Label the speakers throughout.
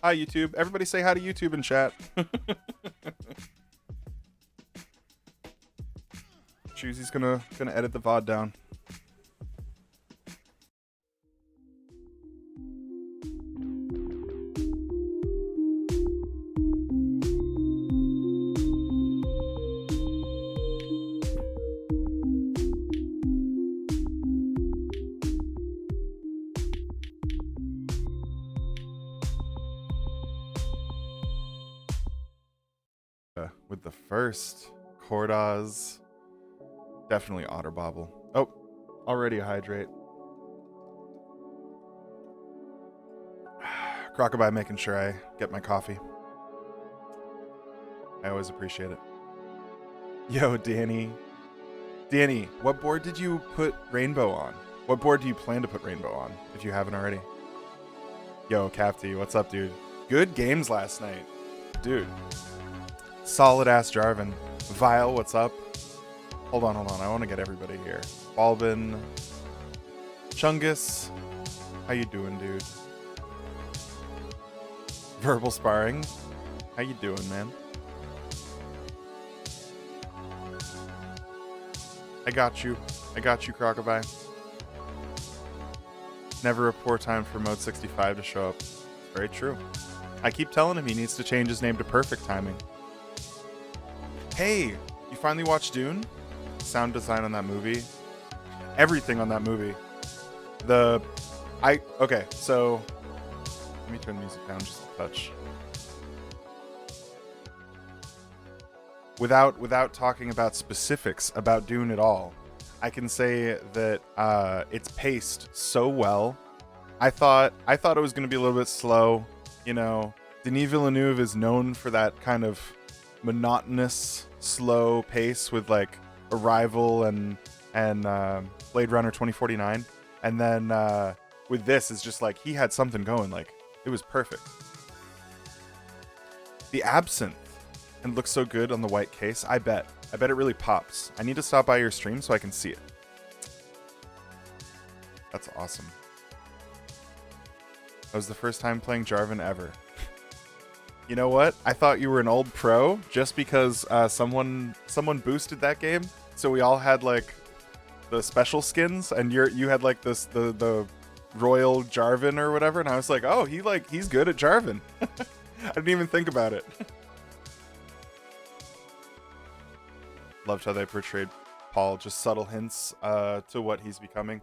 Speaker 1: Hi, YouTube. Everybody say hi to YouTube in chat. Choosey's gonna edit the VOD down. With the first Cordoz, definitely Otterbobble. Oh, already a hydrate. Crocobie making sure I get my coffee. I always appreciate it. Yo, Danny. Danny, what board did you put Rainbow on? What board do you plan to put Rainbow on, if you haven't already? Yo, Capty, what's up, dude? Good games last night. Dude. Solid ass Jarvan. Vile, what's up? Hold on. I want to get everybody here. Balbin. Chungus. How you doing, dude? Verbal sparring. How you doing, man? I got you, Crocobie. Never a poor time for Mode65 to show up. Very true. I keep telling him he needs to change his name to Perfect Timing. Hey, you finally watched Dune? Sound design on that movie. Everything on that movie. Okay, so let me turn the music down just a touch. Without talking about specifics about Dune at all, I can say that it's paced so well. I thought it was going to be a little bit slow. You know, Denis Villeneuve is known for that kind of monotonous, slow pace with like Arrival and Blade Runner 2049, and then with this, it's just like he had something going. Like it was perfect. The absinthe. And looks so good on the white case. I bet it really pops. I need to stop by your stream so I can see it. That's awesome. That was the first time playing Jarvan ever. You know what? I thought you were an old pro just because someone boosted that game. So we all had like the special skins, and you had like the Royal Jarvan or whatever, and I was like, oh, he's good at Jarvan. I didn't even think about it. Loved how they portrayed Paul, just subtle hints to what he's becoming.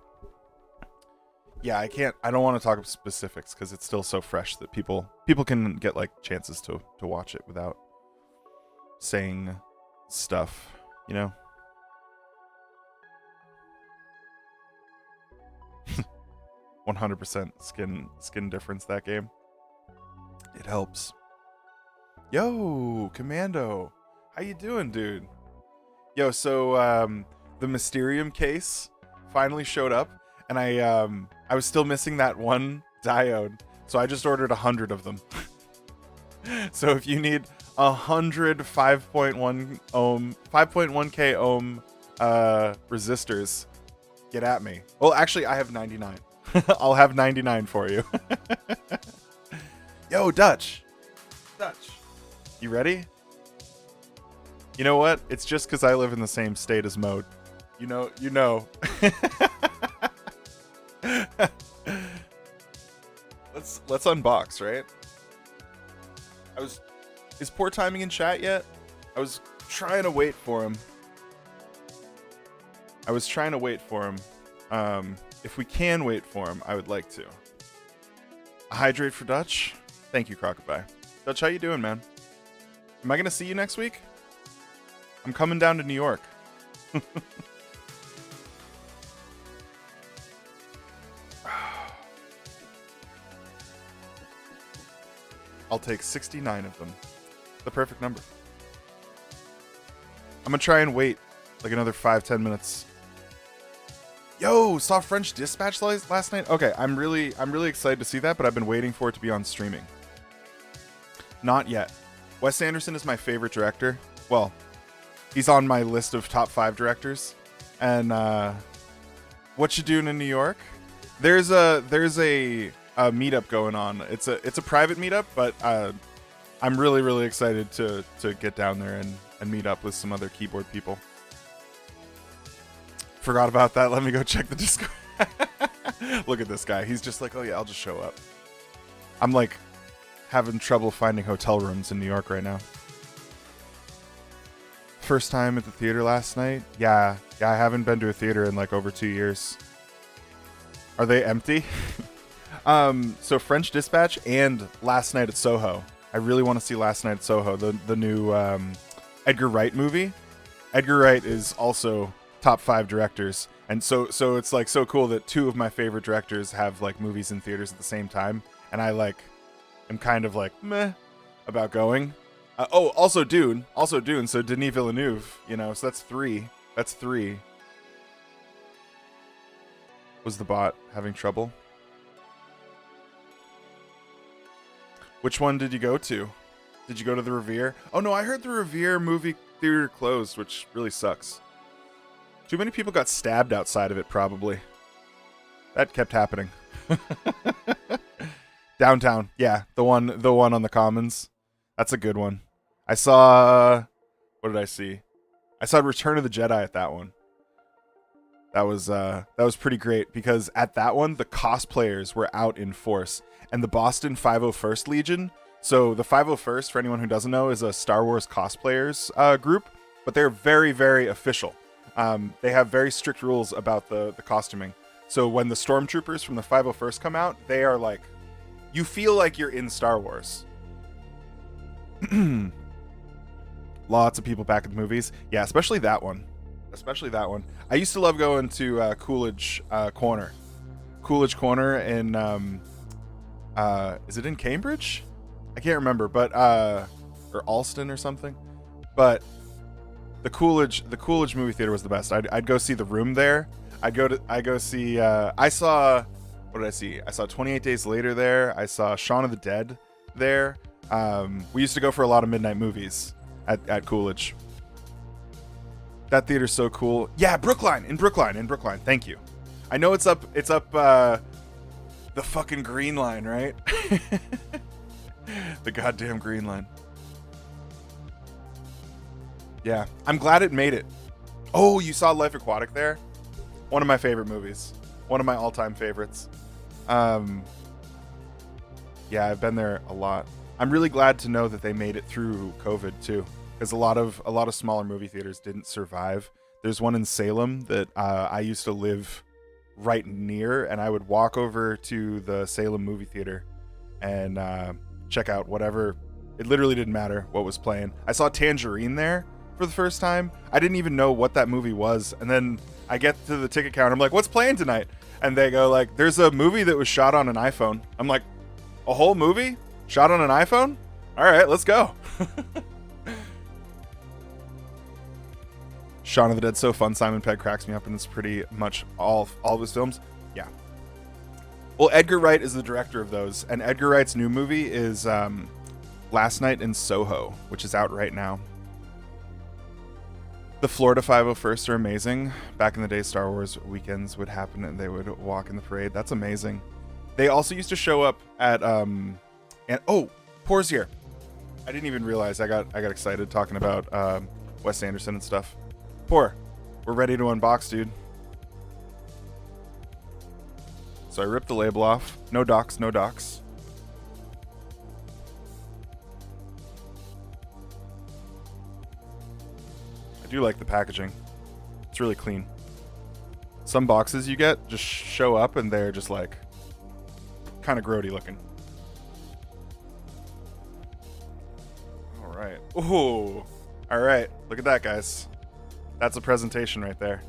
Speaker 1: Yeah, I don't want to talk specifics because it's still so fresh that people can get like chances to watch it without saying stuff, you know? 100% skin difference that game. It helps. Yo, Commando. How you doing, dude? Yo, so the Mysterium case finally showed up, and I was still missing that one diode, so I just ordered 100 of them. So if you need 100 5.1k ohm resistors, get at me. Well, actually, I have 99. I'll have 99 for you. Yo, Dutch, you ready? You know what? It's just because I live in the same state as Mode. You know. Let's unbox, right? Is poor timing in chat yet? I was trying to wait for him. If we can wait for him, I would like to. A hydrate for Dutch? Thank you, Crocobie. Dutch, how you doing, man? Am I gonna see you next week? I'm coming down to New York. I'll take 69 of them. The perfect number. I'm gonna try and wait like another 5-10 minutes. Yo, saw French Dispatch last night. Okay, I'm really excited to see that, but I've been waiting for it to be on streaming. Not yet. Wes Anderson is my favorite director. Well, he's on my list of top 5 directors. And what you doing in New York? There's a meetup going on. It's a private meetup, but I'm really excited to get down there and meet up with some other keyboard people. Forgot about that. Let me go check the Discord. Look at this guy. He's just like, oh yeah, I'll just show up. I'm like having trouble finding hotel rooms in New York right now. First time at the theater last night. Yeah, I haven't been to a theater in like over 2 years. Are they empty? So French Dispatch and Last Night at Soho. I really want to see Last Night at Soho, the new Edgar Wright movie. Edgar Wright is also top 5 directors, and so it's like so cool that 2 of my favorite directors have like movies in theaters at the same time, and I like am kind of like meh about going. Also Dune. So Denis Villeneuve, you know, so that's 3. Was the bot having trouble? Which one did you go to? Did you go to the Revere? Oh no, I heard the Revere movie theater closed, which really sucks. Too many people got stabbed outside of it, probably. That kept happening. Downtown, yeah, the one on the Commons. That's a good one. I saw, what did I see? I saw Return of the Jedi at that one. That was pretty great because at that one the cosplayers were out in force, and the Boston 501st Legion. So the 501st, for anyone who doesn't know, is a Star Wars cosplayers group, but they're very official. They have very strict rules about the costuming. So when the stormtroopers from the 501st come out, they are like, you feel like you're in Star Wars. Lots of people back at the movies. Yeah, especially that one. I used to love going to Coolidge Corner. Coolidge Corner in, is it in Cambridge? I can't remember, but, or Alston or something. But the Coolidge movie theater was the best. I'd go see The Room there. I go see, I saw, what did I see? I saw 28 Days Later there. I saw Shaun of the Dead there. We used to go for a lot of midnight movies at Coolidge. That theater's so cool. Yeah, Brookline. Thank you. I know it's up the fucking Green Line, right? The goddamn Green Line. Yeah, I'm glad it made it. Oh, you saw Life Aquatic there? One of my favorite movies. One of my all-time favorites. Yeah, I've been there a lot. I'm really glad to know that they made it through COVID too, because a lot of smaller movie theaters didn't survive. There's one in Salem that I used to live right near, and I would walk over to the Salem movie theater and check out whatever. It literally didn't matter what was playing. I saw Tangerine there for the first time. I didn't even know what that movie was, and then I get to the ticket counter. I'm like, what's playing tonight? And they go like, there's a movie that was shot on an iPhone. I'm like, a whole movie shot on an iPhone? All right, let's go. Shaun of the Dead's so fun. Simon Pegg cracks me up, and it's pretty much all of his films. Yeah. Well, Edgar Wright is the director of those, and Edgar Wright's new movie is Last Night in Soho, which is out right now. The Florida 501st are amazing. Back in the day, Star Wars weekends would happen, and they would walk in the parade. That's amazing. They also used to show up at and oh, Poor's here. I didn't even realize. I got excited talking about Wes Anderson and stuff. Poor, we're ready to unbox, dude. So I ripped the label off. No docs. I do like the packaging. It's really clean. Some boxes you get just show up and they're just like kind of grody looking. All right. Ooh. All right. Look at that, guys. That's a presentation right there.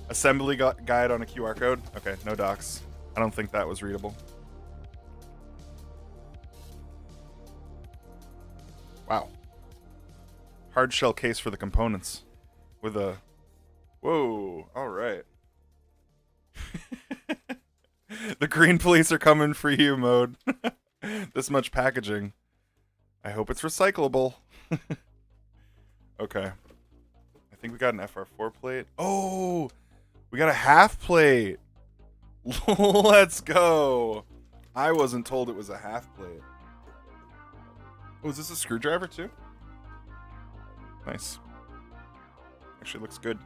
Speaker 1: Assembly guide on a QR code. Okay, no docs. I don't think that was readable. Wow. Hard shell case for the components. With a... Whoa. All right. The green police are coming for you, Mode. This much packaging. I hope it's recyclable. Okay. I think we got an FR4 plate. Oh, we got a half plate. Let's go. I wasn't told it was a half plate. Oh, is this a screwdriver too? Nice. Actually looks good.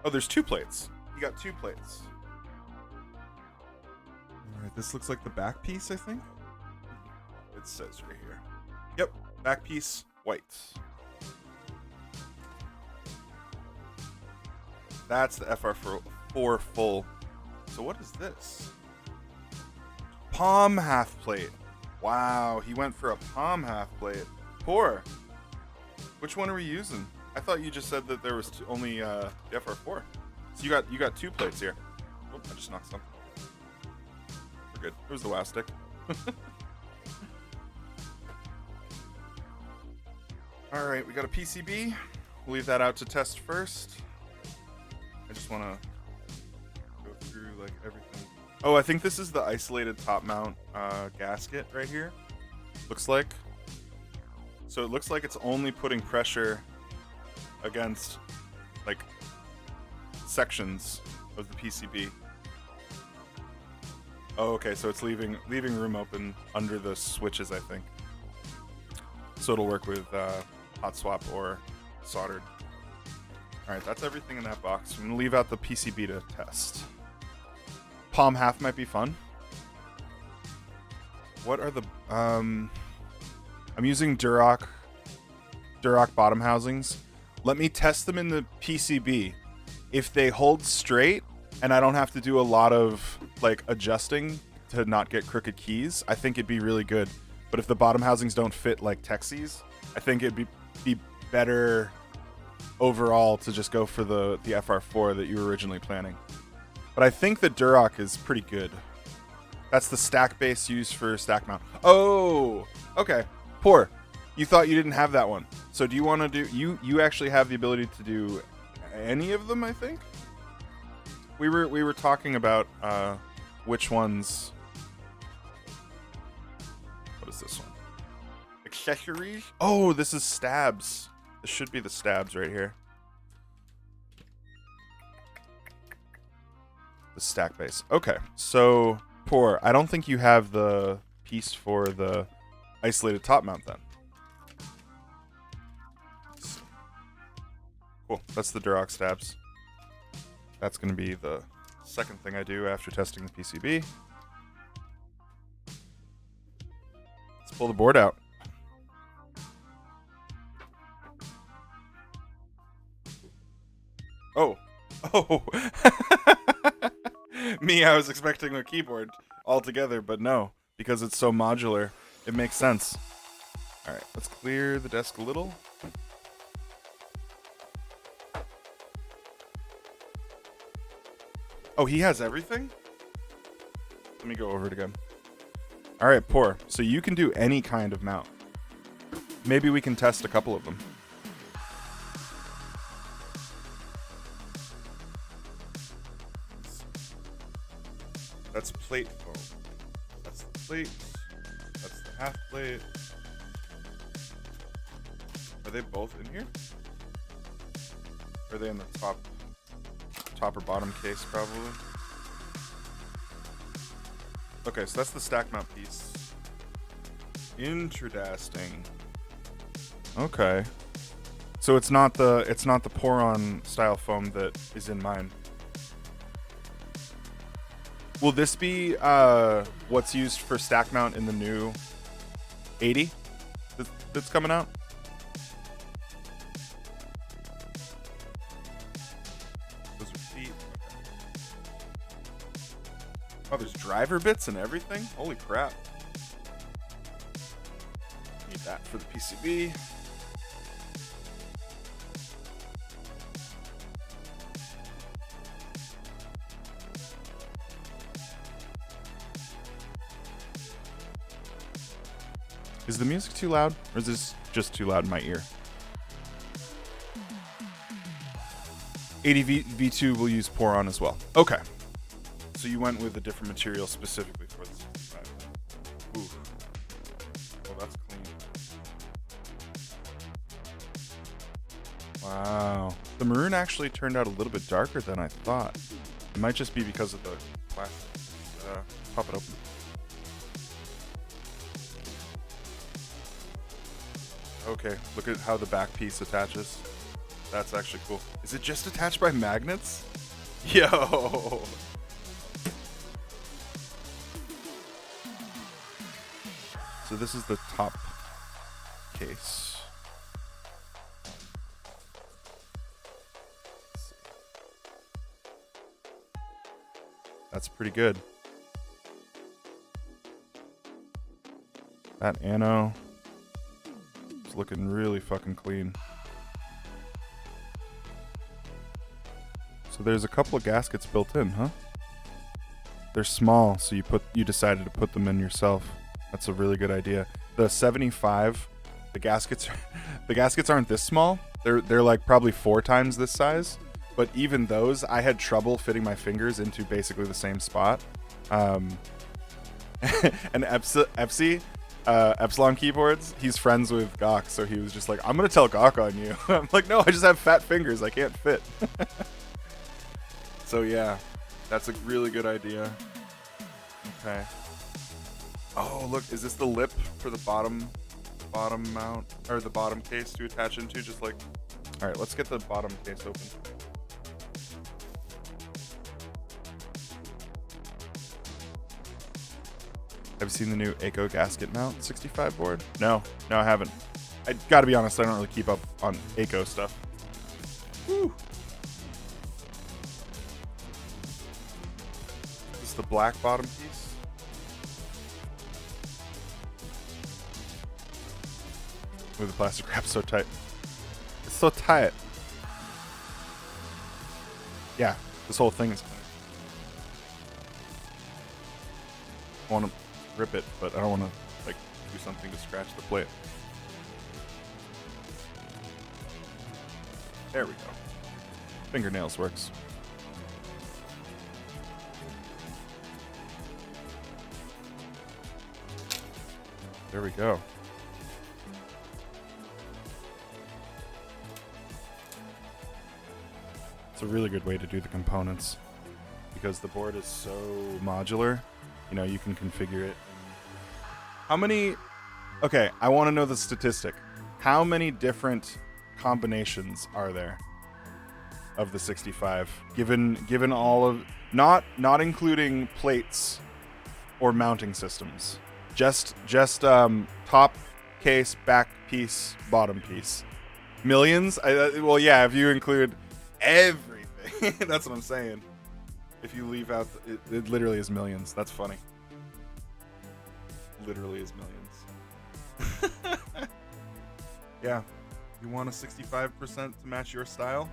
Speaker 1: Oh, there's 2 plates. You got 2 plates. Alright, this looks like the back piece, I think. It says right here. Yep, back piece, white. That's the FR4 full. So what is this? Palm half plate. Wow, he went for a palm half plate. Poor. Which one are we using? I thought you just said that there was only the FR4. So you got 2 plates here. Oh, I just knocked something. We're good. It was the WASD stick. All right, we got a PCB. We'll leave that out to test first. I just want to go through like everything. Oh, I think this is the isolated top mount gasket right here. Looks like. So it looks like it's only putting pressure against like sections of the PCB. Oh, okay, so it's leaving room open under the switches, I think. So it'll work with hot swap or soldered. All right, that's everything in that box. I'm gonna leave out the PCB to test. Palm half might be fun. What are the I'm using Durock bottom housings. Let me test them in the PCB. If they hold straight and I don't have to do a lot of like adjusting to not get crooked keys, I think it'd be really good. But if the bottom housings don't fit like Texies, I think it'd be better overall to just go for the FR4 that you were originally planning. But I think the Durock is pretty good. That's the stack base used for stack mount. Oh, okay. Poor. You thought you didn't have that one. So do you want to do... You actually have the ability to do any of them, I think? We were talking about which ones... What is this one? Accessories? Oh, this is stabs. This should be the stabs right here. The stack base. Okay, so Poor. I don't think you have the piece for the isolated top mount then. Cool. That's the Durock stabs. That's going to be the second thing I do after testing the PCB. Let's pull the board out. Oh. Oh. Me, I was expecting a keyboard altogether, but no. Because it's so modular, it makes sense. Alright, let's clear the desk a little. Oh, he has everything? Let me go over it again. Alright, Poor. So you can do any kind of mount. Maybe we can test a couple of them. That's plate foam. That's the plate. That's the half plate. Are they both in here? Or are they in the top or bottom case, probably? Okay, so that's the stack mount piece. Interesting. Okay. So it's not the pour-on style foam that is in mine. Will this be what's used for stack mount in the new 80 that's coming out? Those are feet. Oh, there's driver bits and everything? Holy crap. Need that for the PCB. Is the music too loud, or is this just too loud in my ear? 80 V2 will use pour-on as well. Okay. So you went with a different material specifically for this. Right. Ooh. Oh, that's clean. Wow. The maroon actually turned out a little bit darker than I thought. It might just be because of the plastic. Okay, look at how the back piece attaches. That's actually cool. Is it just attached by magnets? Yo! So this is the top case. Let's see. That's pretty good. That anno is looking really fucking clean. So there's a couple of gaskets built in, huh? They're small, so you decided to put them in yourself. That's a really good idea. The 75, the gaskets aren't this small. They're like probably 4 times this size. But even those, I had trouble fitting my fingers into basically the same spot. And Epsilon Keyboards, he's friends with Gawk, so he was just like, I'm gonna tell Gawk on you. I'm like, no, I just have fat fingers, I can't fit. So yeah, that's a really good idea. Okay. Oh, look, is this the lip for the bottom mount, or the bottom case to attach into? Just like, all right, let's get the bottom case open. Have you seen the new Echo gasket mount 65 board? No, I haven't. I gotta be honest, I don't really keep up on Echo stuff. Woo. This is the black bottom piece. With the plastic wrap so tight. It's so tight. Yeah, this whole thing is. I want to rip it, but I don't want to like do something to scratch the plate. There we go. Fingernails works. There we go. It's a really good way to do the components because the board is so modular. You know, you can configure it. How many... Okay, I want to know the statistic. How many different combinations are there of the 65? Given all of... Not including plates or mounting systems. Just top case, back piece, bottom piece. Millions? Well, yeah, if you include everything. That's what I'm saying. If you leave out, it literally is millions. That's funny. Literally is millions. Yeah. You want a 65% to match your style?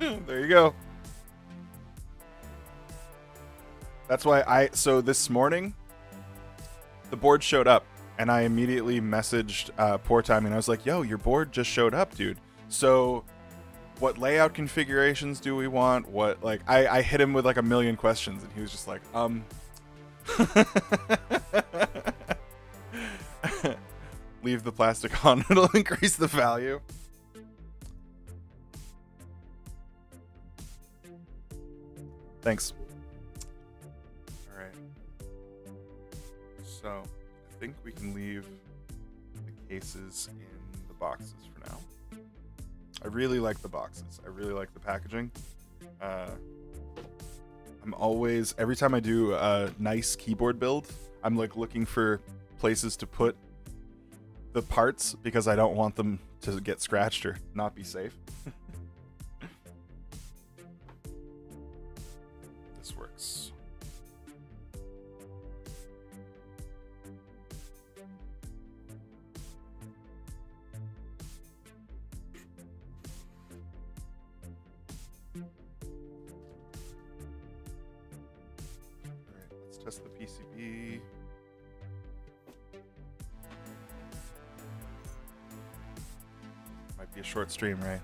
Speaker 1: There you go. That's why so this morning, the board showed up, and I immediately messaged Poor Timing. I was like, yo, your board just showed up, dude. So what layout configurations do we want? What, like, I hit him with like a million questions, and he was just like, leave the plastic on, it'll increase the value. Thanks. All right. So I think we can leave the cases in the boxes for now. I really like the boxes. I really like the packaging. I'm always, every time I do a nice keyboard build, I'm like looking for places to put the parts because I don't want them to get scratched or not be safe. This works. Test the PCB. Might be a short stream, right?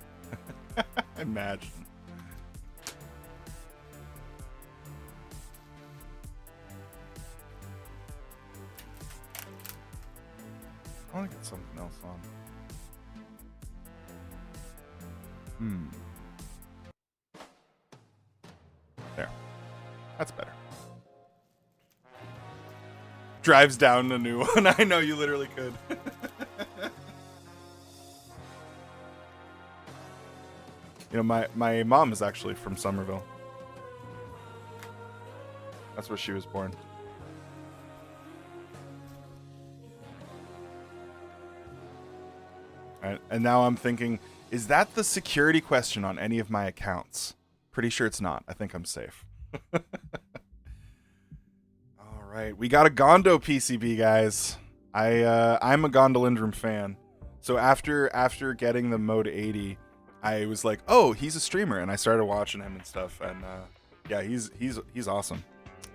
Speaker 1: Imagine. I want to get something else on. There. That's better. Drives down a new one. I know, you literally could. You know, my mom is actually from Somerville. That's where she was born. And now I'm thinking, is that the security question on any of my accounts? Pretty sure it's not. I think I'm safe. All right, we got a Gondo PCB, guys. I'm a Gondolindrum fan. So after getting the Mode 80, I was like, oh, he's a streamer, and I started watching him and stuff. And yeah, he's awesome.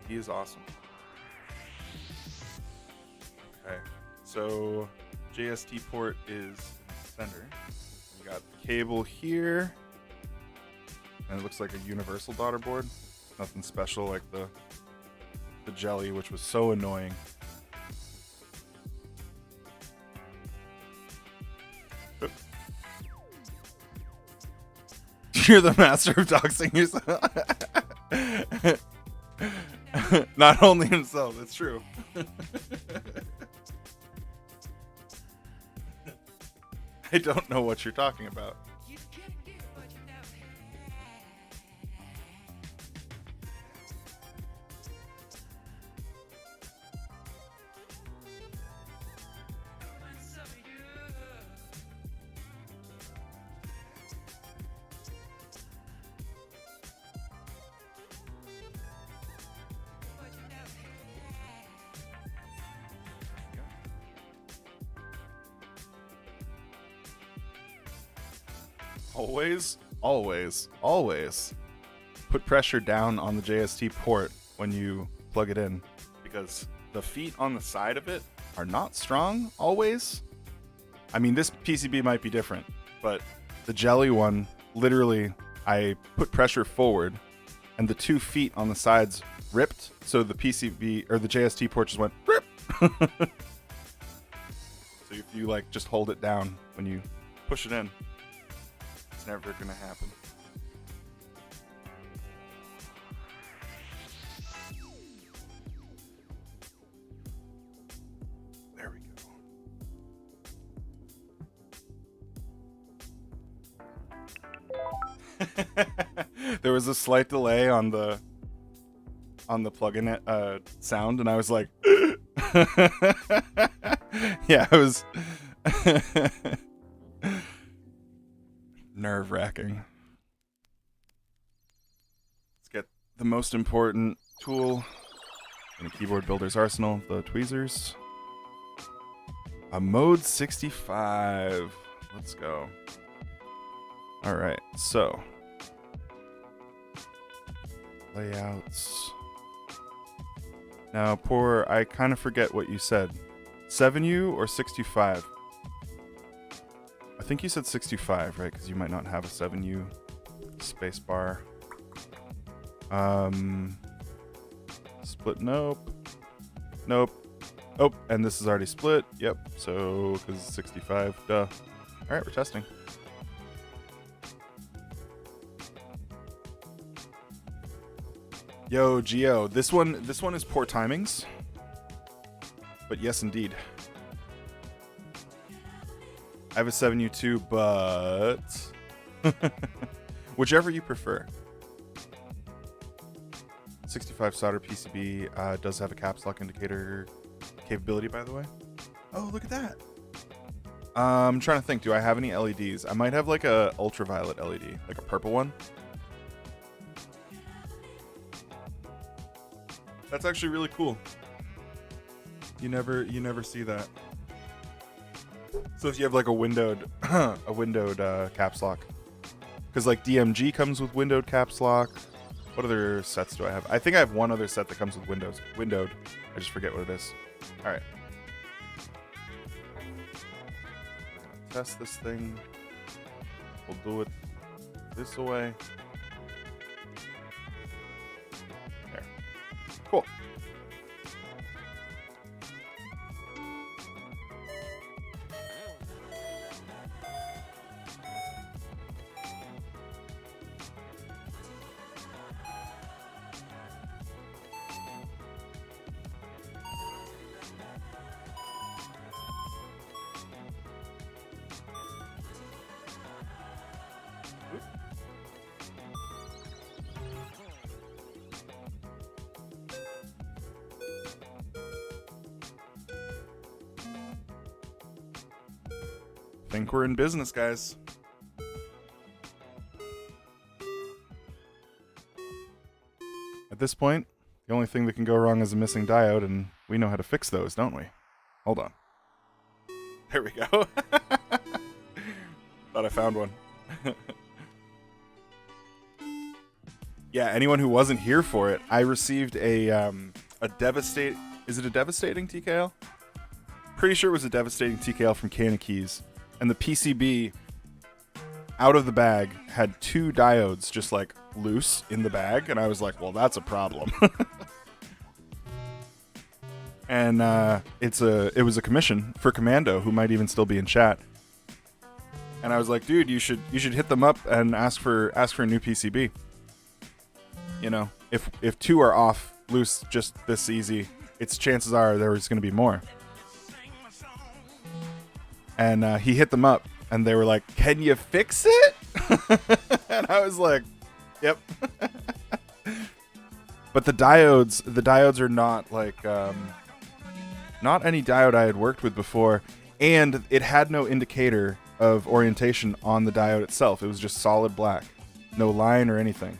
Speaker 1: He is awesome. Okay, so JST port is center. We got the cable here, and it looks like a universal daughter board. Nothing special like the jelly, which was so annoying. You're the master of doxing yourself. Not only himself, it's true. I don't know what you're talking about. Always put pressure down on the JST port when you plug it in, because the feet on the side of it are not strong always. I mean, this PCB might be different, but the jelly one, literally, I put pressure forward and the 2 feet on the sides ripped, so the PCB or the JST port just went rip. So if you like just hold it down when you push it in, it's never gonna happen. There we go. There was a slight delay on the plugin sound, and I was like, yeah, it was nerve-wracking. Let's get the most important tool in a keyboard builder's arsenal, the tweezers. A Mode65. Let's go. All right, so layouts. Now, I kind of forget what you said. 7U or 65? I think you said 65, right? Because you might not have a 7U spacebar. Split, nope. Oh, and this is already split. Yep, so, because it's 65, duh. All right, we're testing. Yo, Geo, this one is poor timings. But yes, indeed. I have a 7U too, but whichever you prefer. 65 solder PCB does have a caps lock indicator capability, by the way. Oh, look at that. I'm trying to think, do I have any LEDs? I might have like a ultraviolet LED, like a purple one. That's actually really cool. You never see that. So if you have like a windowed caps lock, because like DMG comes with windowed caps lock. What other sets do I have? I think I have one other set that comes with windowed. I just forget what it is. All right. Test this thing. We'll do it this way. There. Cool. Think we're in business, guys. At this point, the only thing that can go wrong is a missing diode, and we know how to fix those, don't we? Hold on. There we go. Thought I found one. Yeah, anyone who wasn't here for it, I received a devastating... Is it a devastating TKL? Pretty sure it was a devastating TKL from Can of Keys. And the PCB, out of the bag, had 2 diodes just, like, loose in the bag. And I was like, well, that's a problem. And it was a commission for Commando, who might even still be in chat. And I was like, dude, you should hit them up and ask for a new PCB. You know, if 2 are off loose just this easy, it's chances are there's going to be more. And he hit them up, and they were like, "Can you fix it?" And I was like, "Yep." But the diodes are not like not any diode I had worked with before, and it had no indicator of orientation on the diode itself. It was just solid black, no line or anything.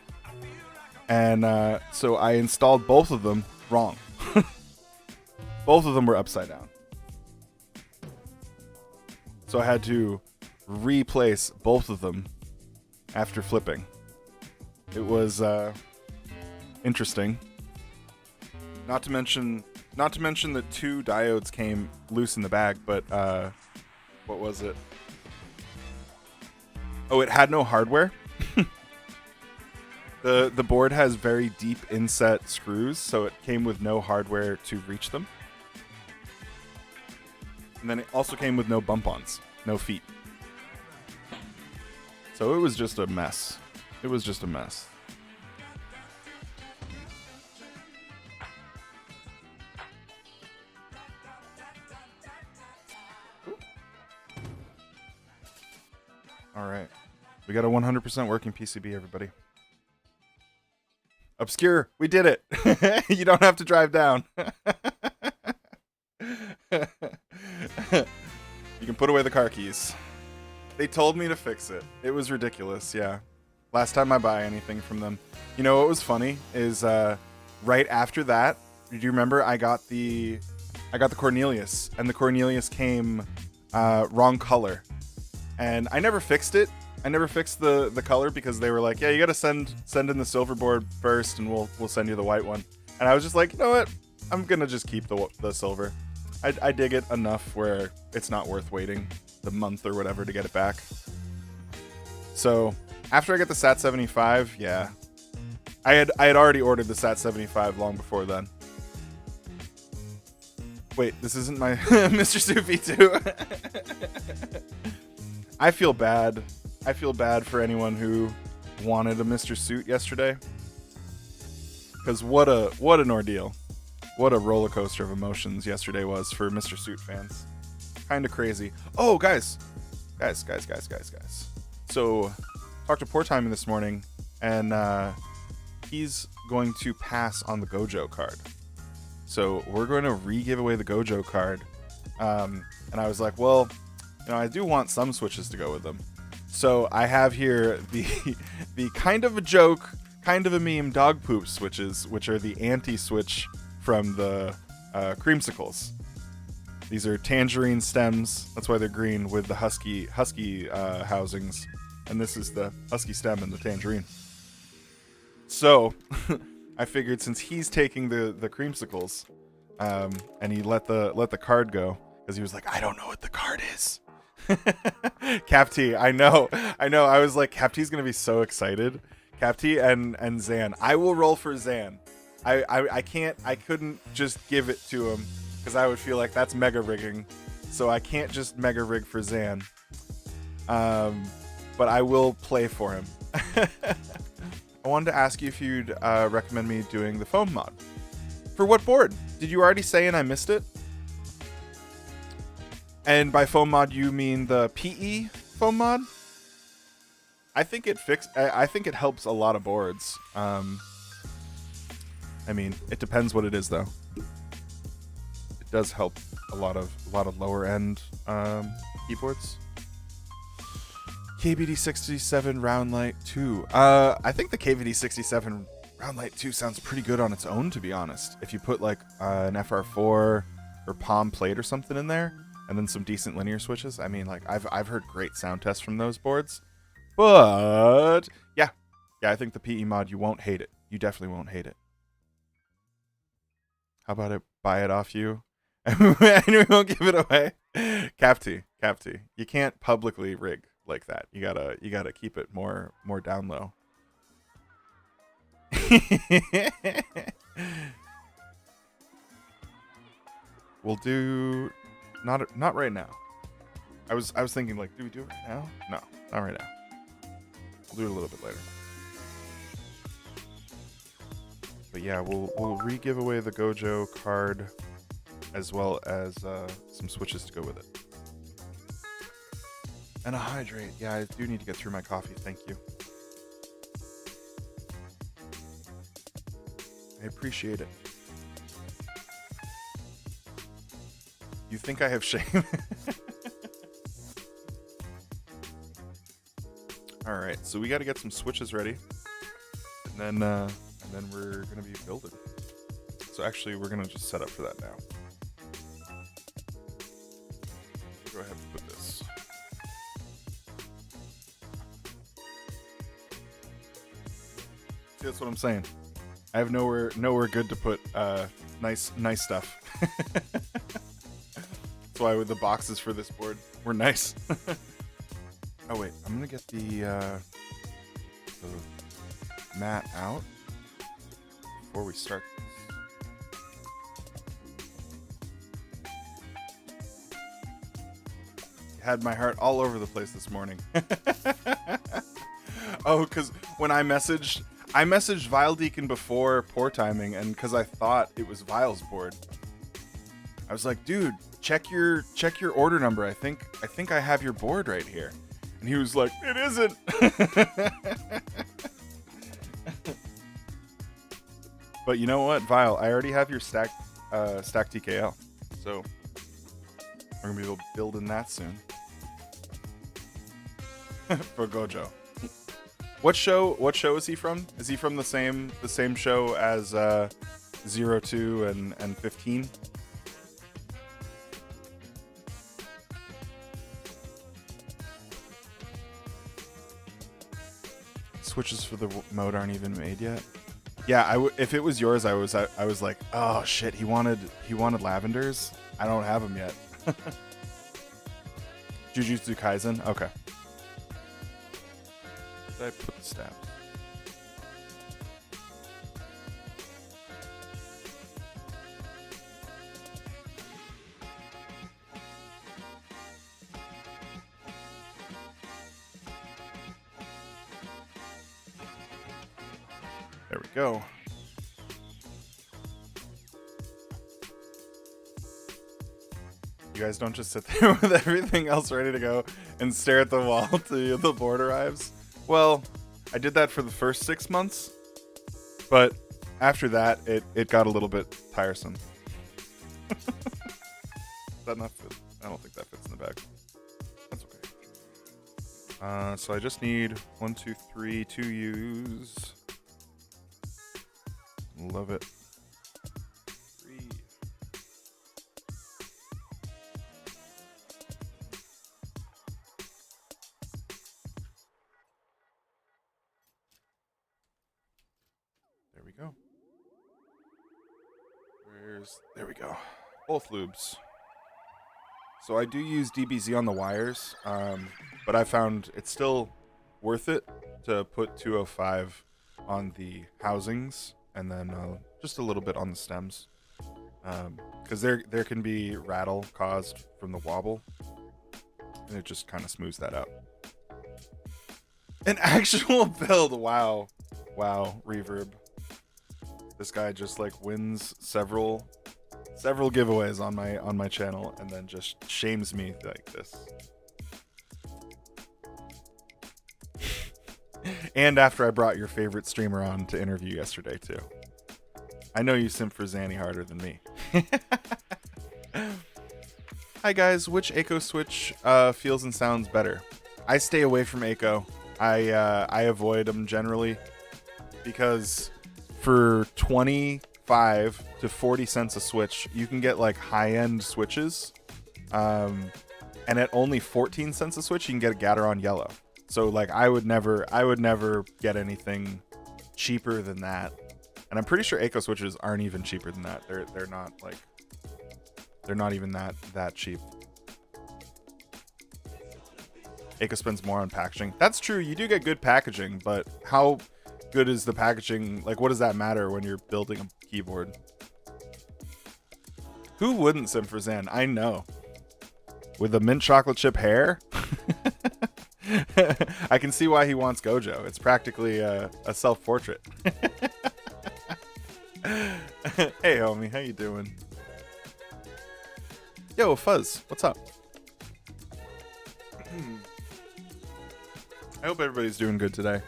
Speaker 1: And so I installed both of them wrong. Both of them were upside down. So I had to replace both of them after flipping. It was interesting. Not to mention that 2 diodes came loose in the bag, but what was it? Oh, it had no hardware. The board has very deep inset screws, so it came with no hardware to reach them. And then it also came with no bump-ons, no feet. So it was just a mess. It was just a mess. All right. We got a 100% working PCB, everybody. Obscure, we did it. You don't have to drive down. You can put away the car keys. They told me to fix it. It was ridiculous, yeah. Last time I buy anything from them. You know what was funny is right after that, do you remember I got the Cornelius, and the Cornelius came wrong color. And I never fixed it. I never fixed the color because they were like, yeah, you got to send in the silver board first, and we'll send you the white one. And I was just like, you know what? I'm gonna just keep the silver. I dig it enough where it's not worth waiting the month or whatever to get it back. So after I get the SAT-75, yeah, I had already ordered the SAT-75 long before then. Wait, this isn't my Mr. Sufi too. I feel bad. I feel bad for anyone who wanted a Mr. Suit yesterday. Because what an ordeal. What a roller coaster of emotions yesterday was for Mr. Suit fans. Kind of crazy. Oh, guys. So, talked to Poor Timing this morning, and he's going to pass on the Gojo card. So, we're going to re-give away the Gojo card. And I was like, well, you know, I do want some switches to go with them. So, I have here the kind of a joke, kind of a meme dog poop switches, which are the anti-switch from the creamsicles. These are tangerine stems. That's why they're green with the husky housings. And this is the husky stem and the tangerine. So I figured since he's taking the creamsicles, and he let the card go because he was like, I don't know what the card is. Cap T, I know. I was like, Cap T's gonna be so excited. Cap T and Zan. I will roll for Zan. I couldn't just give it to him because I would feel like that's mega rigging. So I can't just mega rig for Zan. But I will play for him. I wanted to ask you if you'd recommend me doing the foam mod. For what board? Did you already say and I missed it? And by foam mod you mean the PE foam mod? I think it helps a lot of boards. I mean, it depends what it is, though. It does help a lot of lower end keyboards. KVD67 round light 2. I think the KVD67 round light 2 sounds pretty good on its own, to be honest. If you put like an FR4 or palm plate or something in there, and then some decent linear switches. I mean, like I've heard great sound tests from those boards. But yeah, I think the PE mod, you won't hate it. You definitely won't hate it. How about I buy it off you? And we won't give it away. Capty. You can't publicly rig like that. You gotta keep it more down low. We'll do not right now. I was thinking, like, do we do it right now? No, not right now. We'll do it a little bit later. But yeah, we'll re-give away the Gojo card as well as some switches to go with it. And a hydrate. Yeah, I do need to get through my coffee. Thank you. I appreciate it. You think I have shame? All right, so we got to get some switches ready, and then we're gonna be building. So actually, we're gonna just set up for that now. Go ahead and put this. See, that's what I'm saying. I have nowhere good to put nice stuff. That's why with the boxes for this board were nice. Oh wait, I'm gonna get the mat out before we start this. Had my heart all over the place this morning. Oh, because when I messaged Vile Deacon before pour timing, and because I thought it was Vile's board, I was like, dude, check your order number. I think I have your board right here. And he was like, it isn't. But you know what, Vile, I already have your stack TKL. So we're gonna be building that soon. For Gojo. What show is he from? Is he from the same show as 02 and 15? Switches for the mode aren't even made yet. Yeah, if it was yours, I was like, oh shit, he wanted lavenders. I don't have them yet. Jujutsu Kaisen. Okay. Did I put the stab? There we go. You guys don't just sit there with everything else ready to go and stare at the wall till the board arrives. Well, I did that for the first 6 months, but after that, it got a little bit tiresome. Is that not fit? I don't think that fits in the bag. That's okay. So I just need 1, 2, 3, 2 U's. Love it. 3. There we go. There we go. Both lubes. So I do use DBZ on the wires, but I found it's still worth it to put 205 on the housings. And then just a little bit on the stems, because there can be rattle caused from the wobble, and it just kind of smooths that out. An actual build, wow, Reverb. This guy just like wins several giveaways on my channel, and then just shames me like this. And after I brought your favorite streamer on to interview yesterday, too. I know you simp for Zanny harder than me. Hi, guys. Which Echo Switch feels and sounds better? I stay away from Eco. I avoid them generally because for 25 to 40 cents a switch, you can get like high-end switches. And at only 14 cents a switch, you can get a Gateron yellow. So like I would never get anything cheaper than that. And I'm pretty sure Eco switches aren't even cheaper than that. They're not even that cheap. Eco spends more on packaging. That's true. You do get good packaging, but how good is the packaging? Like, what does that matter when you're building a keyboard? Who wouldn't sim for Zan? I know. With the mint chocolate chip hair? I can see why he wants Gojo. It's practically a self-portrait. Hey, homie. How you doing? Yo, Fuzz. What's up? I hope everybody's doing good today.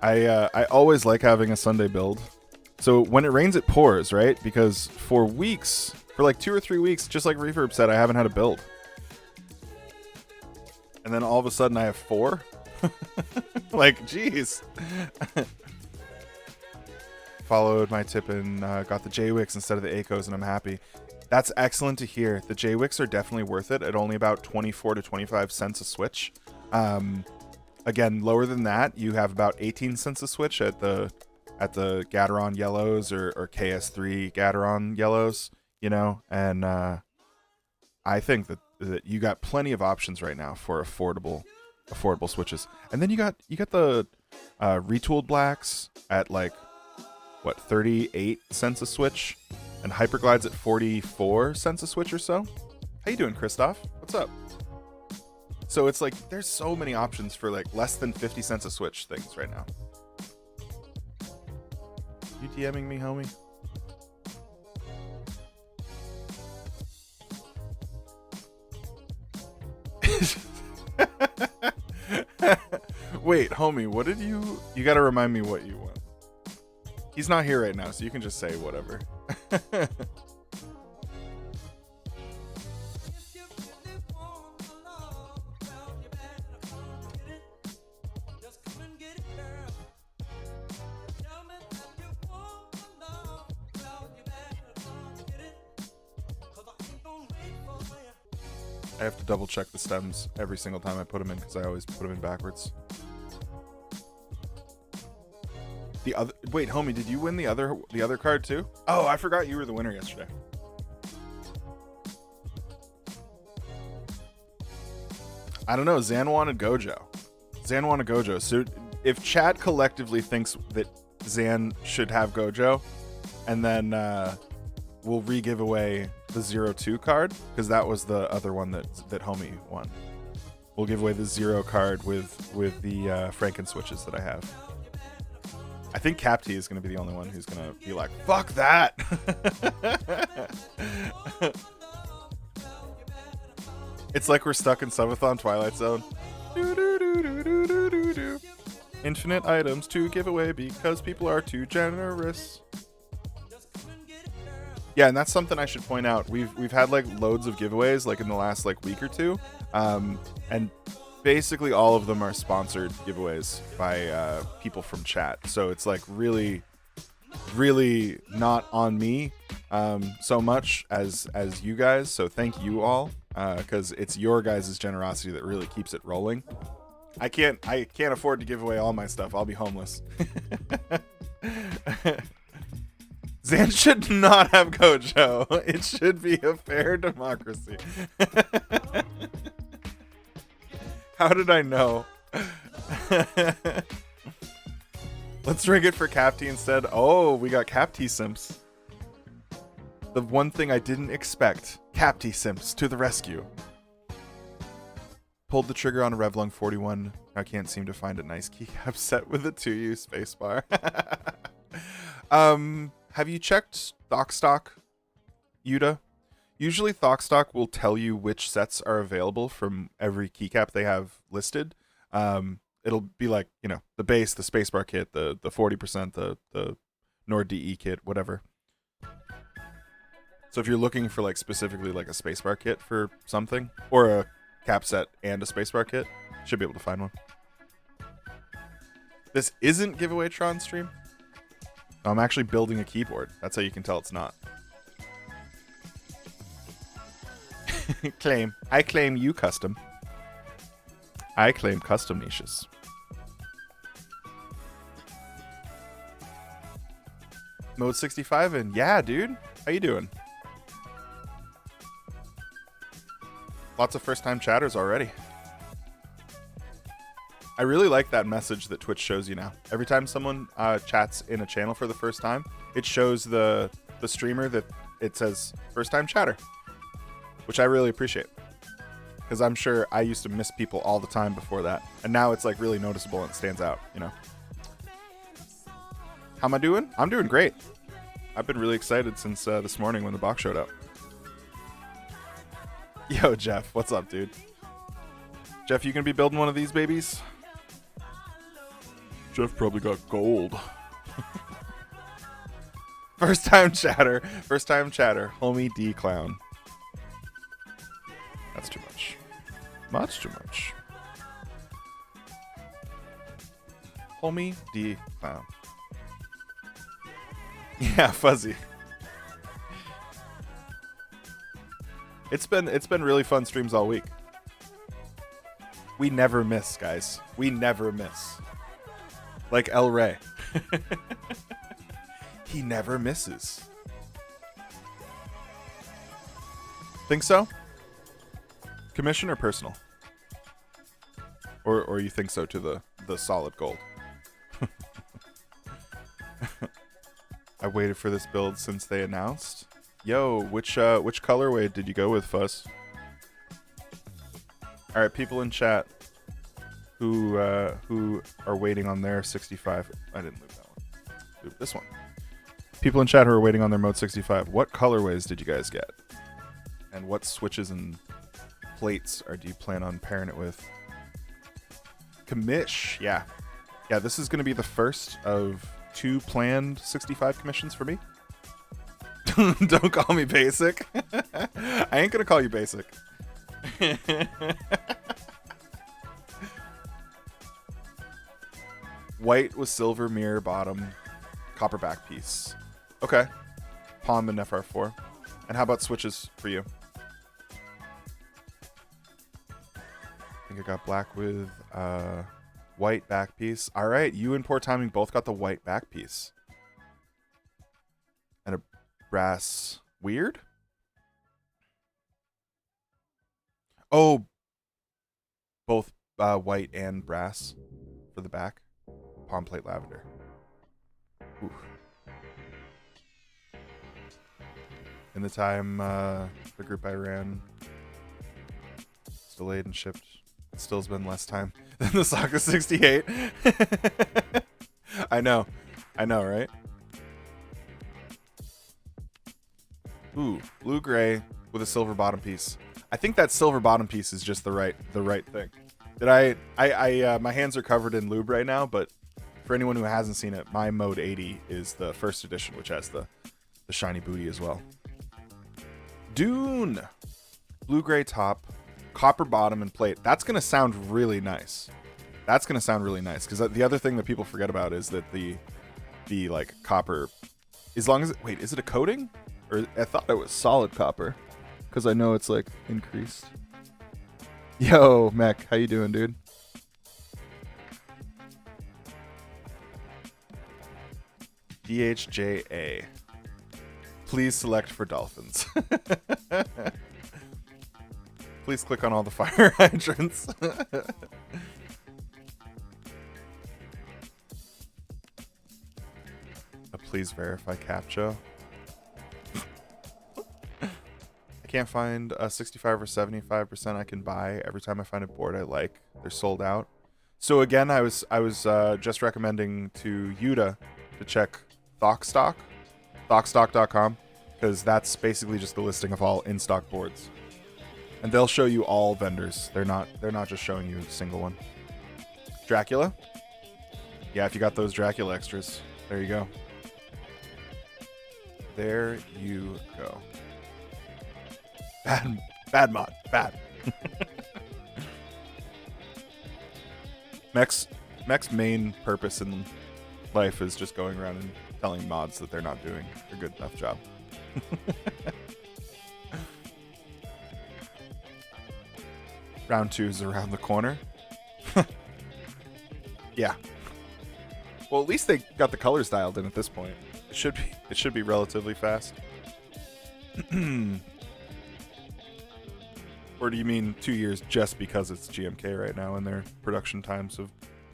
Speaker 1: I always like having a Sunday build. So when it rains, it pours, right? Because for weeks, for like 2 or 3 weeks, just like Reverb said, I haven't had a build. And then all of a sudden I have 4. Like, jeez. Followed my tip and got the J-Wicks instead of the Ecos, and I'm happy. That's excellent to hear. The J-Wicks are definitely worth it at only about 24 to 25 cents a switch. Again, lower than that, you have about 18 cents a switch at the Gateron yellows or KS3 Gateron yellows, you know, and I think that you got plenty of options right now for affordable switches. And then you got the retooled blacks at like what, 38 cents a switch, and Hyperglides at 44 cents a switch or so. How you doing, Christoph? What's up? So it's like there's so many options for like less than 50 cents a switch things right now. You DMing me, homie? Wait, homie, what did you gotta remind me what you want. He's not here right now, so you can just say whatever. I have to double check the stems every single time I put them in because I always put them in backwards. Wait, homie, did you win the other card too? Oh, I forgot you were the winner yesterday. I don't know. Zan wanted Gojo. So if chat collectively thinks that Zan should have Gojo, and then we'll re-give away the 0-2 card, because that was the other one that homie won. We'll give away the 0 card with the Frankenswitches that I have. I think Capty is going to be the only one who's going to be like, fuck that! It's like we're stuck in Subathon Twilight Zone. Infinite items to give away because people are too generous. Yeah, and that's something I should point out. We've had like loads of giveaways like in the last like week or two, and basically all of them are sponsored giveaways by people from chat. So it's like really not on me so much as you guys. So thank you all, because it's your guys' generosity that really keeps it rolling. I can't afford to give away all my stuff. I'll be homeless. Zan should not have Gojo. It should be a fair democracy. How did I know? Let's rig it for Capty instead. Oh, we got Capty Simps. The one thing I didn't expect. Capty Simps to the rescue. Pulled the trigger on a Revlung 41. I can't seem to find a nice keycap set with a 2U spacebar. Have you checked ThoughtStock, Yuta? Usually ThoughtStock will tell you which sets are available from every keycap they have listed. It'll be like, you know, the base, the spacebar kit, the 40%, the Nord DE kit, whatever. So if you're looking for like specifically like a spacebar kit for something, or cap set and a spacebar kit. Should be able to find one. This isn't giveaway Tron stream. I'm actually building a keyboard. That's how you can tell it's not. Claim. I claim you custom. I claim custom niches. Mode 65 and yeah, dude. How you doing? Lots of first-time chatters already. I really like that message that Twitch shows you now. Every time someone chats in a channel for the first time, it shows the streamer that it says first-time chatter, which I really appreciate. Because I'm sure I used to miss people all the time before that. And now it's like really noticeable and it stands out, you know. How am I doing? I'm doing great. I've been really excited since this morning when the box showed up. Yo, Jeff, what's up, dude? Jeff, you gonna be building one of these babies? Jeff probably got gold. First time chatter. First time chatter. Homie D clown. That's too much. Much too much. Homie D clown. Yeah, fuzzy. It's been really fun streams all week. We never miss, guys. We never miss. Like El Rey. He never misses. Think so? Commission or personal? Or you think so to the solid gold? I waited for this build since they announced. Yo, which colorway did you go with, Fuzz? All right, people in chat who are waiting on their 65. I didn't move that one. Move this one. People in chat who are waiting on their Mode 65. What colorways did you guys get? And what switches and plates do you plan on pairing it with? Commish, yeah. Yeah, this is going to be the first of 2 planned 65 commissions for me. Don't call me basic. I ain't gonna call you basic. White with silver mirror bottom, copper back piece. Okay. Palm and FR4. And how about switches for you? I think I got black with white back piece. All right, you and Poor Timing both got the white back piece. And a brass weird? Oh, both white and brass for the back. Palm plate lavender. Ooh. In the time the group I ran was delayed and shipped, it still has been less time than the Sokka 68. I know, right? Ooh, blue gray with a silver bottom piece. I think that silver bottom piece is just the right thing. Did I my hands are covered in lube right now, but for anyone who hasn't seen it, my Mode 80 is the first edition, which has the shiny booty as well. Dune, blue gray top, copper bottom and plate. That's gonna sound really nice. That's gonna sound really nice because the other thing that people forget about is that the like copper, as long as wait, is it a coating? Or I thought it was solid copper, because I know it's like increased. Yo, Mech, how you doing, dude? DHJA. Please select for dolphins. Please click on all the fire hydrants. Please verify CAPTCHA. Can't find a 65 or 75% I can buy. Every time I find a board I like, they're sold out. So again, I was just recommending to Yuta to check Thockstock, thockstock.com, because that's basically just the listing of all in-stock boards, and they'll show you all vendors. They're not just showing you a single one. Dracula, yeah, if you got those Dracula extras, there you go. There you go. Bad mod. Bad. Mech's main purpose in life is just going around and telling mods that they're not doing a good enough job. Round 2 is around the corner. Yeah. Well, at least they got the colors dialed in at this point. It should be relatively fast. Or do you mean 2 years just because it's GMK right now and their production times have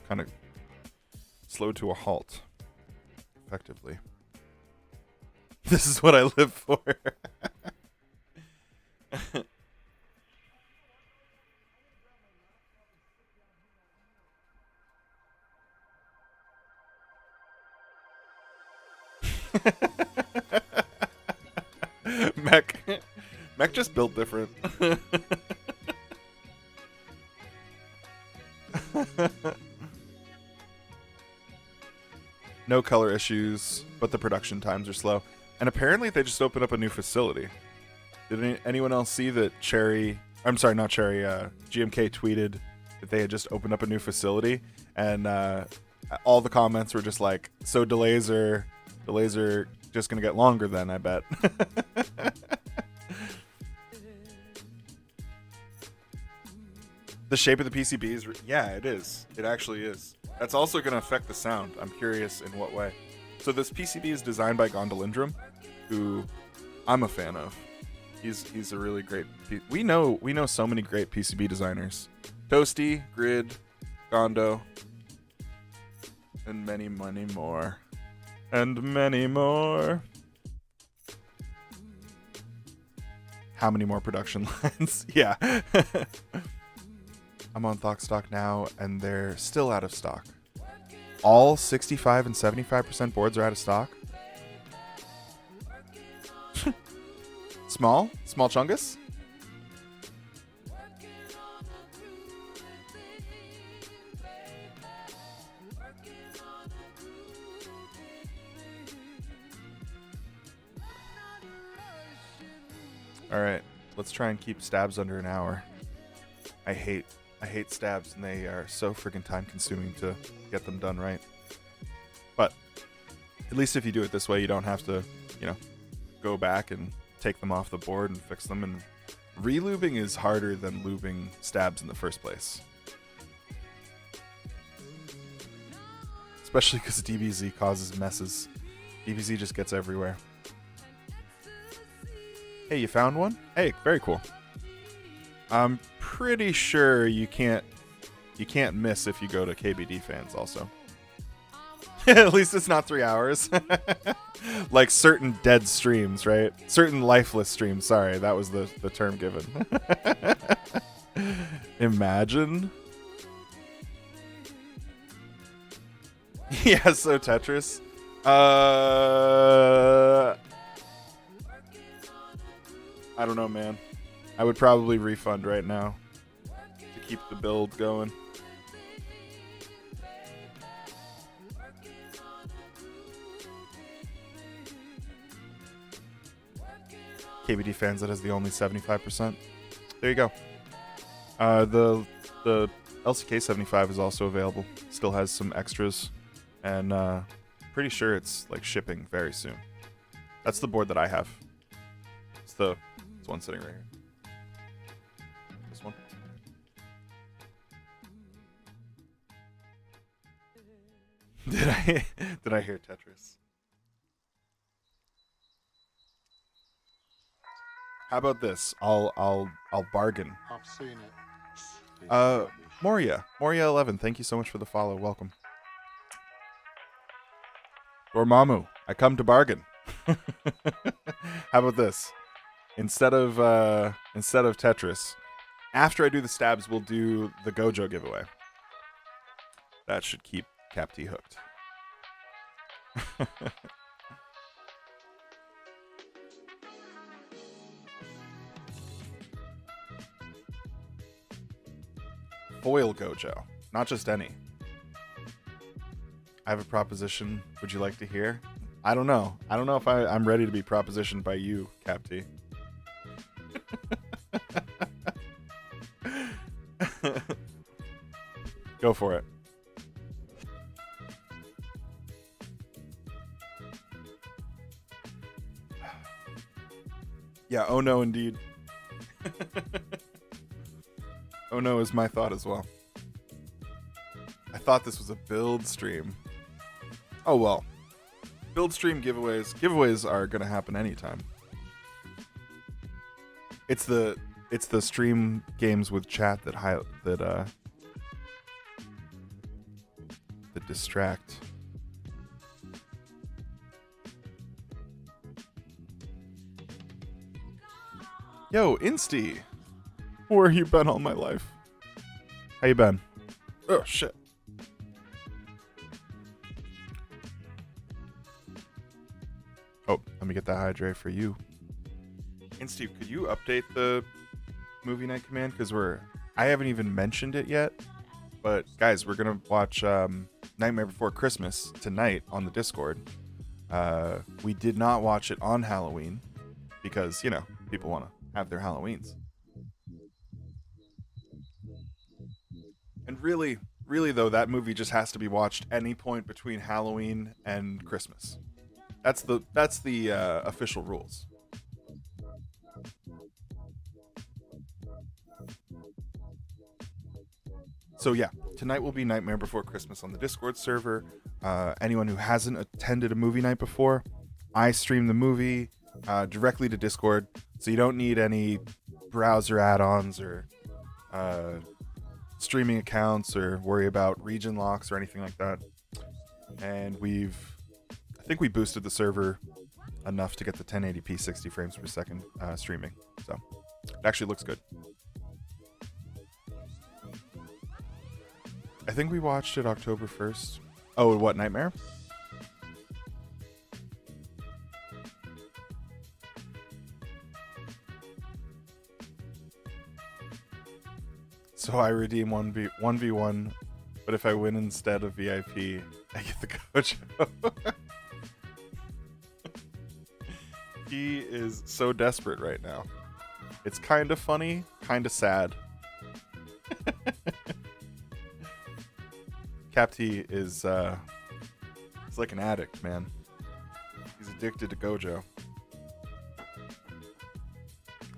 Speaker 1: kind of slowed to a halt? Effectively. This is what I live for. Mech just built different. No color issues, but the production times are slow. And apparently they just opened up a new facility. Did anyone else see that GMK tweeted that they had just opened up a new facility, and all the comments were just like, so delays are just gonna get longer then, I bet. The shape of the PCB is, yeah, it is. It actually is. That's also going to affect the sound. I'm curious in what way. So this PCB is designed by Gondolindrum, who I'm a fan of. He's a really great. We know so many great PCB designers. Toasty, Grid, Gondo, and many more. And many more. How many more production lines? Yeah. I'm on Thok stock now, and they're still out of stock. All 65 and 75% boards are out of stock. Small chungus. All right, let's try and keep stabs under an hour. I hate stabs, and they are so freaking time consuming to get them done right. But at least if you do it this way, you don't have to, go back and take them off the board and fix them. And relubing is harder than lubing stabs in the first place. Especially because DBZ causes messes. DBZ just gets everywhere. Hey, you found one? Hey, very cool. I'm pretty sure you can't miss if you go to KBD fans also. At least it's not 3 hours. Like certain dead streams, right? Certain lifeless streams. Sorry, that was the term given. Imagine. Yeah, so Tetris. I don't know, man. I would probably refund right now to keep the build going. KBD fans, that is the only 75%. There you go. The LCK 75 is also available. Still has some extras, and pretty sure it's like shipping very soon. That's the board that I have. It's one sitting right here. This one. Did I hear Tetris? How about this? I'll bargain.
Speaker 2: I've seen it.
Speaker 1: Moria 11, thank you so much for the follow. Welcome. Dormammu, I come to bargain. How about this? Instead of Tetris, after I do the stabs, we'll do the Gojo giveaway. That should keep Cap T hooked. Foil Gojo, not just any. I have a proposition. Would you like to hear? I don't know. I don't know if I'm ready to be propositioned by you, Cap T. Go for it. Yeah, oh no, indeed. Oh no is my thought as well. I thought this was a build stream. Oh well. Build stream giveaways. Giveaways are gonna happen anytime. It's the stream games with chat that distract. Yo, Insty! Where you been all my life? How you been? Oh, shit. Oh, let me get that hydrate for you. Insty, could you update the movie night command? Because I haven't even mentioned it yet. But, guys, we're going to watch Nightmare Before Christmas tonight on the Discord. We did not watch it on Halloween because, you know, people want to have their Halloweens. And really, though, that movie just has to be watched any point between Halloween and Christmas. That's the official rules. So yeah, tonight will be Nightmare Before Christmas on the Discord server. Anyone who hasn't attended a movie night before, I stream the movie directly to Discord, so you don't need any browser add-ons or streaming accounts or worry about region locks or anything like that. And I think we boosted the server enough to get the 1080p 60 frames per second streaming. So it actually looks good. I think we watched it October 1st. Oh, what, Nightmare? So I redeem 1v1, but if I win instead of VIP, I get the Gojo. He is so desperate right now. It's kind of funny, kind of sad. Capty is he's like an addict, man. He's addicted to Gojo.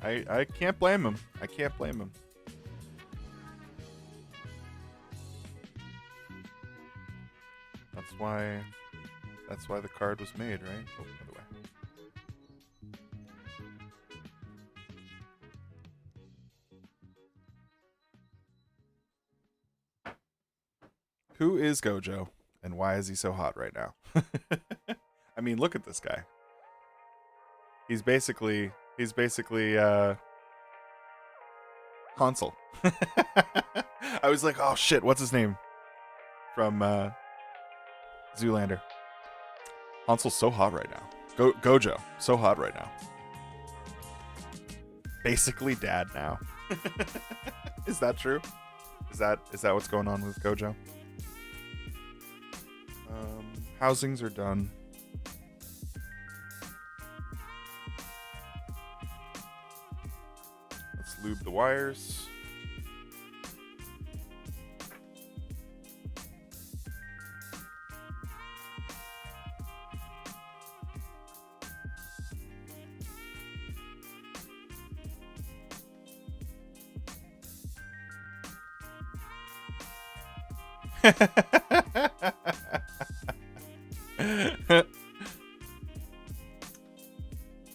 Speaker 1: I can't blame him. I can't blame him. That's why the card was made, right? Oh, by the way. Who is Gojo, and why is he so hot right now? I mean, look at this guy. He's basically Hansel. I was like, oh shit, what's his name? From Zoolander. Hansel's so hot right now. Gojo, so hot right now. Basically dad now. Is that true? Is that what's going on with Gojo? Housings are done. Let's lube the wires.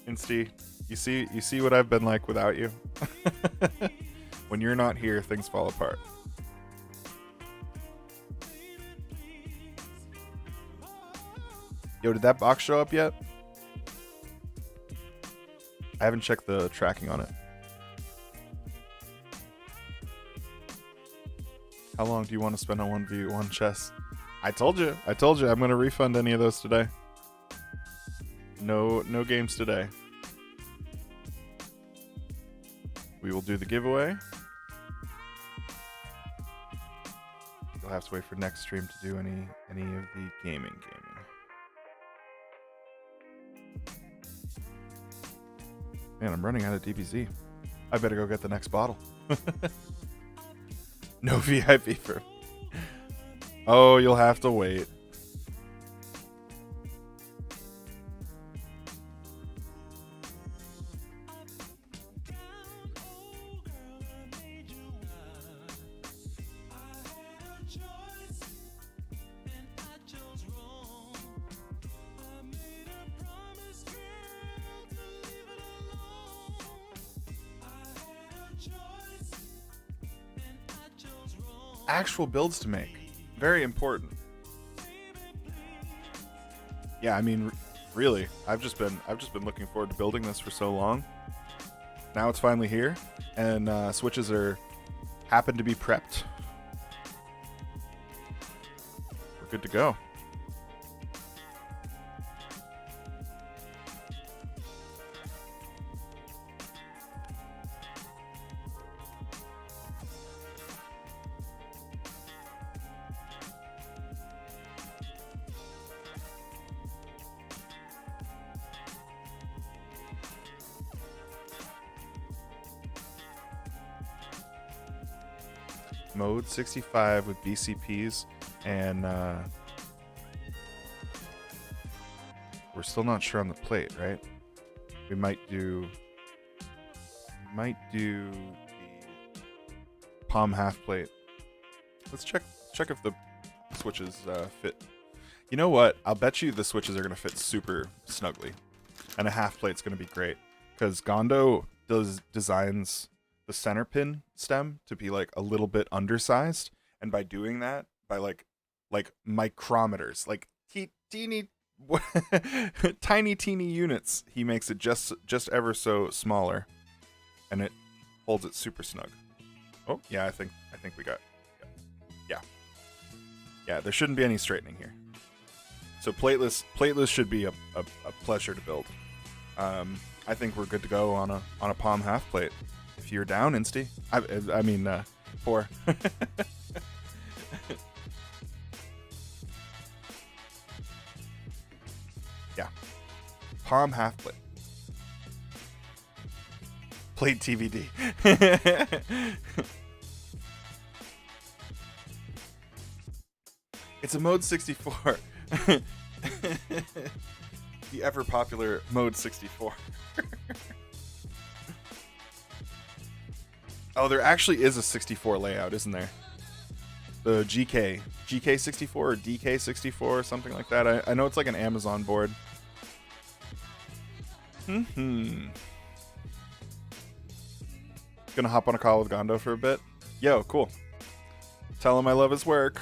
Speaker 1: Insty, you see what I've been like without you? When you're not here, things fall apart. Yo, did that box show up yet? I haven't checked the tracking on it. How long do you want to spend on 1v1 chess? I told you I'm going to refund any of those today. No games today. We will do the giveaway. You'll have to wait for next stream to do any of the gaming. Man, I'm running out of DBZ. I better go get the next bottle. No VIP for... Oh, you'll have to wait. actual builds to make. Very important. Yeah, I mean, really, I've just been looking forward to building this for so long. Now it's finally here, and switches happen to be prepped. We're good to go. Mode 65 with BCPs, and we're still not sure on the plate, right? We might do the palm half plate. Let's check if the switches fit. You know what? I'll bet you the switches are gonna fit super snugly, and a half plate's gonna be great because Gondo designs the center pin stem to be like a little bit undersized, and by doing that, by like micrometers, like teeny tiny units, he makes it just ever so smaller, and it holds it super snug. Oh yeah, I think we got, yeah. There shouldn't be any straightening here. So plateless should be a pleasure to build. I think we're good to go on a palm half plate. If you're down, Insty. I mean, 4. Yeah. Palm half plate. Plate TVD. It's a Mode 64. The ever popular Mode 64. Oh, there actually is a 64 layout, isn't there? The GK64 or DK64 or something like that. I know it's like an Amazon board. Gonna hop on a call with Gondo for a bit. Yo, cool. Tell him I love his work.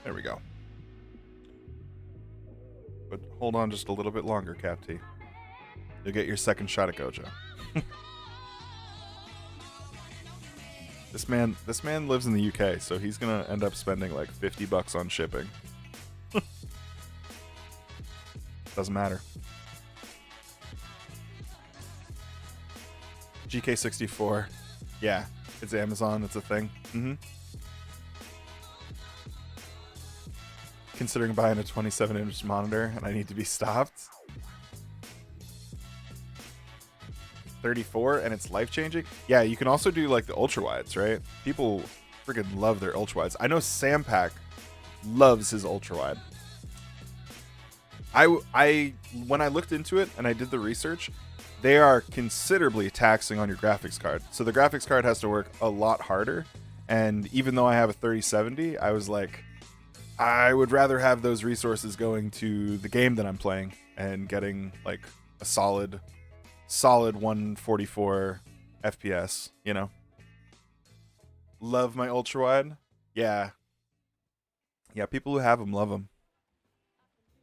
Speaker 1: There we go. But hold on just a little bit longer, Cap T. You'll get your second shot at Gojo. This man lives in the UK, so he's gonna end up spending like $50 on shipping. Doesn't matter. GK64. Yeah, it's Amazon, it's a thing. Considering buying a 27-inch monitor and I need to be stopped. 34 and it's life-changing. Yeah, you can also do like the ultra wides, right? People freaking love their ultra wides. I know Sampack loves his ultra wide. I when I looked into it and I did the research, they are considerably taxing on your graphics card. So the graphics card has to work a lot harder. And even though I have a 3070, I was like, I would rather have those resources going to the game that I'm playing and getting like a solid 144 FPS, you know? Love my ultra wide. Yeah. Yeah, people who have them love them.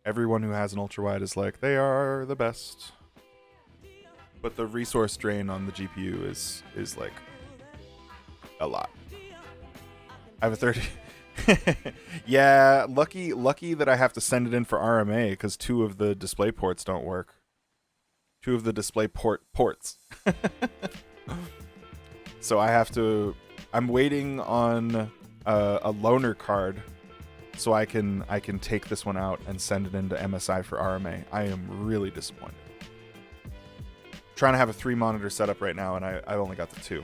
Speaker 1: Everyone who has an ultra wide is like, they are the best. But the resource drain on the GPU is like a lot. I have a 30. Yeah, lucky that I have to send it in for RMA because 2 of the display ports don't work. 2 of the display ports. So I'm waiting on a loaner card so I can take this one out and send it into MSI for RMA. I am really disappointed. trying to have a 3 monitor setup right now, and I only got the 2.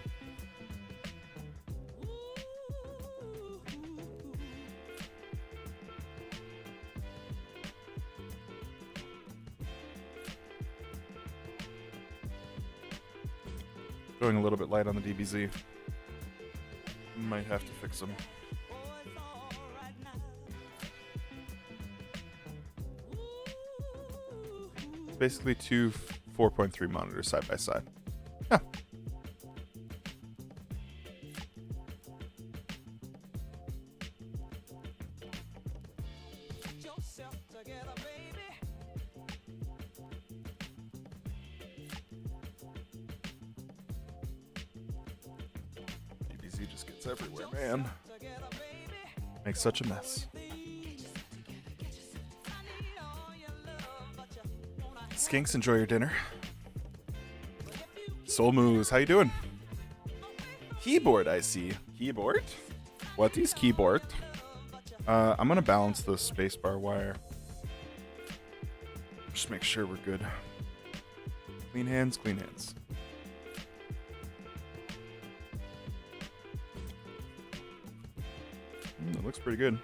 Speaker 1: Going a little bit light on the DBZ. Might have to fix them. It's basically 2 4.3 monitors side by side. Yeah. DBZ just gets everywhere, man. Makes such a mess. Skinks, enjoy your dinner. Soul Moose, how you doing? Keyboard, I see. Keyboard? What is keyboard? I'm gonna balance the spacebar wire. Just make sure we're good. Clean hands, clean hands. That looks pretty good.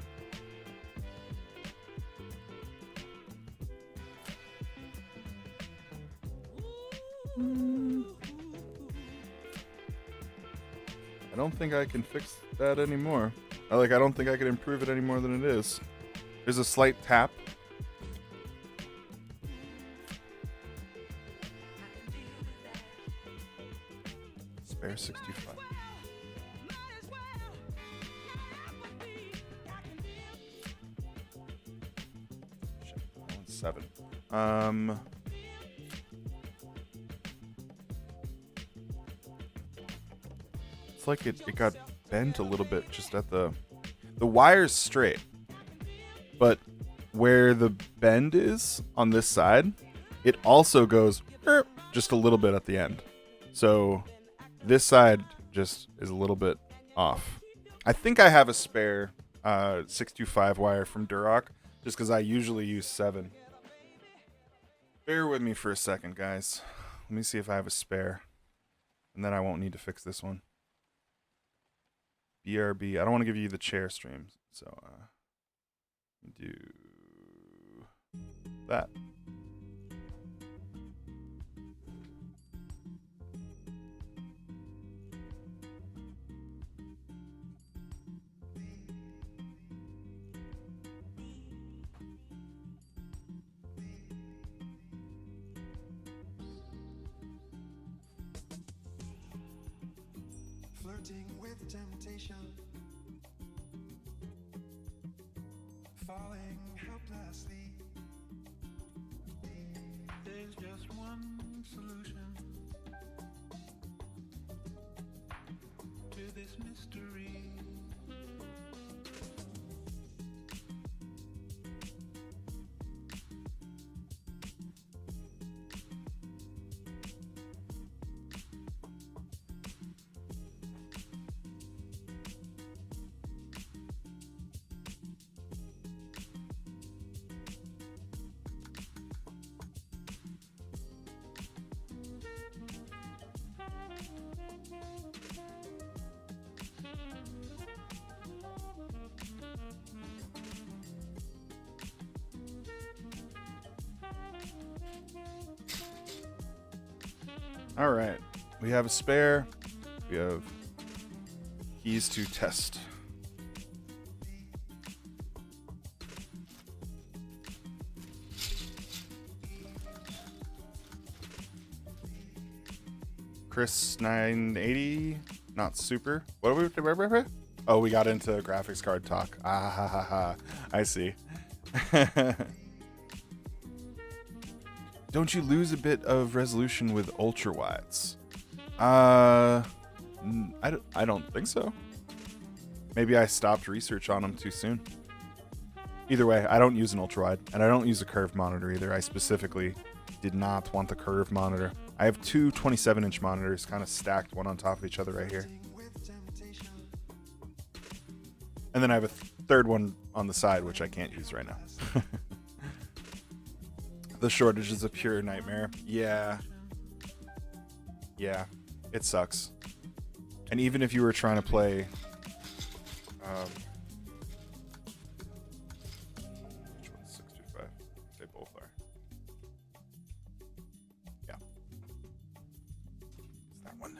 Speaker 1: I don't think I can fix that anymore. I don't think I can improve it any more than it is. There's a slight tap. Spare 65. Shit, that one's 7. It's like it got bent a little bit just at the wire's straight, but where the bend is on this side, it also goes just a little bit at the end. So this side just is a little bit off. I think I have a spare 625 wire from Durock, just because I usually use 7. Bear with me for a second, guys. Let me see if I have a spare, and then I won't need to fix this one. BRB. I don't want to give you the chair streams, so do that.
Speaker 2: Flirting with temptation, falling helplessly. There's just one solution to this mystery.
Speaker 1: All right, we have a spare. We have keys to test. Chris 980, not super. What are we? Oh, we got into graphics card talk. Ah ha ha ha. I see. Don't you lose a bit of resolution with ultra wides? I don't think so. Maybe I stopped research on them too soon. Either way, I don't use an ultra wide, and I don't use a curved monitor either. I specifically did not want the curved monitor. I have two 27-inch monitors kind of stacked one on top of each other right here. And then I have a third one on the side, which I can't use right now. The shortage is a pure nightmare. Yeah. Yeah, it sucks. And even if you were trying to play, which one's 625? They both are. Yeah, it's that one.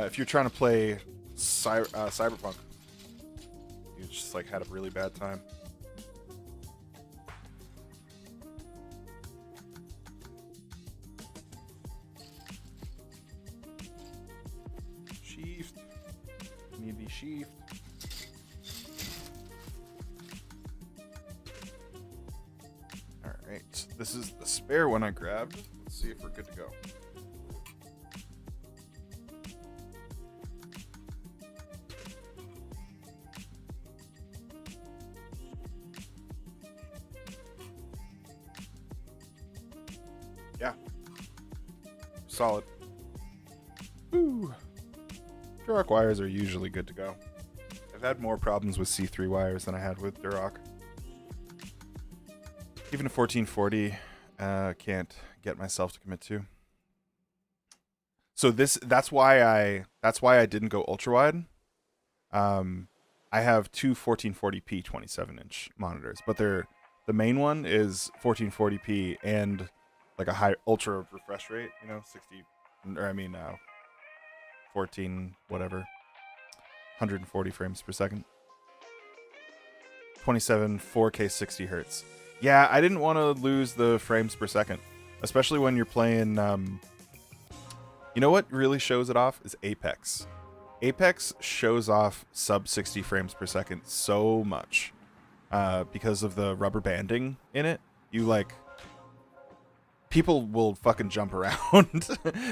Speaker 1: If you're trying to play Cyberpunk, you just like had a really bad time. Sheathed. Need to be sheathed. Alright. This is the spare one I grabbed. Let's see if we're good to go. Yeah. Solid. Woo. Durock wires are usually good to go. I've had more problems with C3 wires than I had with Durock. Even a 1440 can't get myself to commit to. So that's why I didn't go ultra wide. I have two 1440p 27-inch monitors, but the main one is 1440p and like a high ultra refresh rate, 60 or I mean 14 whatever 140 frames per second, 27 4K 60 hertz. Yeah, I didn't want to lose the frames per second, especially when you're playing you know what really shows it off is Apex. Apex shows off sub 60 frames per second so much because of the rubber banding in it. You like people will fucking jump around.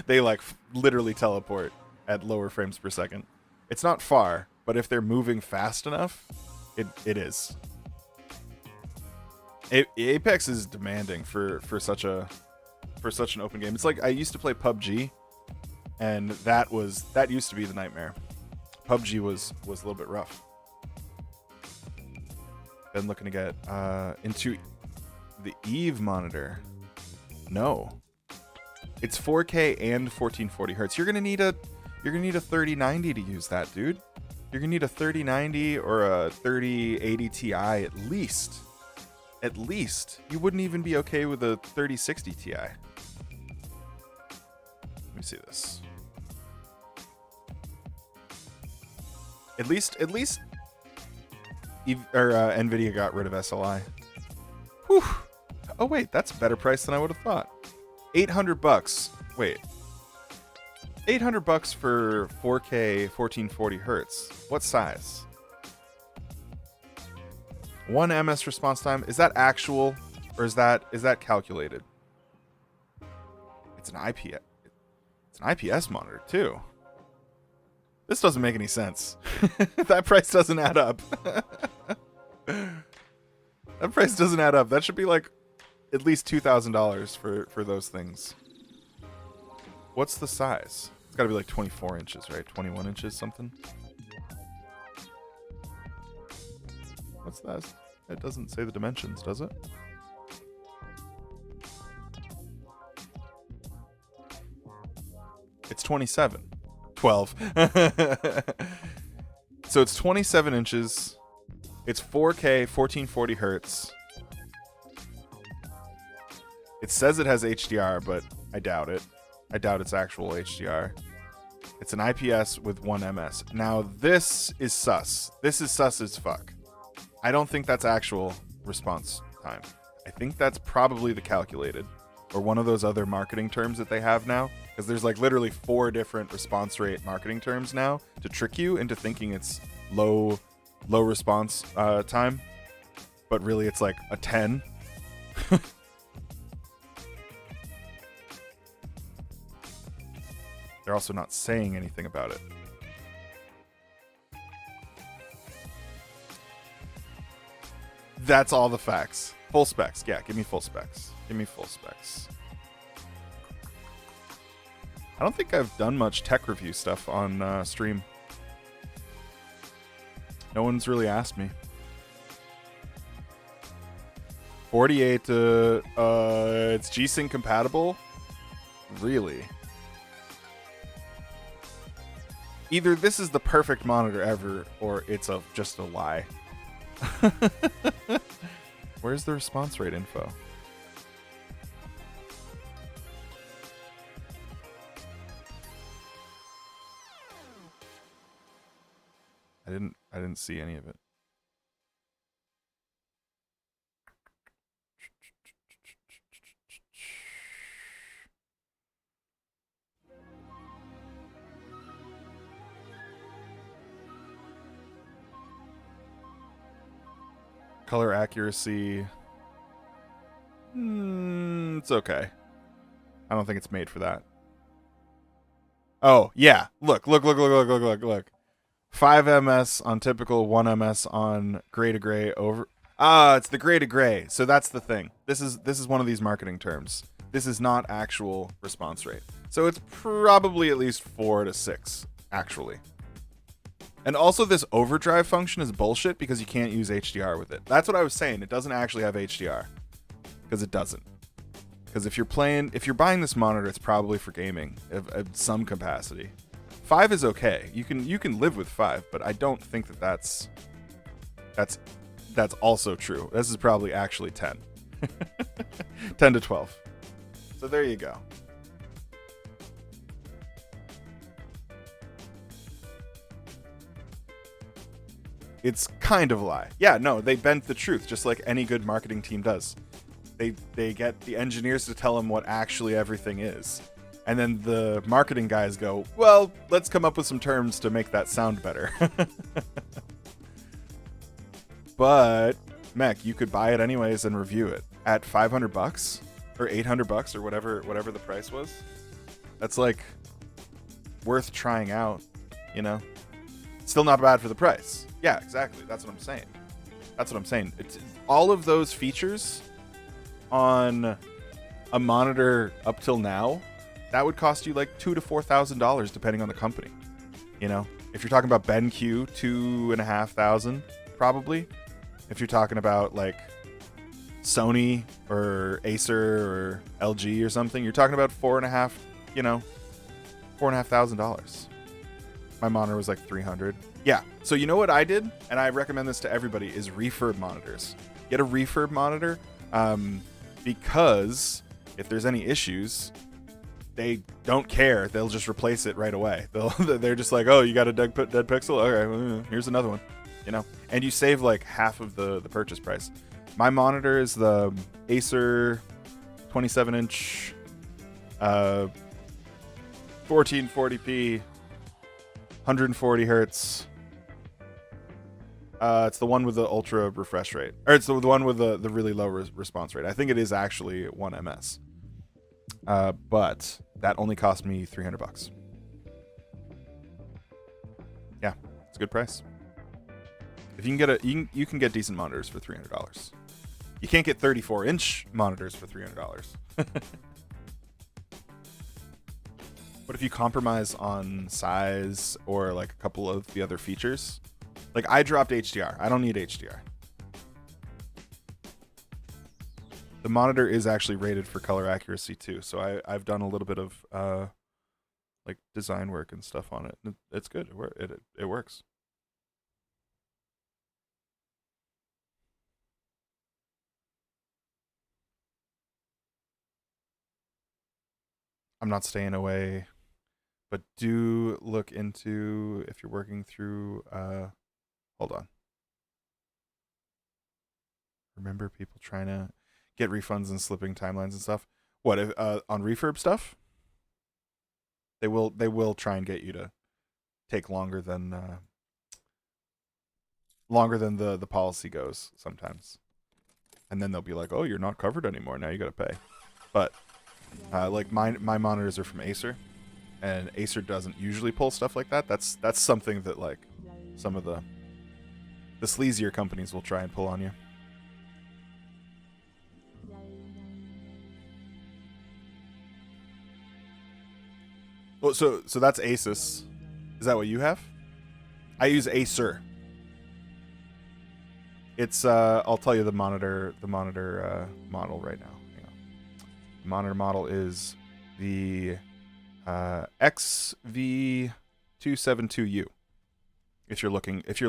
Speaker 1: They like literally teleport at lower frames per second. It's not far, but if they're moving fast enough, it is. Apex is demanding for such an open game. It's like I used to play PUBG, and that used to be the nightmare. PUBG was a little bit rough. Been looking to get into the Eve monitor. No, it's 4K and 1440 hertz. You're gonna need a 3090 to use that, dude. You're gonna need a 3090 or a 3080 Ti at least. At least. You wouldn't even be okay with a 3060 Ti. Let me see this. At least Nvidia got rid of SLI. Whew. Oh wait, that's a better price than I would have thought. $800. Wait. $800 for 4K 1440 hertz. What size? 1 ms response time. Is that actual or is that calculated? It's an IPS. It's an IPS monitor too. This doesn't make any sense. That price doesn't add up. That price doesn't add up. That should be like at least $2,000 for those things. What's the size? It's got to be like 24 inches, right? 21 inches, something. What's that? It doesn't say the dimensions, does it? It's 27. 12. So it's 27 inches. It's 4K, 1440 hertz. It says it has HDR, but I doubt it. I doubt it's actual HDR. It's an IPS with 1 ms. Now, this is sus. This is sus as fuck. I don't think that's actual response time. I think that's probably the calculated, or one of those other marketing terms that they have now, because there's like literally 4 different response rate marketing terms now to trick you into thinking it's low response time, but really it's like a 10. They're also not saying anything about it. That's all the facts. Full specs. Yeah, give me full specs. Give me full specs. I don't think I've done much tech review stuff on stream. No one's really asked me. 48, it's G-Sync compatible? Really? Either this is the perfect monitor ever, or it's just a lie. Where's the response rate info? I didn't see any of it. Color accuracy. It's okay. I don't think it's made for that. Oh, yeah. Look. 5 ms on typical, 1 ms on gray to gray over. It's the gray to gray. So that's the thing. This is one of these marketing terms. This is not actual response rate. So it's probably at least 4 to 6, actually. And also this overdrive function is bullshit because you can't use HDR with it. That's what I was saying. It doesn't actually have HDR. Because it doesn't. Because if you're buying this monitor, it's probably for gaming of some capacity. 5 is okay. You can live with 5, but I don't think that's also true. This is probably actually 10. 10 to 12. So there you go. It's kind of a lie. Yeah, no, they bent the truth just like any good marketing team does. They get the engineers to tell them what actually everything is. And then the marketing guys go, well, let's come up with some terms to make that sound better. But, Mech, you could buy it anyways and review it at $500 or $800 or whatever the price was. That's like worth trying out, you know? Still not bad for the price. Yeah, exactly. That's what I'm saying. It's all of those features on a monitor up till now, that would cost you like $2,000 to $4,000 depending on the company. You know, if you're talking about BenQ, $2,500 probably. If you're talking about like Sony or Acer or LG or something, you're talking about $4,500. My monitor was like $300. Yeah. So you know what I did, and I recommend this to everybody, is refurb monitors. Get a refurb monitor, because if there's any issues, they don't care. They'll just replace it right away. They're just like, oh, you got a dead pixel? Okay, well, here's another one. You know, and you save like half of the purchase price. My monitor is the Acer 27-inch 1440p 140 hertz. It's the one with the ultra refresh rate, or it's the one with the really low response rate. I think it is actually 1 ms, but that only cost me $300. Yeah, it's a good price. If you can get you can get decent monitors for $300. You can't get 34-inch monitors for $300. But if you compromise on size or like a couple of the other features, like I dropped HDR. I don't need HDR. The monitor is actually rated for color accuracy too, so I've done a little bit of like design work and stuff on it. It's good. It works. I'm not staying away, but do look into if you're working through hold on. Remember people trying to get refunds and slipping timelines and stuff? What if on refurb stuff? They will try and get you to take longer than the policy goes sometimes. And then they'll be like, "Oh, you're not covered anymore. Now you got to pay." But like my monitors are from Acer, and Acer doesn't usually pull stuff like that. That's something that like some of the sleazier companies will try and pull on you. Well, so that's Asus. Is that what you have? I use Acer. It's I'll tell you the monitor model right now. Hang on. The monitor model is the XV 272U. If you're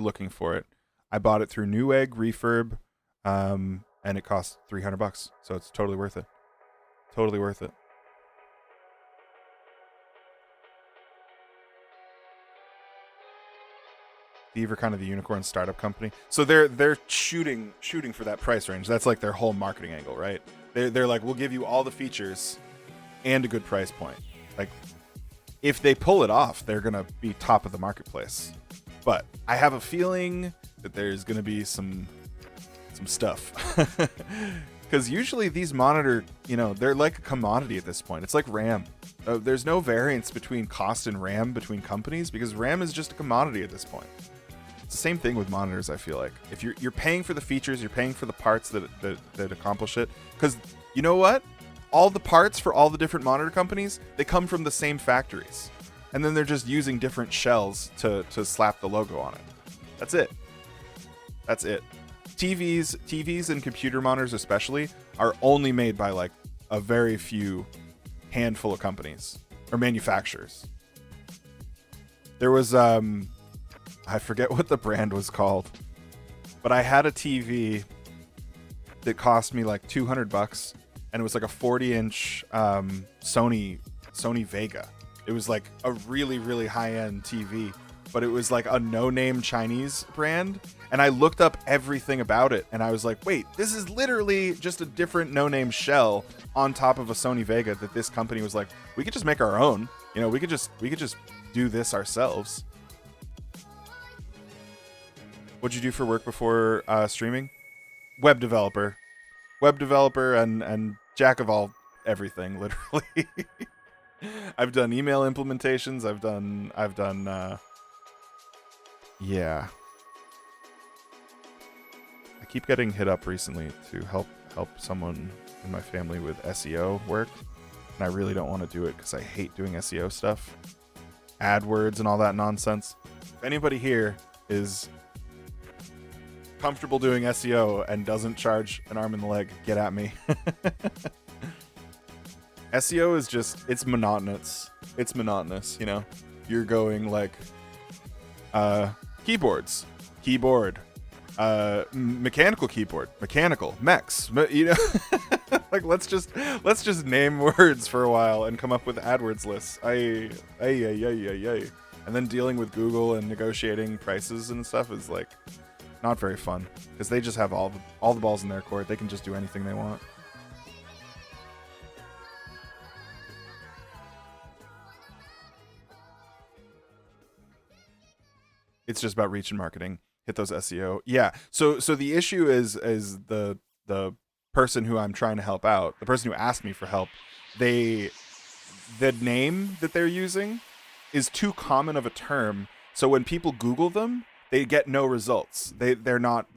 Speaker 1: looking for it, I bought it through Newegg Refurb, and it cost $300, so it's totally worth it. Totally worth it. These are kind of the unicorn startup company, so they're shooting for that price range. That's like their whole marketing angle, right? They're like, we'll give you all the features and a good price point. Like, if they pull it off, they're gonna be top of the marketplace. But I have a feeling that there's gonna be some stuff, because usually these monitor, they're like a commodity at this point. It's like RAM. There's no variance between cost and RAM between companies, because RAM is just a commodity at this point. It's the same thing with monitors, I feel like. If you're paying for the features, you're paying for the parts that accomplish it. Because you know what? All the parts for all the different monitor companies, they come from the same factories. And then they're just using different shells to slap the logo on it. That's it. That's it. TVs and computer monitors especially are only made by like a very few handful of companies or manufacturers. There was I forget what the brand was called, but I had a TV that cost me like $200, and it was like a 40-inch Sony Vega. It was like a really, really high-end TV, but it was like a no-name Chinese brand. And I looked up everything about it, and I was like, wait, this is literally just a different no-name shell on top of a Sony Vega that this company was like, we could just make our own. We could just do this ourselves. What'd you do for work before streaming? Web developer and jack of all everything, literally. I've done email implementations. I've done yeah. I keep getting hit up recently to help someone in my family with SEO work, and I really don't want to do it because I hate doing SEO stuff, AdWords and all that nonsense. If anybody here is comfortable doing SEO and doesn't charge an arm and a leg, get at me. SEO is just, it's monotonous. You're going like keyboard, mechanical keyboard, mechanical mechs, like let's just name words for a while and come up with AdWords lists. And then dealing with Google and negotiating prices and stuff is like not very fun, because they just have all the balls in their court. They can just do anything they want. It's just about reach and marketing. Hit those SEO. Yeah. So the issue is the person who I'm trying to help out, the person who asked me for help, the name that they're using is too common of a term. So when people Google them, they get no results. They're not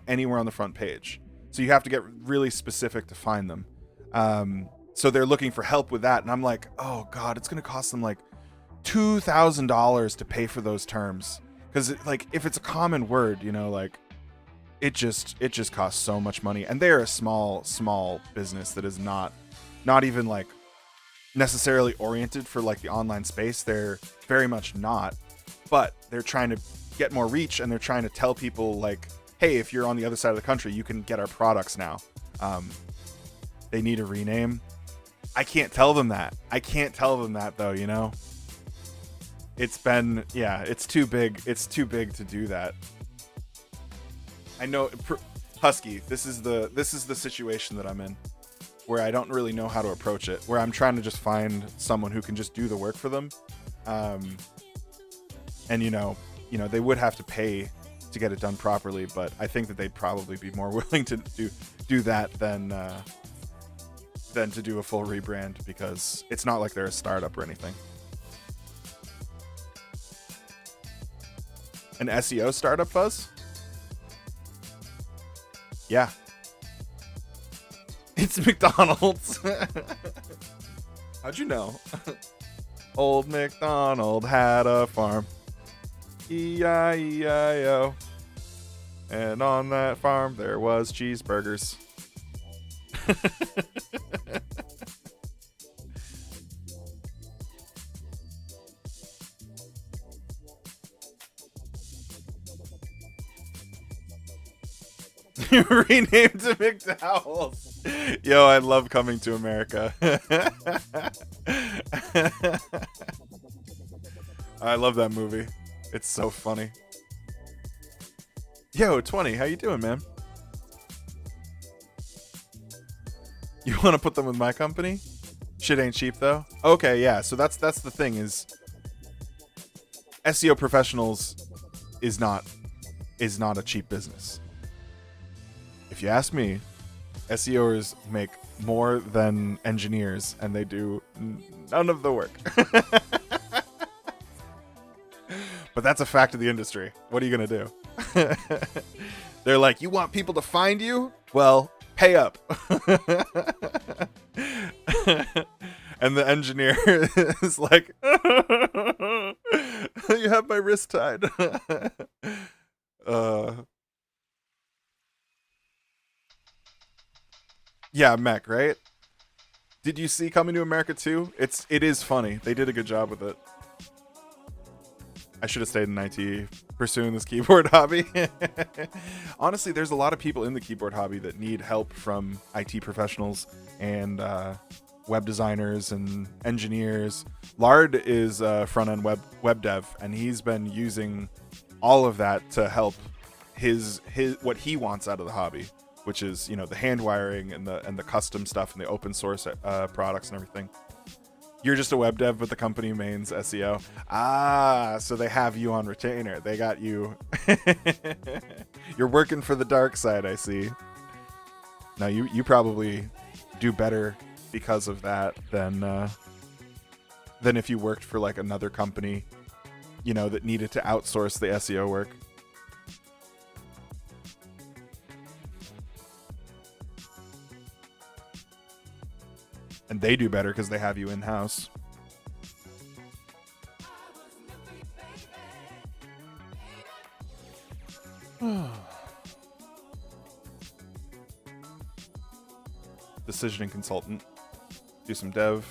Speaker 1: anywhere on the front page. So you have to get really specific to find them. So they're looking for help with that, and I'm like, oh god, it's gonna cost them like $2,000 to pay for those terms. Because like if it's a common word, like it just costs so much money, and they're a small business that is not even like necessarily oriented for like the online space. They're very much not, but they're trying to get more reach, and they're trying to tell people like, hey, if you're on the other side of the country, you can get our products now. They need a rename. I can't tell them that though. It's too big. It's too big to do that. I know, Husky, this is the situation that I'm in, where I don't really know how to approach it, where I'm trying to just find someone who can just do the work for them. And they would have to pay to get it done properly, but I think that they'd probably be more willing to do that than to do a full rebrand, because it's not like they're a startup or anything. An SEO startup, Fuzz? Yeah. It's McDonald's. How'd you know? Old MacDonald had a farm. E-I-E-I-O. And on that farm there was cheeseburgers. Renamed to McDowell's. Yo, I love Coming to America. I love that movie. It's so funny. Yo, 20, how you doing, man? You want to put them with my company? Shit ain't cheap though. Okay, yeah. So that's the thing is SEO professionals is not a cheap business. If you ask me, SEOers make more than engineers and they do none of the work. But that's a fact of the industry. What are you going to do? They're like, you want people to find you? Well, pay up. And the engineer is like, you have my wrist tied. Yeah, mech, right? Did you see Coming to America 2? It is funny. They did a good job with it. I should have stayed in IT pursuing this keyboard hobby. Honestly, there's a lot of people in the keyboard hobby that need help from IT professionals and web designers and engineers. Lard is front-end web dev, and he's been using all of that to help his what he wants out of the hobby, which is, you know, the hand wiring and the custom stuff and the open source products and everything. You're just a web dev, but the company mains SEO. Ah, so they have you on retainer. They got you. You're working for the dark side, I see. Now, you probably do better because of that than if you worked for like another company, you know, that needed to outsource the SEO work. And they do better because they have you in-house. Decisioning consultant. Do some dev.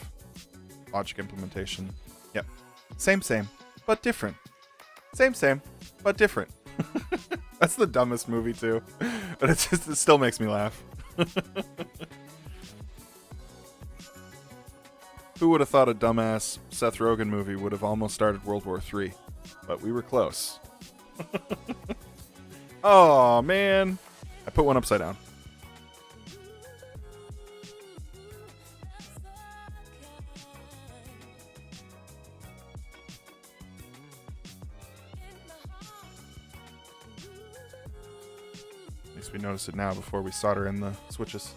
Speaker 1: Logic implementation. Yep. Same, but different. Same, but different. That's the dumbest movie too. But it still makes me laugh. Who would have thought a dumbass Seth Rogen movie would have almost started World War III? But we were close. Oh, man. I put one upside down. At least we notice it now before we solder in the switches.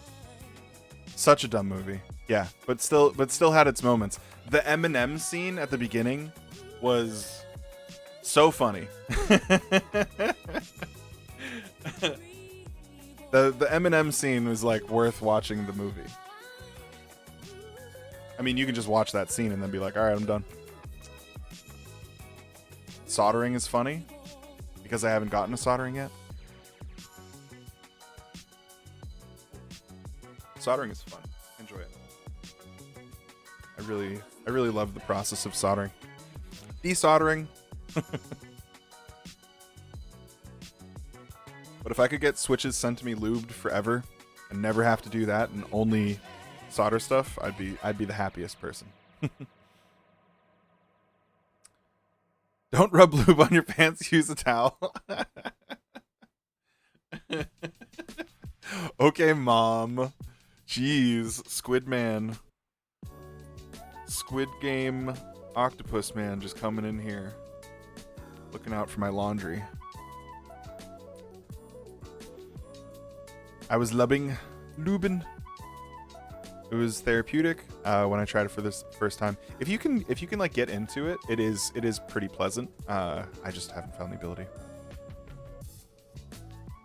Speaker 1: Such a dumb movie. Yeah, but still had its moments. The Eminem scene at the beginning was so funny. The Eminem scene was like worth watching the movie. I mean, you can just watch that scene and then be like, all right, I'm done. Soldering is funny because I haven't gotten to soldering yet. Soldering is fun. Enjoy it. I really love the process of soldering. Desoldering. But if I could get switches sent to me lubed forever and never have to do that and only solder stuff, I'd be the happiest person. Don't rub lube on your pants, use a towel. Okay, Mom. Jeez, Squid Man. Squid Game Octopus Man just coming in here. Looking out for my laundry. I was lubing. It was therapeutic when I tried it for this first time. If you can like get into it, it is pretty pleasant. I just haven't found the ability.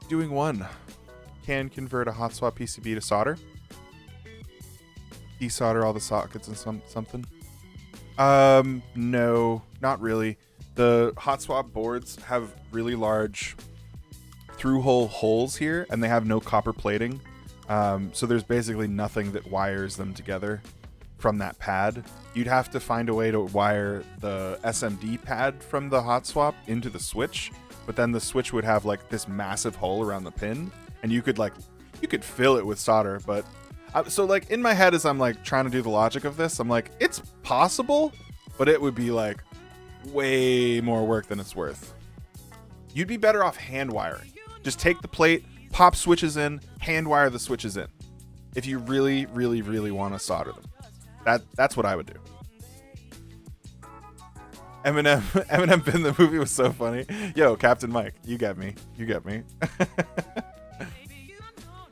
Speaker 1: Doing one. Can convert a hot swap PCB to solder. Desolder all the sockets and something. No, not really. The hot swap boards have really large through-hole holes here, and they have no copper plating. So there's basically nothing that wires them together from that pad. You'd have to find a way to wire the SMD pad from the hot swap into the switch, but then the switch would have like this massive hole around the pin, and you could fill it with solder. But so like in my head, as I'm like trying to do the logic of this, I'm like, it's possible, but it would be like way more work than it's worth. You'd be better off hand wiring. Just take the plate, pop switches in, hand wire the switches in. If you really, really, really want to solder them, that's what I would do. Eminem in the movie was so funny. Yo, Captain Mike, you get me.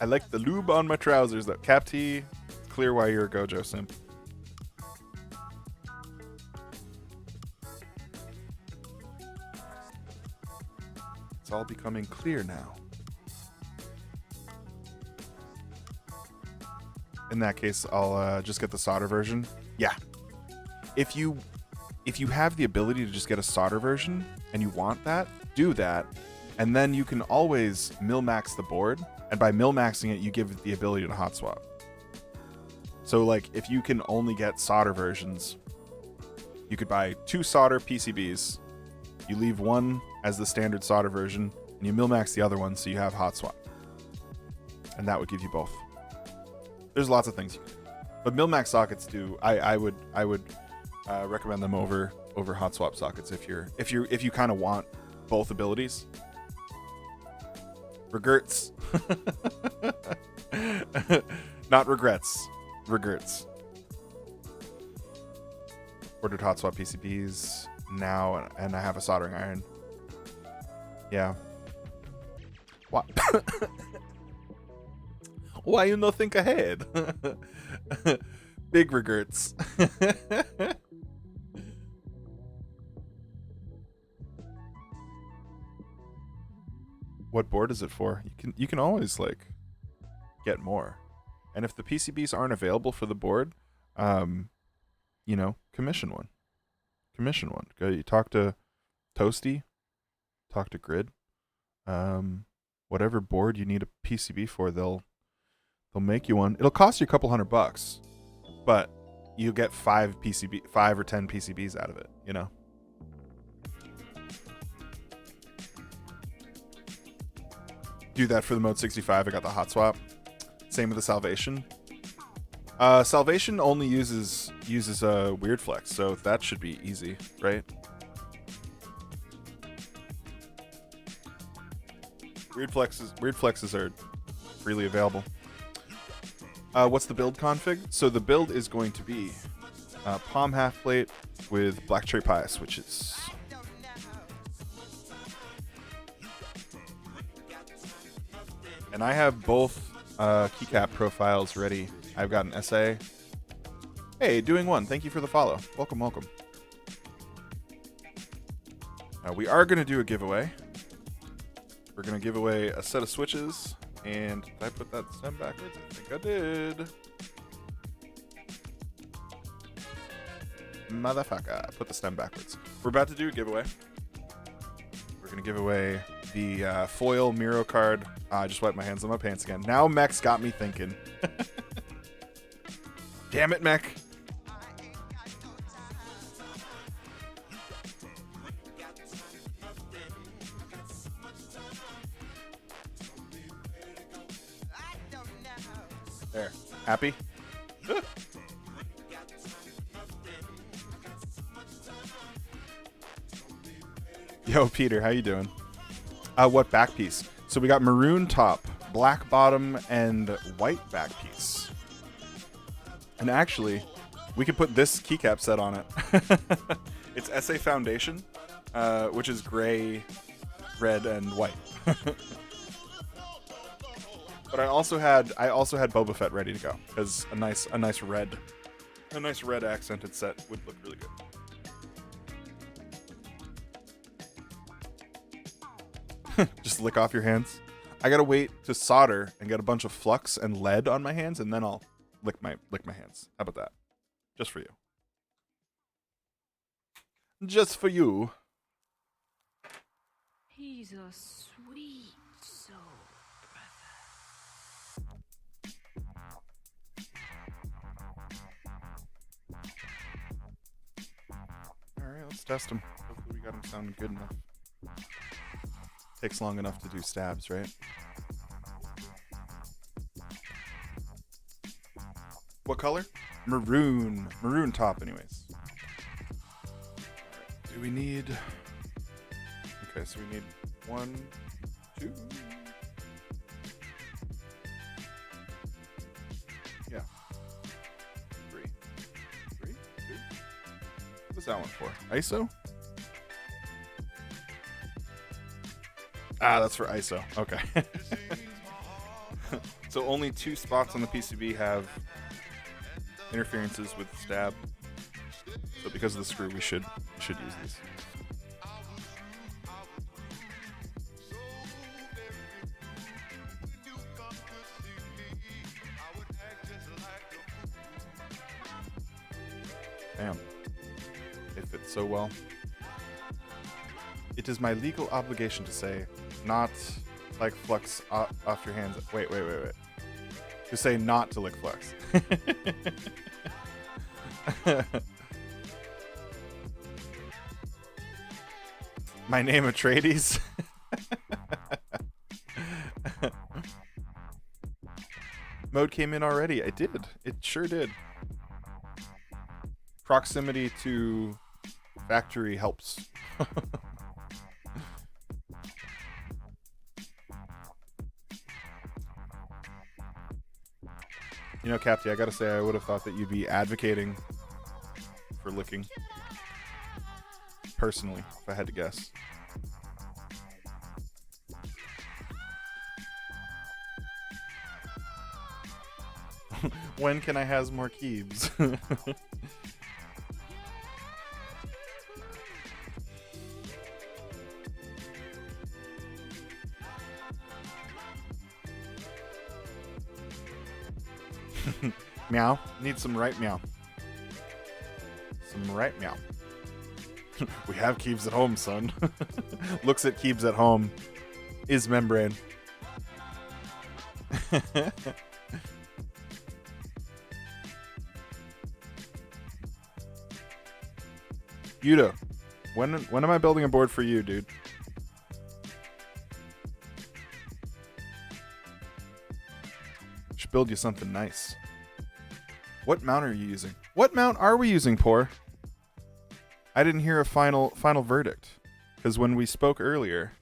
Speaker 1: I like the lube on my trousers though. Cap T, it's clear why you're a Gojo simp. It's all becoming clear now. In that case, I'll just get the solder version. Yeah. If you have the ability to just get a solder version and you want that, do that. And then you can always mil-max the board. And by mil-maxing it, you give it the ability to hot swap. So like if you can only get solder versions, you could buy 2 solder PCBs. You leave one as the standard solder version and you mil-max the other one so you have hot swap. And that would give you both. There's lots of things you can do. But mil-max sockets do, I would recommend them over hot swap sockets if you kind of want both abilities. Regrets. Not regrets. Regrets. Ordered hot swap PCBs now, and I have a soldering iron. Yeah. What? Why you no think ahead? Big regrets. What board is it for? You can always like get more. And if the PCBs aren't available for the board, you know, commission one. Commission one. Go, you talk to Toasty, talk to Grid. Whatever board you need a PCB for, they'll make you one. It'll cost you a couple $100, but you get 5 or 10 PCBs out of it, you know. Do that for the Mode65. I got the hot swap. Same with the Salvation. Salvation only uses a weird flex, so that should be easy, right? Weird flexes are freely available. What's the build config? So the build is going to be palm half plate with black cherry pie switches. And I have both keycap profiles ready. I've got an SA. Hey, doing one. Thank you for the follow. Welcome, welcome. We are going to do a giveaway. We're going to give away a set of switches. And did I put that stem backwards? I think I did. Motherfucker. Put the stem backwards. We're about to do a giveaway. We're going to give away the foil Miro card. I just wiped my hands on my pants again. Now Mech's got me thinking. Damn it, Mech. There. Happy? Yo, Peter, how you doing? What back piece? So we got maroon top, black bottom, and white back piece. And actually, we could put this keycap set on it. It's SA Foundation, which is gray, red, and white. But I also had Boba Fett ready to go because a nice red accented set would look really good. Just lick off your hands. I gotta wait to solder and get a bunch of flux and lead on my hands, and then I'll lick my hands. How about that? Just for you. Just for you.
Speaker 3: He's a sweet soul,
Speaker 1: All right, let's test him. Hopefully we got him sounding good enough. Takes long enough to do stabs, right? color? Maroon. Maroon top, anyways. Do we need... Okay, so we need 1, 2... Yeah. 3. 3? 2? What's that one for? ISO? Ah, that's for ISO. Okay. So only 2 spots on the PCB have interferences with stab. So because of the screw, we should use these. Bam. It fits so well. It is my legal obligation to say, not like flux off your hands. Wait. To say not to lick flux. My name Atreides. Mode came in already. I did. It sure did. Proximity to factory helps. You know, Capty, I gotta say, I would have thought that you'd be advocating for licking. Personally, if I had to guess. When can I has more keybs? Meow. Need some right meow. Some right meow. We have keybs at home, son. Looks at keybs at home. Is membrane. Yudo, when am I building a board for you, dude? Should build you something nice. What mount are you using? What mount are we using, Poor? I didn't hear a final verdict. Because when we spoke earlier,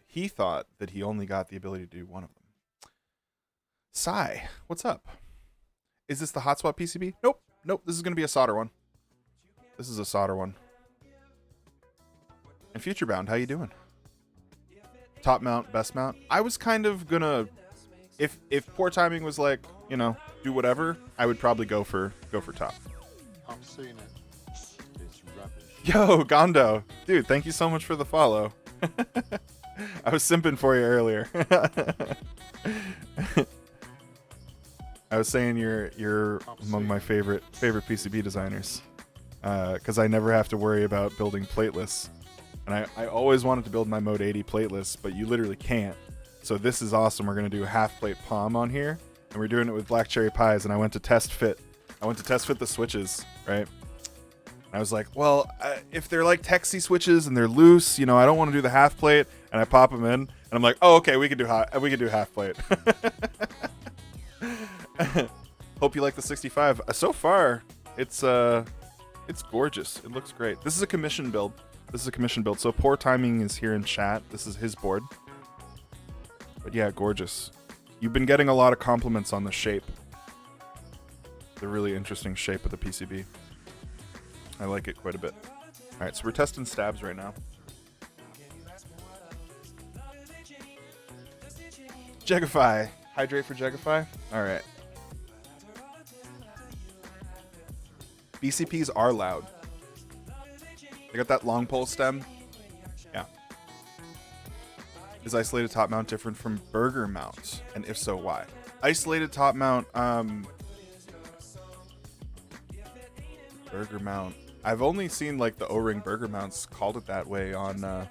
Speaker 1: he thought that he only got the ability to do one of them. Sai, what's up? Is this the hot swap PCB? Nope. This is going to be a solder one. This is a solder one. And Future Bound, how you doing? Top mount, best mount. I was kind of gonna, if Poor Timing was like, you know, do whatever, I would probably go for top.
Speaker 4: I'm seeing it. It's rubbish.
Speaker 1: Yo, Gondo, dude, thank you so much for the follow. I was simping for you earlier. I was saying you're among my favorite PCB designers, because I never have to worry about building plateless, and I always wanted to build my Mode 80 plateless, but you literally can't. So this is awesome. We're gonna do half plate palm on here, and we're doing it with black cherry pies. And I went to test fit the switches, right? And I was like, well, if they're like Texie switches and they're loose, you know, I don't want to do the half plate. And I pop them in, and I'm like, oh, okay, we can do half plate. Hope you like the 65. So far, it's gorgeous. It looks great. This is a commission build. So Poor Timing is here in chat. This is his board. But yeah, gorgeous. You've been getting a lot of compliments on the shape. The really interesting shape of the PCB. I like it quite a bit. All right, so we're testing stabs right now. Jegify. Hydrate for Jegify. All right. BCPs are loud. They got that long pole stem. Yeah. Is isolated top mount different from burger mount? And if so, why? Isolated top mount, burger mount. I've only seen like the O-ring burger mounts called it that way on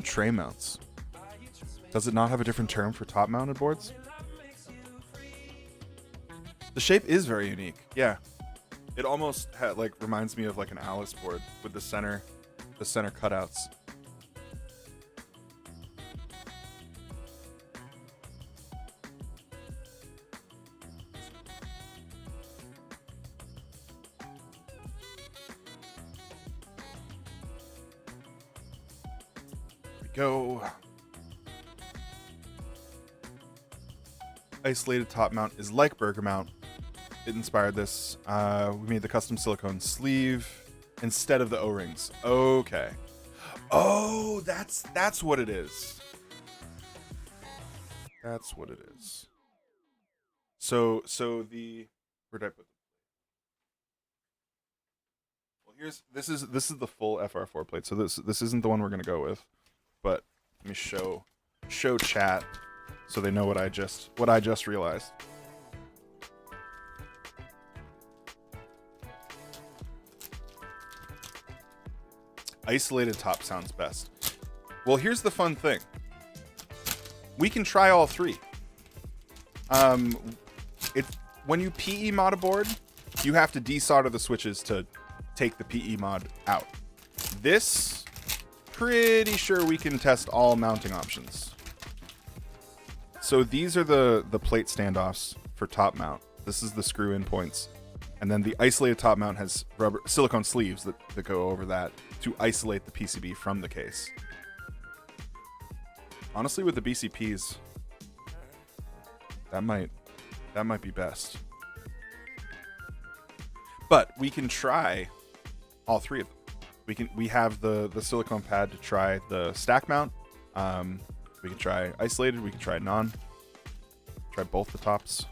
Speaker 1: tray mounts. Does it not have a different term for top mounted boards? The shape is very unique. Yeah. It almost reminds me of like an Alice board with the center cutouts. go. Isolated top mount is like burger mount. It inspired this. We made the custom silicone sleeve instead of the O-rings. Okay. Oh, that's what it is. That's what it is. So the where did I put them? Well, this is the full FR4 plate. So this isn't the one we're gonna go with, but let me show chat so they know what I just realized. Isolated top sounds best. Well, here's the fun thing. We can try all three. When you PE mod a board, you have to desolder the switches to take the PE mod out. This, pretty sure we can test all mounting options. So these are the plate standoffs for top mount. This is the screw in points. And then the isolated top mount has rubber silicone sleeves that go over that to isolate the PCB from the case. Honestly, with the BCPs, that might be best. But we can try all three of them. We have the silicone pad to try the stack mount. We can try isolated. We can try non. Try both the tops.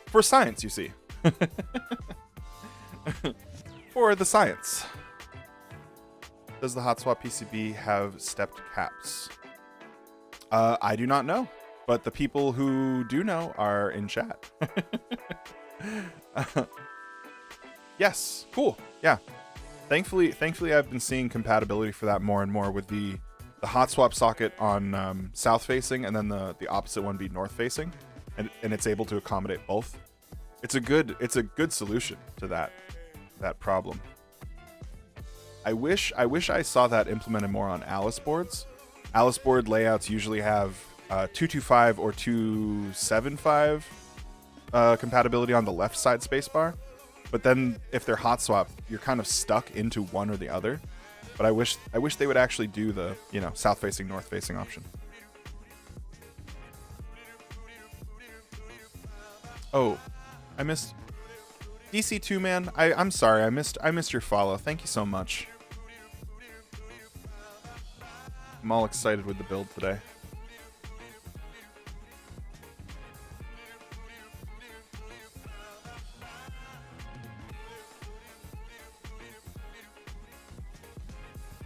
Speaker 1: For science, you see. For the science. Does the hot swap PCB have stepped caps? I do not know, but the people who do know are in chat. Yes, cool. Yeah. Thankfully, I've been seeing compatibility for that more and more with the hot swap socket on south facing, and then the opposite one be north facing, and it's able to accommodate both. It's a good solution to that problem. I wish I saw that implemented more on Alice boards. Alice board layouts usually have 225 or 275 compatibility on the left side spacebar, but then if they're hot swap, you're kind of stuck into one or the other. But I wish they would actually do the south facing, north facing option. Oh, I missed DC2 man. I'm sorry, I missed your follow. Thank you so much. I'm all excited with the build today.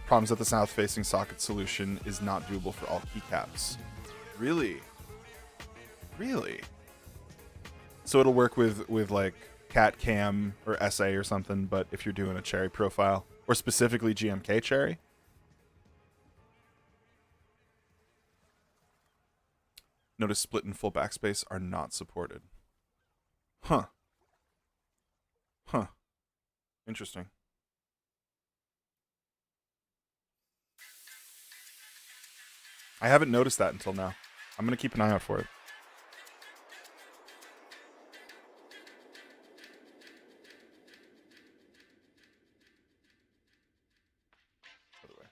Speaker 1: Problems that the south-facing socket solution is not doable for all keycaps. Really? Really? So it'll work with like Cat Cam or SA or something, but if you're doing a cherry profile, or specifically GMK cherry? Notice split and full backspace are not supported. Huh. Huh. Interesting. I haven't noticed that until now. I'm going to keep an eye out for it. Other way.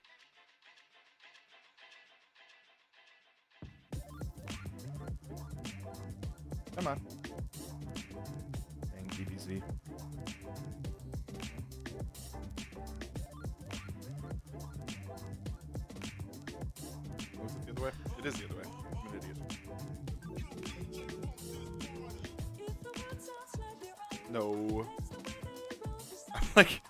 Speaker 1: Come on. Dang DBZ. Was it the other way? It is the other way. I'm an idiot. No. I'm like...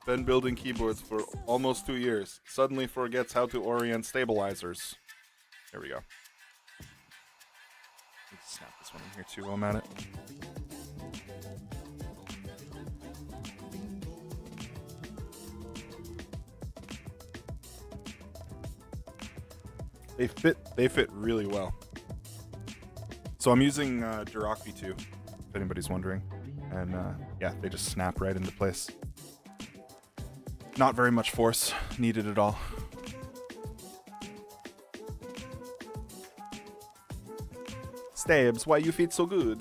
Speaker 1: Been building keyboards for almost 2 years. Suddenly forgets how to orient stabilizers. There we go. Let's snap this one in here too while I'm at it. They fit really well. So I'm using Durock V2, if anybody's wondering. And yeah, they just snap right into place. Not very much force needed at all. Stabs, why you feet so good?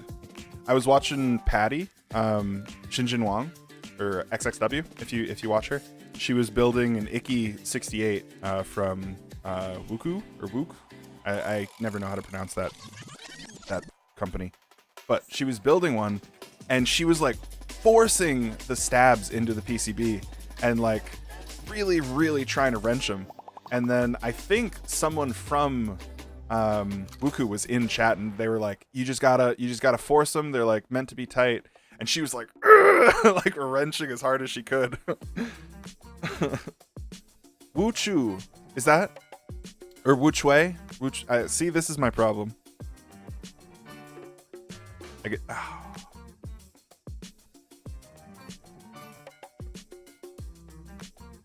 Speaker 1: I was watching Patty, Xinjin Wang, or XXW, if you watch her. she was building an Icky 68 from Wuku or Wook. I never know how to pronounce that company, but she was building one, and she was like forcing the stabs into the PCB and like really trying to wrench them. And then I think someone from Wuku was in chat, and they were like, you just gotta force them. They're like meant to be tight. And she was like, like wrenching as hard as she could. Wuchu, is that? Or Wuchwei? See, this is my problem. I get. Oh.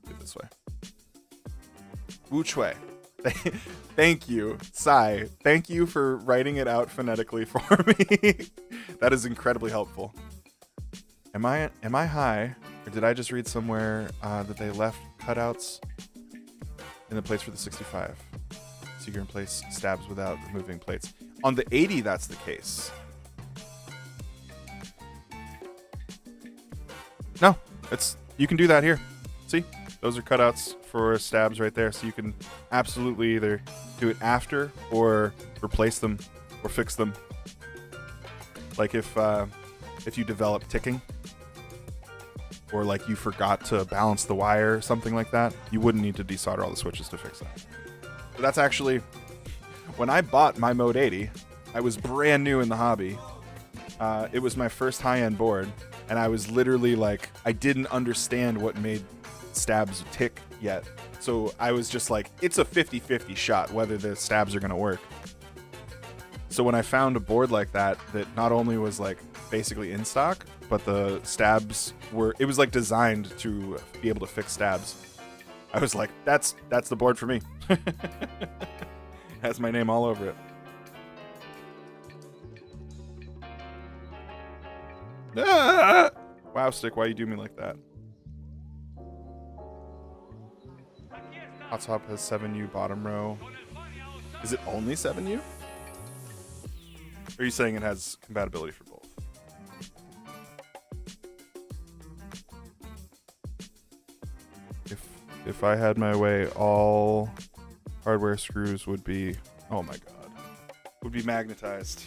Speaker 1: Do it this way. Wuchwei. Thank you, Sai. Thank you for writing it out phonetically for me. That is incredibly helpful. Am I high, or did I just read somewhere that they left cutouts in the plates for the 65, so you can place stabs without removing plates? On the 80, that's the case. No, you can do that here. See, those are cutouts for stabs right there, so you can absolutely either do it after or replace them or fix them. Like if you develop ticking, or like you forgot to balance the wire or something like that, you wouldn't need to desolder all the switches to fix that. But that's actually, when I bought my Mode 80, I was brand new in the hobby. It was my first high-end board, and I was literally like, I didn't understand what made stabs tick yet. So I was just like, it's a 50-50 shot whether the stabs are going to work. So when I found a board like that not only was like basically in stock, but the stabs it was like designed to be able to fix stabs, I was like, that's the board for me. Has my name all over it. Ah! Wow, Stick, why you do me like that? Hot Top has 7U bottom row. Is it only 7U? Or are you saying it has compatibility for both? If I had my way, all hardware screws would be, oh my god, would be magnetized.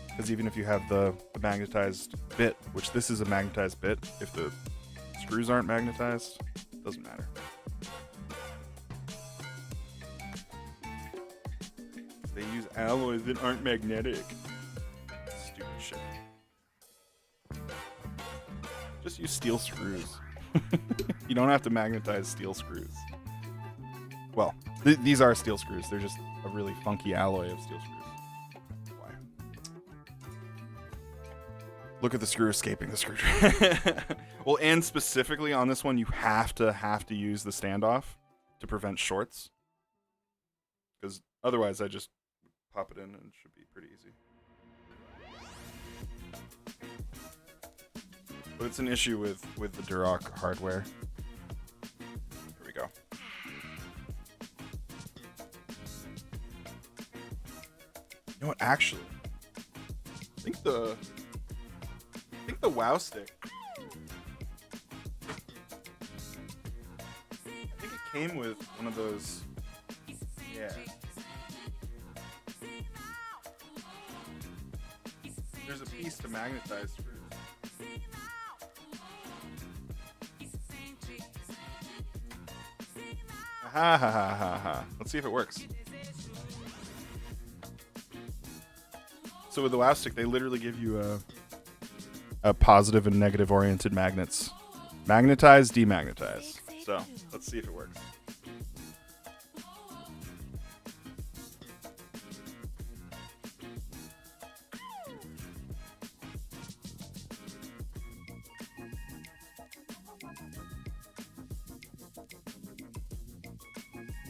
Speaker 1: Because even if you have the magnetized bit, which this is a magnetized bit, if the screws aren't magnetized, it doesn't matter. They use alloys that aren't magnetic. Stupid shit. Just use steel screws. You don't have to magnetize steel screws. Well, these are steel screws. They're just a really funky alloy of steel screws. Why? Look at the screw escaping the screwdriver. Well, and specifically on this one, you have to use the standoff to prevent shorts. Because otherwise, I just pop it in and it should be pretty easy. But it's an issue with the Durock hardware. Here we go. You know what? Actually, I think the Wow Stick. I think it came with one of those. Yeah. There's a piece to magnetize screws. Ha ha ha ha ha. Let's see if it works. So with the Wow Stick, they literally give you a positive and negative oriented magnets. Magnetize, demagnetize. So let's see if it works.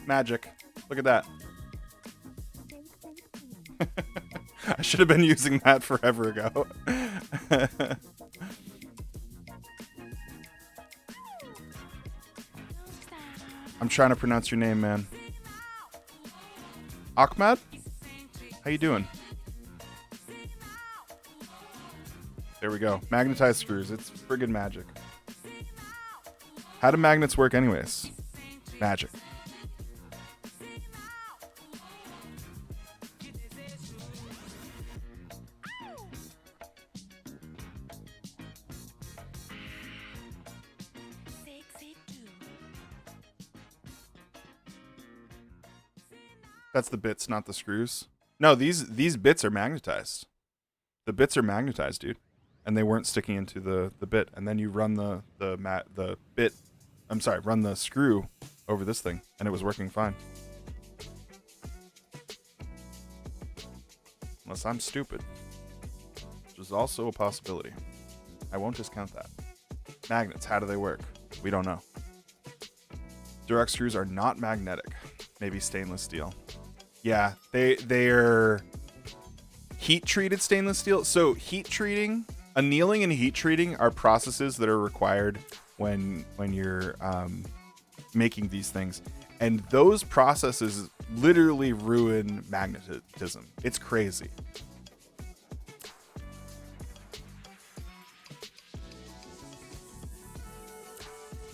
Speaker 1: Magic. Look at that. I should have been using that forever ago. I'm trying to pronounce your name, man. Ahmad? How you doing? There we go. Magnetized screws. It's friggin' magic. How do magnets work anyways? Magic. That's the bits, not the screws. No, these bits are magnetized. The bits are magnetized, dude, and they weren't sticking into the bit. And then you run the bit. I'm sorry, run the screw over this thing, and it was working fine. Unless I'm stupid, which is also a possibility. I won't discount that. Magnets, how do they work? We don't know. Durock screws are not magnetic. Maybe stainless steel. Yeah, they're heat treated stainless steel. So heat treating, annealing and heat treating are processes that are required when you're making these things, and those processes literally ruin magnetism. It's crazy.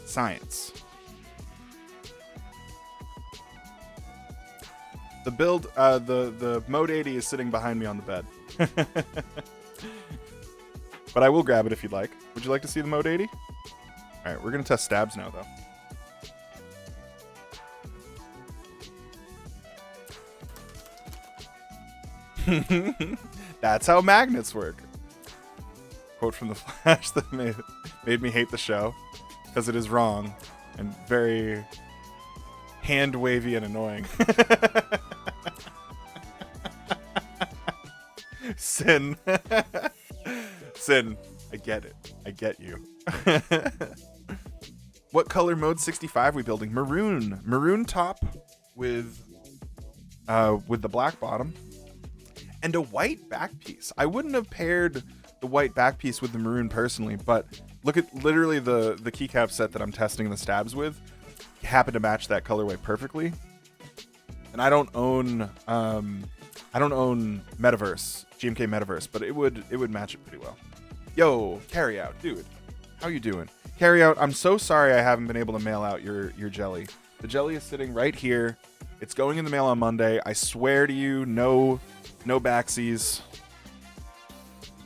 Speaker 1: Science. The build, the Mode 80 is sitting behind me on the bed. But I will grab it if you'd like. Would you like to see the Mode 80? All right, we're going to test stabs now, though. That's how magnets work. Quote from The Flash that made me hate the show, because it is wrong and very hand wavy and annoying. Sin. Sin. I get it. I get you. What color Mode65 we building? Maroon. Maroon top with the black bottom and a white back piece. I wouldn't have paired the white back piece with the maroon personally, but look at literally the keycap set that I'm testing the stabs with happen to match that colorway perfectly. And I don't own Metaverse, GMK Metaverse, but it would match it pretty well. Yo, Carry Out, dude, how you doing? Carry Out, I'm so sorry I haven't been able to mail out your jelly. The jelly is sitting right here. It's going in the mail on Monday. I swear to you, no backsies.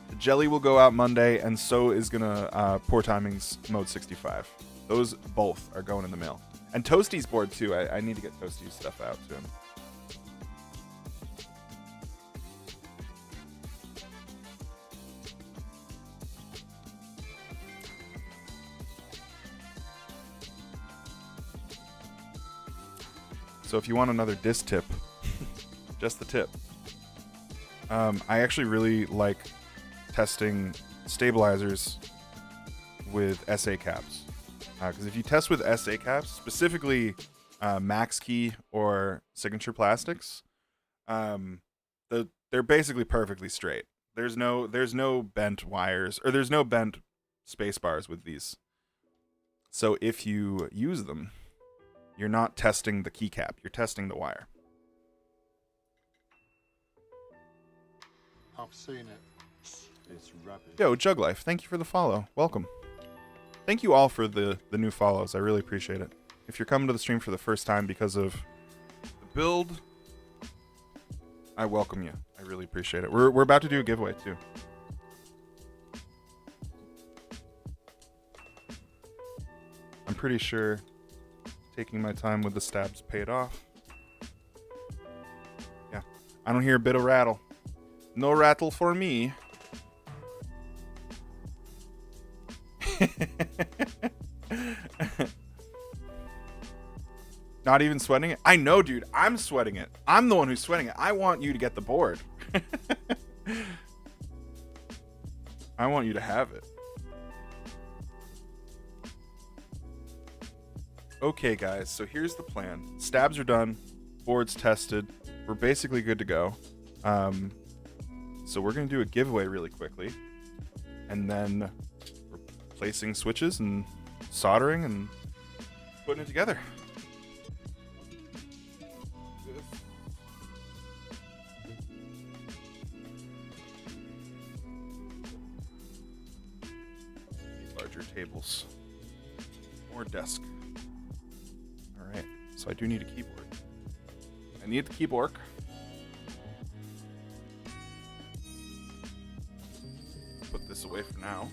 Speaker 1: The jelly will go out Monday, and so is gonna Poor Timing's Mode65. Those both are going in the mail. And Toasty's board too. I need to get Toasty's stuff out to him. So if you want another disc tip, just the tip. I actually really like testing stabilizers with SA caps. Because if you test with SA caps, specifically Max Key or Signature Plastics, they're basically perfectly straight. There's no bent wires, or there's no bent space bars with these. So if you use them, you're not testing the keycap, you're testing the wire.
Speaker 4: I've seen it. It's rubbish.
Speaker 1: Yo, Jug Life, thank you for the follow. Welcome. Thank you all for the new follows. I really appreciate it. If you're coming to the stream for the first time because of the build, I welcome you. I really appreciate it. We're about to do a giveaway too. I'm pretty sure taking my time with the stabs paid off. Yeah. I don't hear a bit of rattle. No rattle for me. Not even sweating it? I know, dude. I'm sweating it. I'm the one who's sweating it. I want you to get the board. I want you to have it. Okay, guys. So here's the plan. Stabs are done. Board's tested. We're basically good to go. So we're going to do a giveaway really quickly. And then replacing switches and soldering and putting it together. larger tables. More desk. Alright, so I do need a keyboard. I need the keyboard. Put this away for now.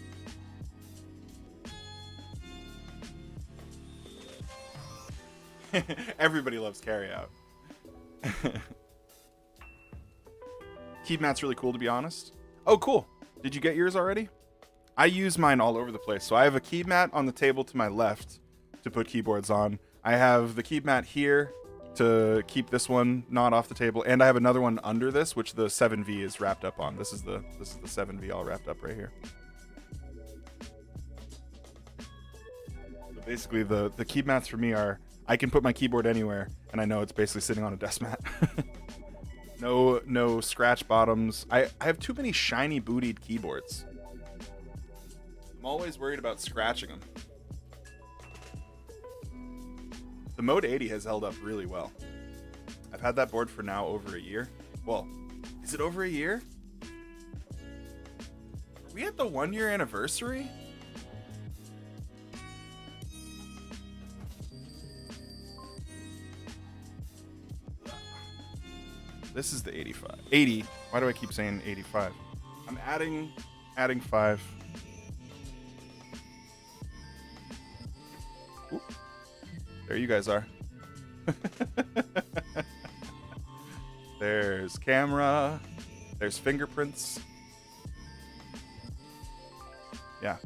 Speaker 1: Everybody loves carryout. Key mat's really cool, to be honest. Oh, cool. Did you get yours already? I use mine all over the place. So I have a key mat on the table to my left to put keyboards on. I have the key mat here to keep this one not off the table, and I have another one under this, which the 7V is wrapped up on. This is the 7V all wrapped up right here. So basically, the key mats for me are, I can put my keyboard anywhere, and I know it's basically sitting on a desk mat. No scratch bottoms. I have too many shiny bootied keyboards. I'm always worried about scratching them. The Mode 80 has held up really well. I've had that board for now over a year. Well, is it over a year? Are we at the 1 year anniversary? This is the 85. 80. Why do I keep saying 85? I'm adding 5. Oop. There you guys are. There's camera. There's fingerprints. Yeah.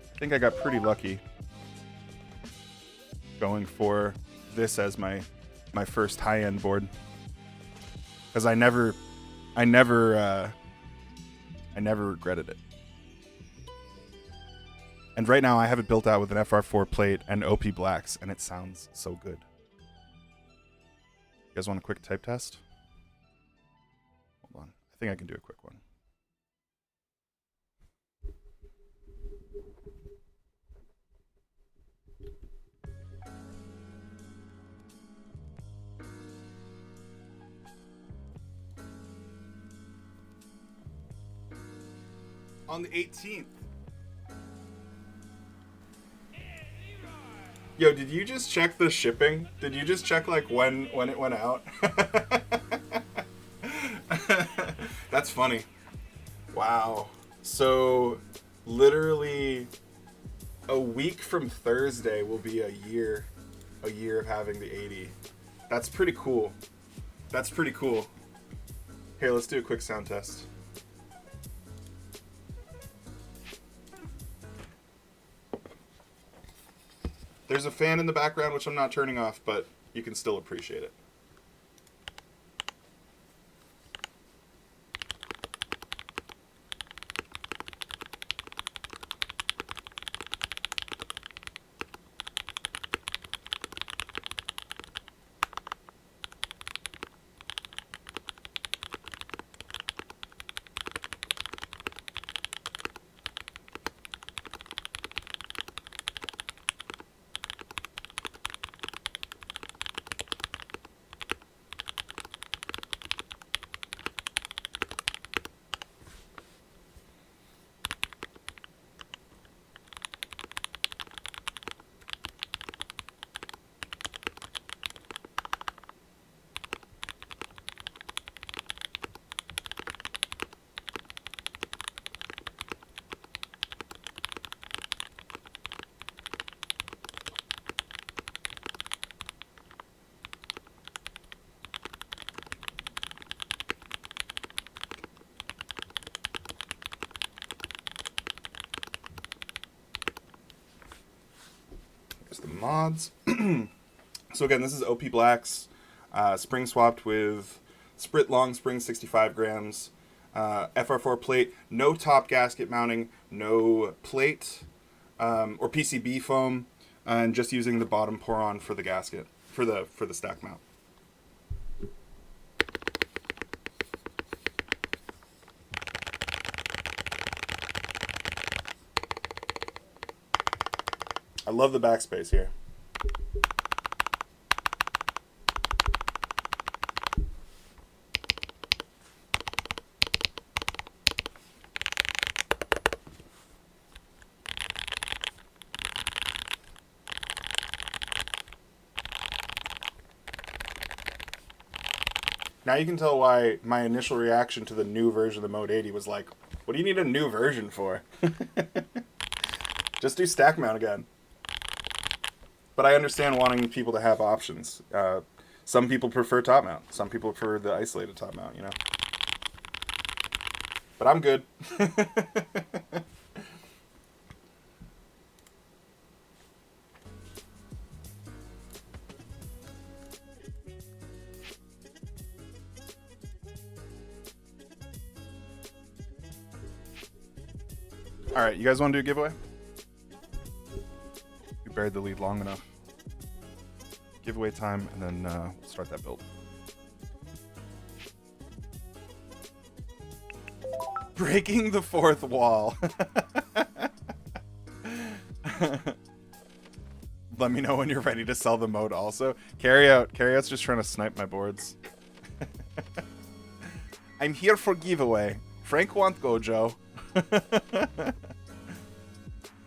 Speaker 1: I think I got pretty lucky going for this as my first high-end board, because I never regretted it. And right now I have it built out with an FR4 plate and OP blacks, and it sounds so good. You guys want a quick type test? Hold on, I think I can do a quick one. On the 18th. Yo, did you just check the shipping? Did you just check like when it went out? That's funny. Wow. So literally a week from Thursday will be a year of having the 80. That's pretty cool. That's pretty cool. Here, let's do a quick sound test. There's a fan in the background, which I'm not turning off, but you can still appreciate it. The mods. So again, this is OP Blacks, spring swapped with Sprit Long Spring 65 grams, FR4 plate, no top gasket mounting, no plate or PCB foam, and just using the bottom pour-on for the gasket, for the stack mount. I love the backspace here. Now you can tell why my initial reaction to the new version of the Mode 80 was like, what do you need a new version for? Just do stack mount again. But I understand wanting people to have options. Some people prefer top mount. Some people prefer the isolated top mount, you know? But I'm good. All right, you guys want to do a giveaway? We buried the lead long enough. Giveaway time, and then we'll start that build. Breaking the fourth wall. Let me know when you're ready to sell the mode also. Carryout's just trying to snipe my boards. I'm here for giveaway. Frank want Gojo.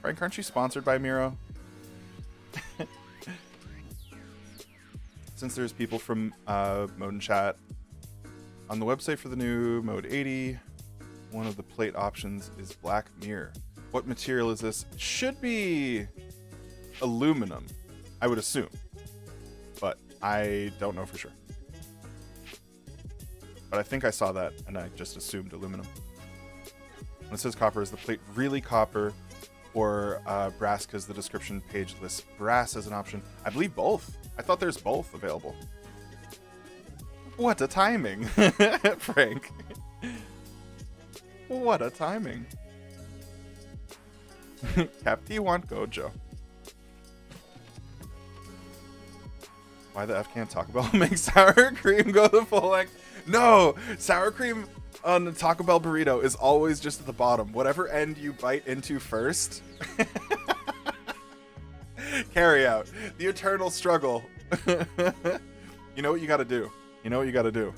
Speaker 1: Frank, aren't you sponsored by Miro? Since there's people from Mode and Chat on the website for the new Mode 80, one of the plate options is black mirror. What material is this? It should be aluminum, I would assume, but I don't know for sure. But I think I saw that and I just assumed aluminum. When it says copper, is the plate really copper or brass? Because the description page lists brass as an option. I believe both. I thought there's both available. What a timing, Frank. What a timing. Cap, do you want Gojo? Why the F can't Taco Bell make sour cream go the full length? No! Sour cream on the Taco Bell burrito is always just at the bottom. Whatever end you bite into first. Carry out. The eternal struggle. You know what you gotta do? You know what you gotta do?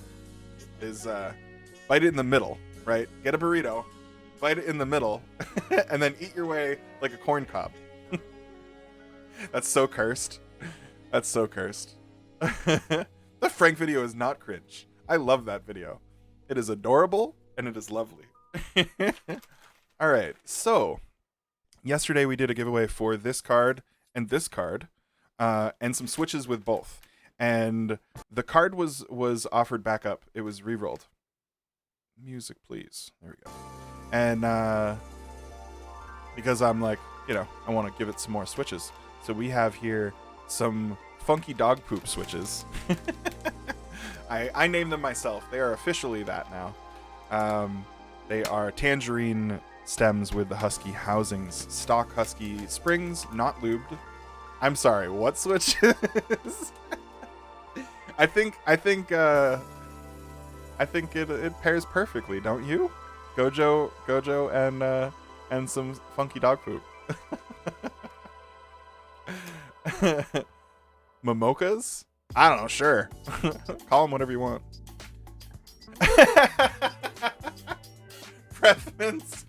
Speaker 1: Is bite it in the middle, right? Get a burrito, bite it in the middle, and then eat your way like a corn cob. That's so cursed. That's so cursed. The Frank video is not cringe. I love that video. It is adorable and it is lovely. All right, so yesterday we did a giveaway for this card and some switches with both. And the card was offered back up. It was re-rolled. Music, please. There we go. And because I'm like, you know, I want to give it some more switches. So we have here some funky dog poop switches. I named them myself. They are officially that now. They are tangerine stems with the husky housings. Stock husky springs, not lubed. I'm sorry, what switches? I think it pairs perfectly, don't you? Gojo and some funky dog poop. Momokas? I don't know, sure. Call them whatever you want. Preference.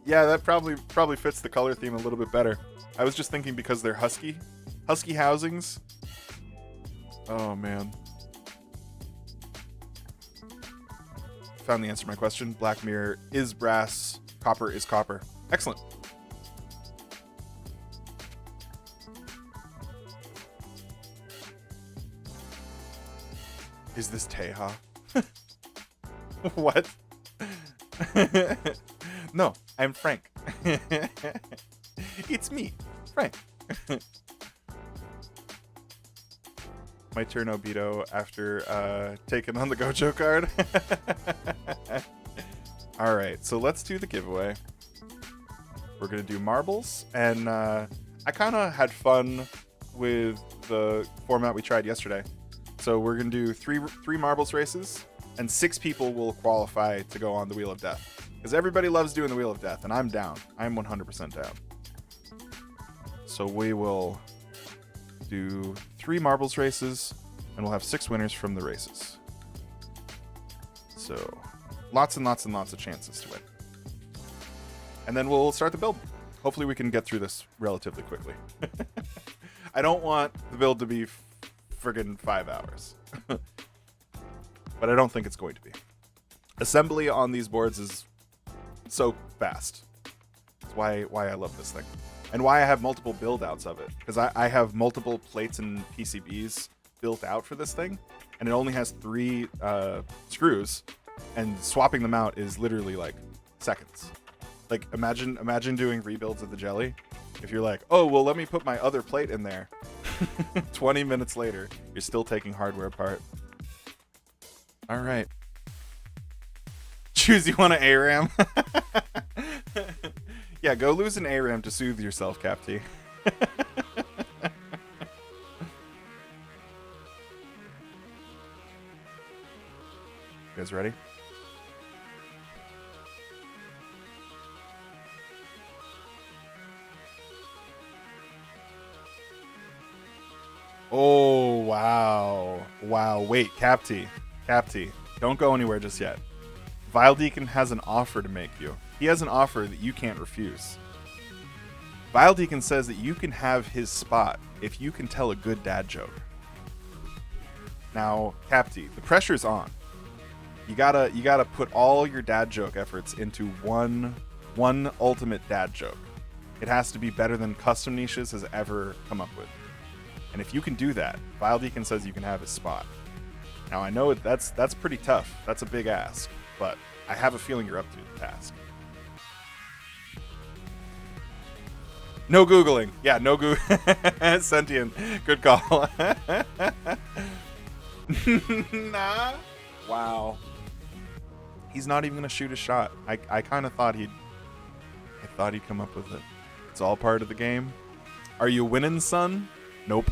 Speaker 1: Yeah, that probably fits the color theme a little bit better. I was just thinking because they're husky housings. Oh man. Found the answer to my question. Black mirror is brass. Copper is copper. Excellent. Is this Teja? What? No, I'm Frank. It's me, Frank. My turn Obito after taking on the Gojo card. Alright, so let's do the giveaway. We're going to do marbles, and I kind of had fun with the format we tried yesterday. So we're going to do three marbles races, and 6 people will qualify to go on the Wheel of Death. Because everybody loves doing the Wheel of Death, and I'm down. I'm 100% down. So we will do 3 marbles races, and we'll have 6 winners from the races. So lots and lots and lots of chances to win. And then we'll start the build. Hopefully we can get through this relatively quickly. I don't want the build to be friggin' 5 hours. But I don't think it's going to be. Assembly on these boards is so fast. That's why I love this thing. And why I have multiple build outs of it. Because I have multiple plates and PCBs built out for this thing. And it only has 3 screws. And swapping them out is literally like seconds. Like imagine doing rebuilds of the jelly. If you're like, oh, well, let me put my other plate in there. 20 minutes later, you're still taking hardware apart. All right. Choose you want an ARAM. Yeah, go lose an ARAM to soothe yourself, Capty. You guys ready? Oh, wow. Wow. Wait, Capty. Don't go anywhere just yet. Vile Deacon has an offer to make you. He has an offer that you can't refuse. Vile Deacon says that you can have his spot if you can tell a good dad joke. Now, Capty, the pressure's on. You gotta put all your dad joke efforts into one ultimate dad joke. It has to be better than Custom Niches has ever come up with. And if you can do that, Vile Deacon says you can have his spot. Now I know that's pretty tough. That's a big ask, but I have a feeling you're up to the task. No Googling. Yeah, no Google. Sentient. Good call. Nah. Wow. He's not even gonna shoot a shot. I kind of thought he'd come up with it. It's all part of the game. Are you winning, son? Nope.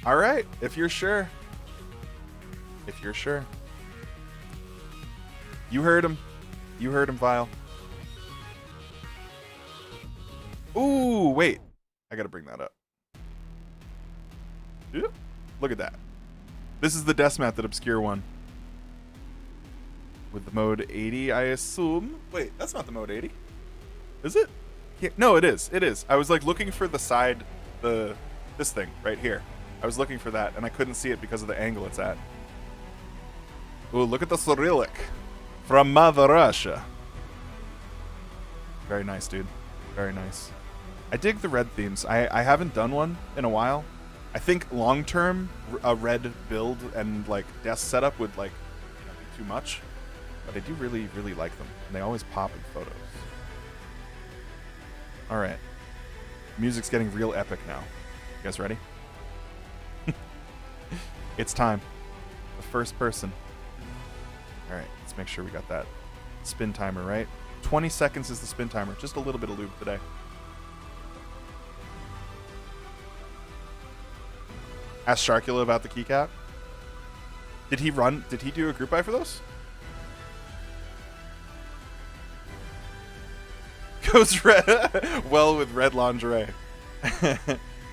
Speaker 1: All right, if you're sure. You heard him, Vile. Ooh, wait. I gotta bring that up. Yep. Look at that. This is the Deathmat, that obscure one. With the Mode 80, I assume. Wait, that's not the Mode 80. Is it? Yeah, no, it is. It is. I was like looking for the side, this thing right here. I was looking for that, and I couldn't see it because of the angle it's at. Ooh, look at the Cyrillic from Mother Russia. Very nice, dude. Very nice. I dig the red themes. I haven't done one in a while. I think long term, a red build and like desk setup would like be too much, but I do really, really like them, and they always pop in photos. All right, music's getting real epic now. You guys ready? It's time. The first person. All right, let's make sure we got that spin timer right. 20 seconds is the spin timer. Just a little bit of lube today. Ask Sharkula about the keycap. Did he do a group buy for those? Goes red. Well with red lingerie.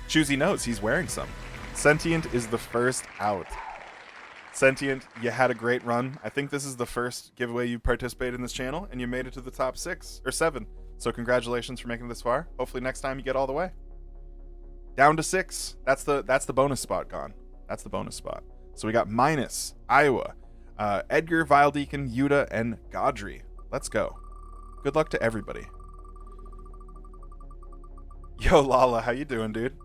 Speaker 1: Choosy knows he's wearing some. Sentient is the first out. Sentient, you had a great run. I think this is the first giveaway you participated in this channel, and you made it to the top 6 or 7. So congratulations for making it this far. Hopefully next time you get all the way. Down to 6. That's the bonus spot gone. That's the bonus spot. So we got Minus, Iowa, Edgar, Vile Deacon, Yuta, and Godry. Let's go. Good luck to everybody. Yo, Lala, how you doing, dude?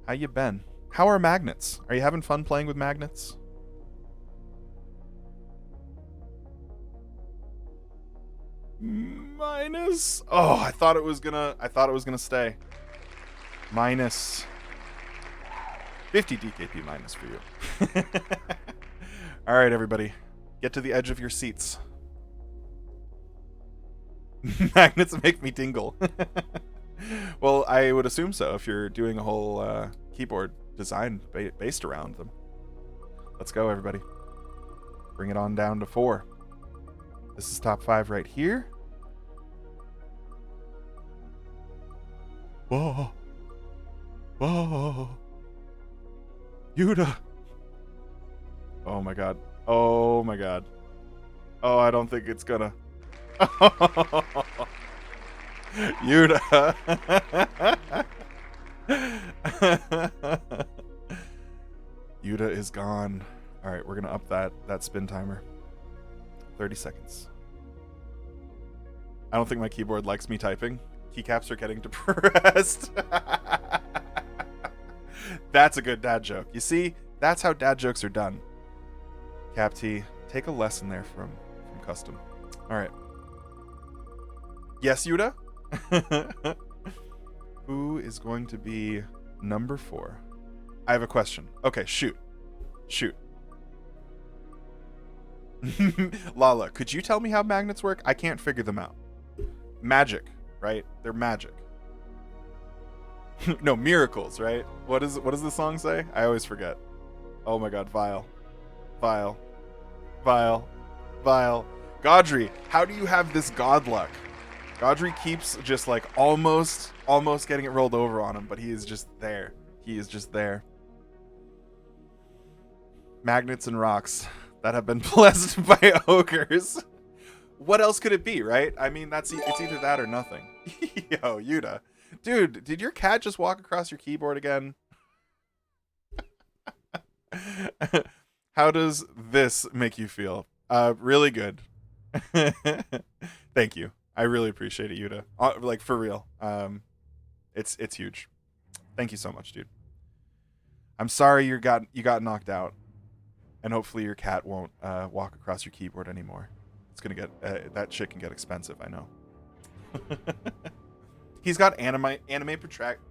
Speaker 1: How you been? How are magnets? Are you having fun playing with magnets? Minus. Oh, I thought it was gonna stay. Minus 50 DKP minus for you. All right, everybody, get to the edge of your seats. Magnets make me tingle. Well, I would assume so if you're doing a whole keyboard design based around them. Let's go, everybody. Bring it on down to 4. This is top 5 right here. Whoa. Whoa. Yuta. Oh my god. Oh my god. Oh, I don't think it's gonna. Yuta. Yuta is gone. All right, we're gonna up that spin timer. 30 seconds. I don't think my keyboard likes me typing. Keycaps are getting depressed. That's a good dad joke. You see, that's how dad jokes are done. Cap T, take a lesson there from Custom. All right. Yes, Yuta? Who is going to be number 4? I have a question. Okay, shoot. Lala, could you tell me how magnets work? I can't figure them out. Magic, right? They're magic. No, miracles, right? What does the song say? I always forget. Oh my god, Vile. Godry, how do you have this god luck? Godry keeps just like almost getting it rolled over on him, but he is just there. He is just there. Magnets and rocks that have been blessed by ogres. What else could it be, right? I mean, it's either that or nothing. Yo, Yuta. Dude, did your cat just walk across your keyboard again? How does this make you feel? Really good. Thank you. I really appreciate it, Yuta. Like, for real. It's huge. Thank you so much, dude. I'm sorry you got knocked out. And hopefully your cat won't walk across your keyboard anymore. It's gonna get that shit can get expensive, I know. He's got anime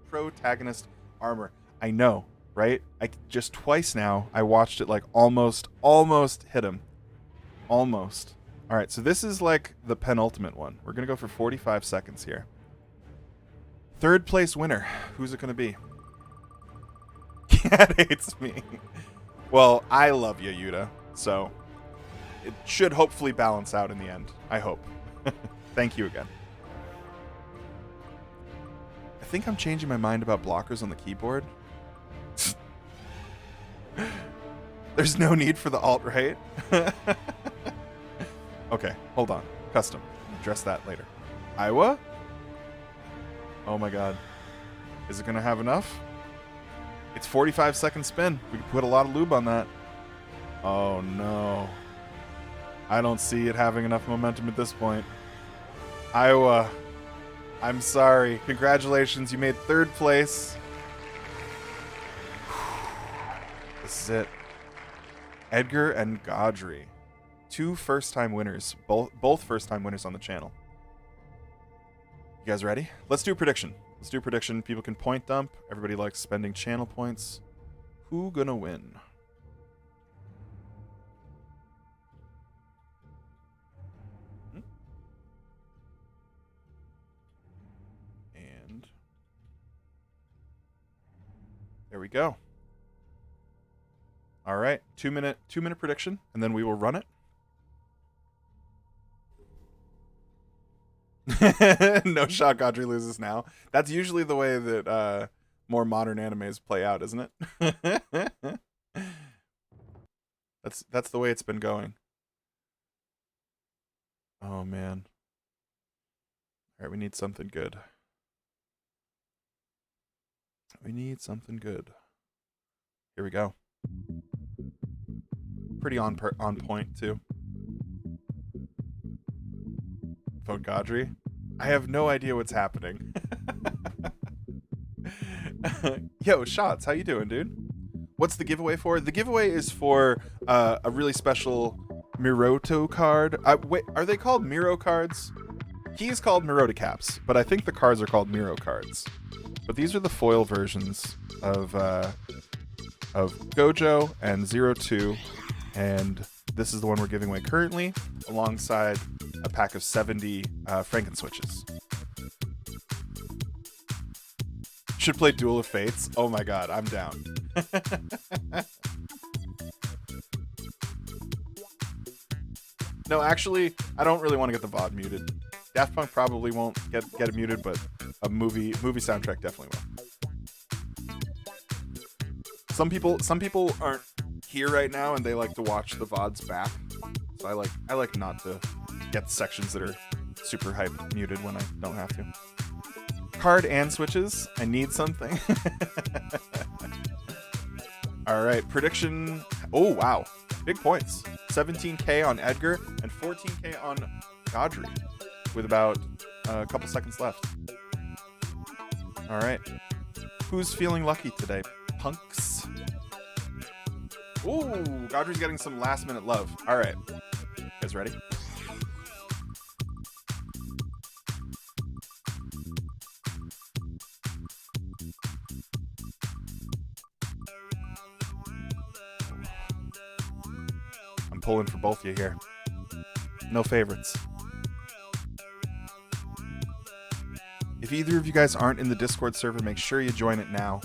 Speaker 1: protagonist armor. I know, right? I just twice now I watched it like almost hit him. Almost. All right, so this is like the penultimate one. We're gonna go for 45 seconds here. 3rd place winner. Who's it gonna be? Cat hates me. Well, I love you, Yuta. So it should hopefully balance out in the end. I hope. Thank you again. I think I'm changing my mind about blockers on the keyboard. There's no need for the alt-right. Okay, hold on. Custom. Address that later. Iowa? Oh my god. Is it going to have enough? It's 45-second spin. We can put a lot of lube on that. Oh no. I don't see it having enough momentum at this point. Iowa, I'm sorry. Congratulations, you made 3rd place. This is it. Edgar and Godry. 2 first-time winners. Both first-time winners on the channel. You guys ready? Let's do a prediction. People can point dump. Everybody likes spending channel points. Who gonna win? And there we go. All right, 2-minute prediction, and then we will run it. No shot Godry loses now. That's usually the way that more modern animes play out, isn't it? That's the way it's been going. Oh man. All right, we need something good. Here we go. Pretty on point too. Vote Godry. I have no idea what's happening. Yo, Shots, how you doing, dude? What's the giveaway for? The giveaway is for a really special Miroto card. Wait, are they called Miro cards? He is called Keycaps, but I think the cards are called Miro cards. But these are the foil versions of Gojo and 02, and this is the one we're giving away currently, alongside a pack of 70 Frankenswitches. Should play Duel of Fates. Oh my god, I'm down. No, actually, I don't really want to get the VOD muted. Daft Punk probably won't get it muted, but a movie soundtrack definitely will. Some people aren't here right now and they like to watch the VODs back. So I like not to get sections that are super hype muted when I don't have to. card and switches. I need something. All right, prediction. Oh, wow. Big points. 17K on Edgar and 14K on Godry with about a couple seconds left. All right. Who's feeling lucky today? Punks. Ooh, Godry's getting some last minute love. All right. You guys ready? I'm pulling for both of you here. No favorites. If either of you guys aren't in the Discord server, make sure you join it now.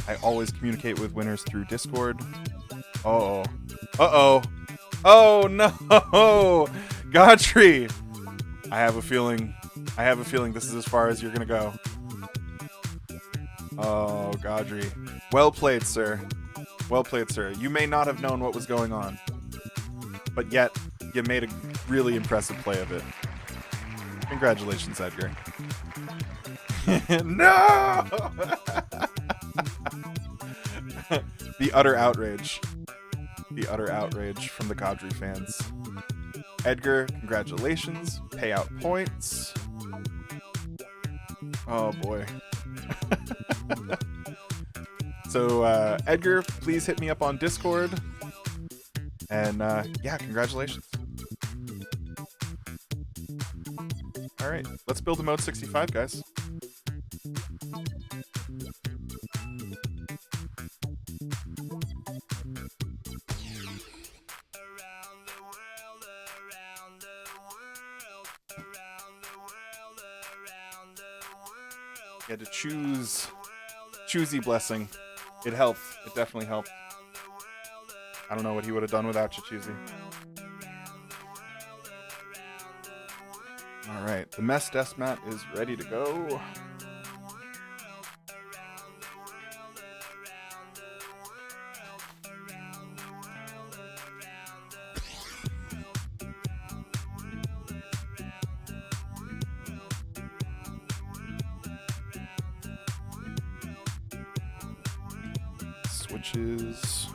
Speaker 1: I always communicate with winners through Discord. Uh-oh. Uh-oh. Oh, no. Godry. I have a feeling this is as far as you're going to go. Oh, Godry. Well played, sir. Well played, sir. You may not have known what was going on, but yet you made a really impressive play of it. Congratulations, Edgar. No! The utter outrage. The utter outrage from the Godry fans. Edgar, congratulations. Payout points. Oh, boy. So, Edgar, please hit me up on Discord. And, yeah, congratulations. All right, let's build a Mode65, guys. You had to choosy blessing. It helped. It definitely helped. I don't know what he would have done without you, Choosy. All right, the mess desk mat is ready to go. Switches.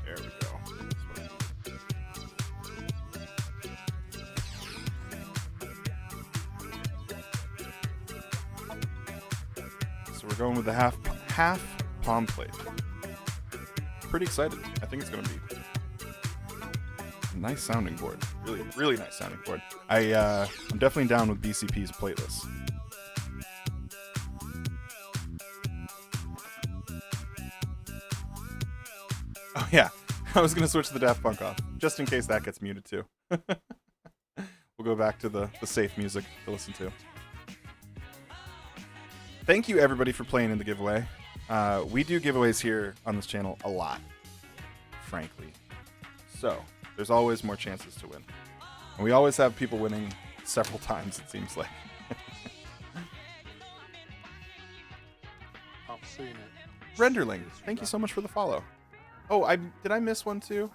Speaker 1: There we go. So we're going with the half palm plate. Pretty excited. I think it's going to be a nice sounding board. Really, really nice sounding board. I'm definitely down with BCP's playlist. Oh yeah, I was going to switch the Daft Punk off, just in case that gets muted too. We'll go back to the safe music to listen to. Thank you everybody for playing in the giveaway. We do giveaways here on this channel a lot, frankly. So, there's always more chances to win. And we always have people winning several times, it seems like.
Speaker 4: I've seen it.
Speaker 1: Renderling, thank you so much for the follow. Oh, did I miss one too?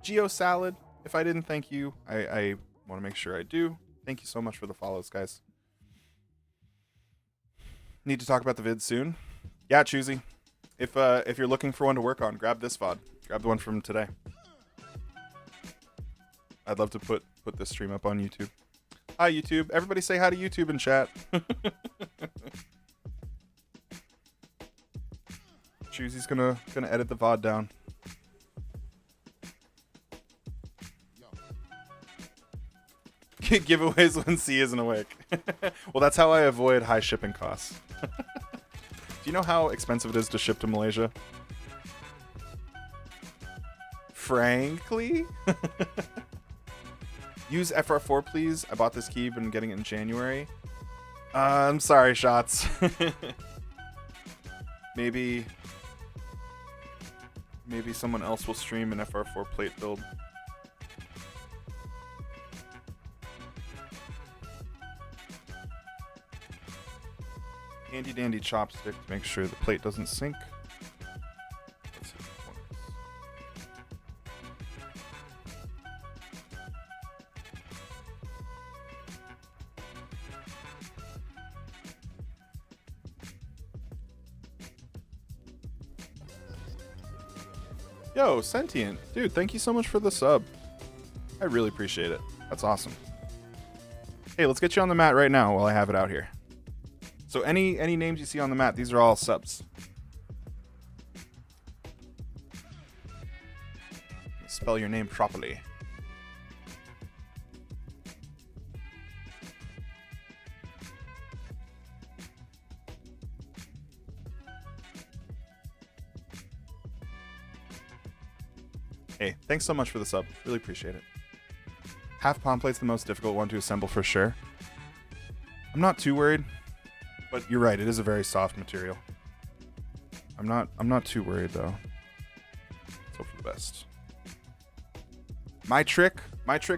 Speaker 1: Geo Salad, if I didn't thank you, I want to make sure I do. Thank you so much for the follows, guys. Need to talk about the vids soon. Yeah, Choosy. If you're looking for one to work on, grab this VOD. Grab the one from today. I'd love to put this stream up on YouTube. Hi, YouTube. Everybody say hi to YouTube in chat. Choosy's gonna edit the VOD down. Giveaways when C isn't awake. Well, that's how I avoid high shipping costs. Do you know how expensive it is to ship to Malaysia? Frankly? Use FR4, please. I bought this key, been getting it in January. I'm sorry, Shots. Maybe someone else will stream an FR4 plate build. handy dandy chopstick to make sure the plate doesn't sink. Let's hit the corners. Yo, Sentient. Dude, thank you so much for the sub. I really appreciate it. That's awesome. Hey, let's get you on the mat right now while I have it out here. So any names you see on the mat, these are all subs. Spell your name properly. Hey, thanks so much for the sub. Really appreciate it. Half palm plate's the most difficult one to assemble for sure. I'm not too worried, but you're right, it is a very soft material. I'm not too worried though. Let's hope for the best. My trick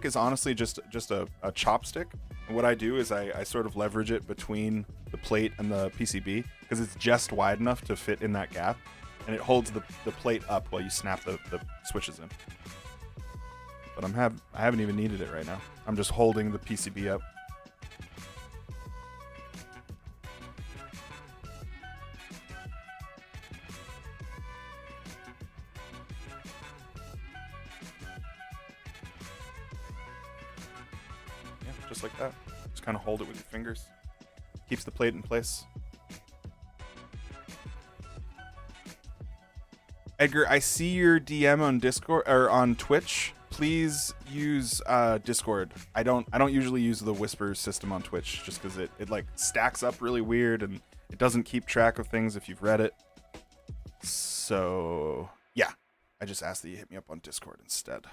Speaker 1: is honestly just a chopstick. And what I do is I sort of leverage it between the plate and the PCB because it's just wide enough to fit in that gap. And it holds the plate up while you snap the switches in. But I haven't even needed it right now. I'm just holding the PCB up. Yeah, just like that. Just kind of hold it with your fingers. Keeps the plate in place. Edgar, I see your DM on Discord or on Twitch. Please use Discord. I don't usually use the whisper system on Twitch just because it like stacks up really weird and it doesn't keep track of things if you've read it. So yeah, I just ask that you hit me up on Discord instead.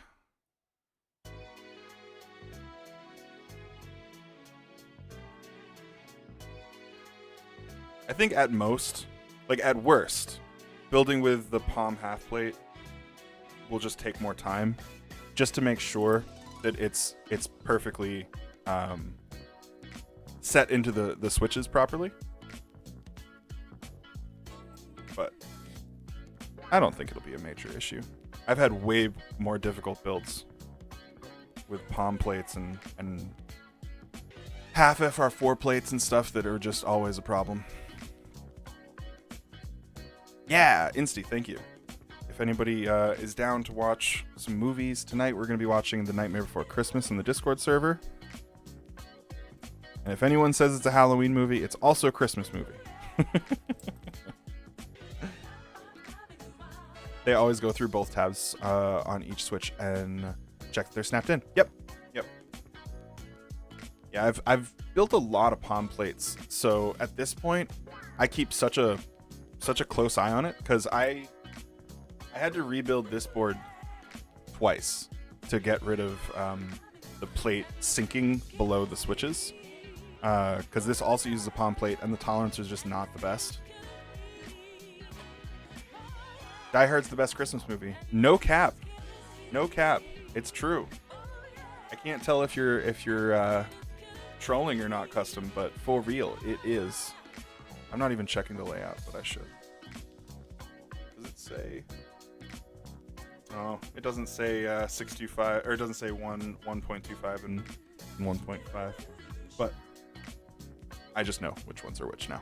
Speaker 1: I think at most, like at worst, building with the palm half plate will just take more time, just to make sure that it's perfectly set into the switches properly. But I don't think it'll be a major issue. I've had way more difficult builds with palm plates and half FR4 plates and stuff that are just always a problem. Yeah, Insty, thank you. If anybody is down to watch some movies tonight, we're going to be watching The Nightmare Before Christmas in the Discord server. And if anyone says it's a Halloween movie, it's also a Christmas movie. They always go through both tabs on each switch and check if they're snapped in. Yep. Yeah, I've built a lot of palm plates, so at this point, I keep such a close eye on it because I had to rebuild this board twice to get rid of the plate sinking below the switches because this also uses a palm plate and the tolerance is just not the best. Die Hard's the best Christmas movie. No cap. It's true. I can't tell if you're trolling or not, Custom, but for real, it is. I'm not even checking the layout, but I should. Does it say? Oh, it doesn't say 625, or it doesn't say 1.25 and 1.5. But I just know which ones are which now.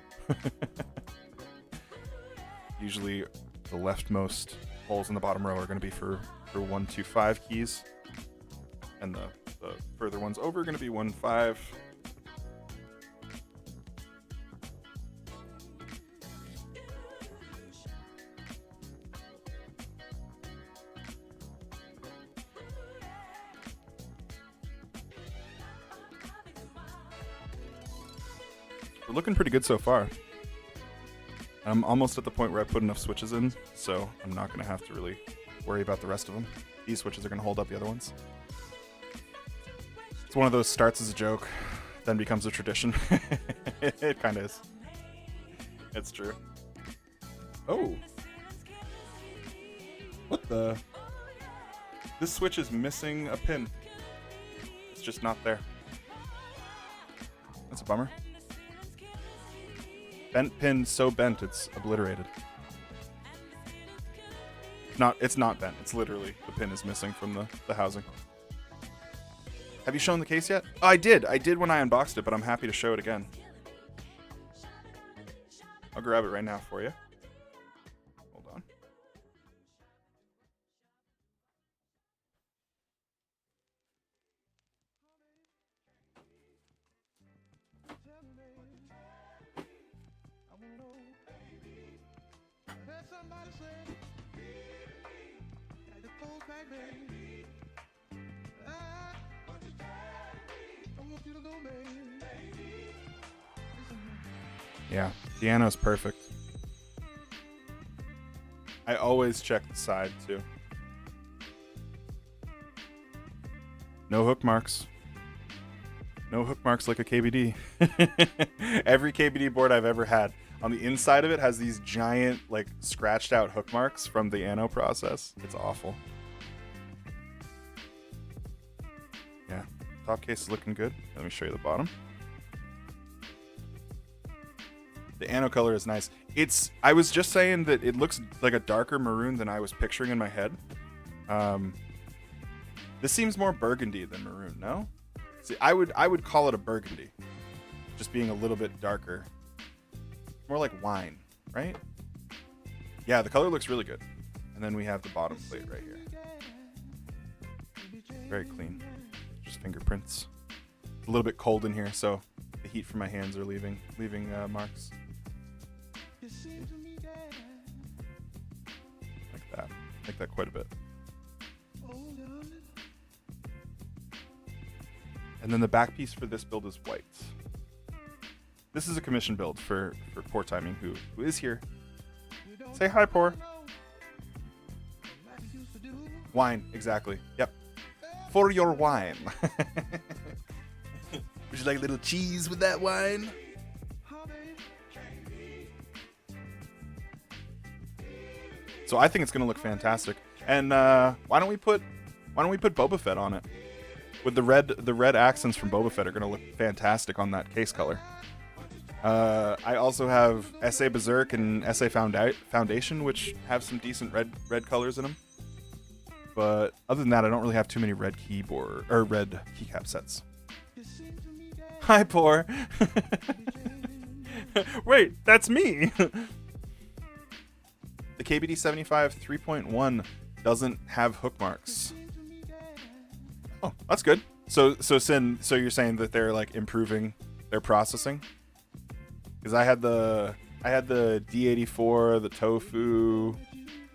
Speaker 1: Usually the leftmost holes in the bottom row are going to be for 125 keys. And the further ones over are going to be 1.5. We're looking pretty good so far. I'm almost at the point where I put enough switches in, so I'm not going to have to really worry about the rest of them. These switches are going to hold up the other ones. It's one of those starts as a joke, then becomes a tradition. It kind of is. It's true. Oh. What the? This switch is missing a pin. It's just not there. That's a bummer. Bent pin so bent it's obliterated. It's not bent. It's literally the pin is missing from the housing. Have you shown the case yet? Oh, I did. I did when I unboxed it, but I'm happy to show it again. I'll grab it right now for you. Hold on. Yeah, piano's perfect. I always check the side too. No hook marks. No hook marks like a KBD. Every KBD board I've ever had, on the inside of it has these giant, like, scratched out hook marks from the ano process. It's awful. Yeah, top case is looking good. Let me show you the bottom. The ano color is nice. I was just saying that it looks like a darker maroon than I was picturing in my head. This seems more burgundy than maroon, no? See, I would call it a burgundy. Just being a little bit darker. More like wine, right? Yeah, the color looks really good. And then we have the bottom plate right here. Very clean. Just fingerprints. It's a little bit cold in here, so the heat from my hands are leaving marks. Like that. Like that quite a bit. And then the back piece for this build is white. This is a commission build for Poor Timing, who is here. Say hi, Poor. Wine, exactly. Yep. For your wine. Would you like a little cheese with that wine? So I think it's gonna look fantastic. And why don't we put Boba Fett on it? With the red accents from Boba Fett are gonna look fantastic on that case color. I also have SA Berserk and SA Foundation, which have some decent red colors in them. But other than that, I don't really have too many red keycap sets. Hi, Poor. Wait, that's me. The KBD 75 3.1 doesn't have hook marks. Oh, that's good. So you're saying that they're like improving their processing? Because I had the D84, the Tofu.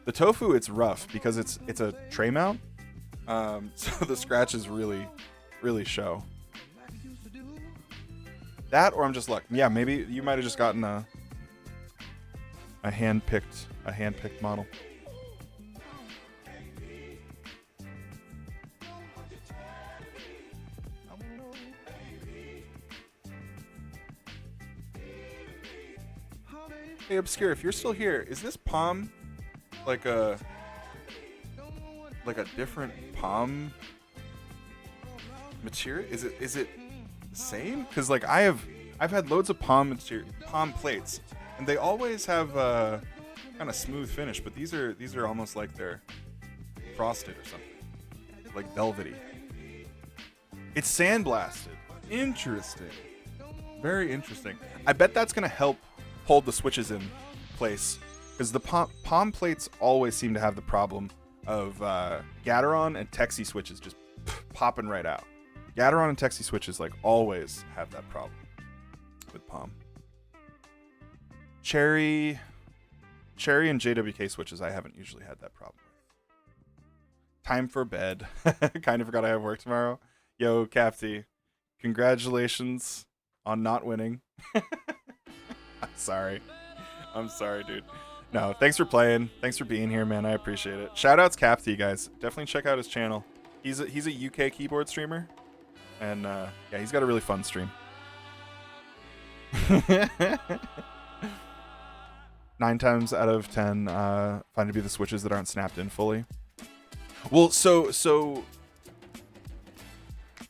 Speaker 1: The Tofu, it's rough because it's a tray mount. So the scratches really show. That, or I'm just lucky. Yeah, maybe you might have just gotten a hand-picked model. Hey, Obscure, if you're still here, is this palm like a different palm material? Is it the same? Because like I've had loads of palm plates, and they always have a kind of smooth finish, but these are almost like they're frosted or something, like velvety. It's sandblasted. Interesting. Very interesting. I bet that's gonna help hold the switches in place, because the palm plates always seem to have the problem of Gateron and Texie switches just popping right out. Gateron and Texie switches like always have that problem with palm. Cherry and JWK switches I haven't usually had that problem with. Time for bed. Kind of forgot I have work tomorrow. Yo, Capty, congratulations on not winning. I'm sorry, dude. No, thanks for playing. Thanks for being here, man. I appreciate it. Shoutouts Capty, guys. Definitely check out his channel. He's a UK keyboard streamer, and yeah, he's got a really fun stream. 9 times out of 10 find to be the switches that aren't snapped in fully. Well, so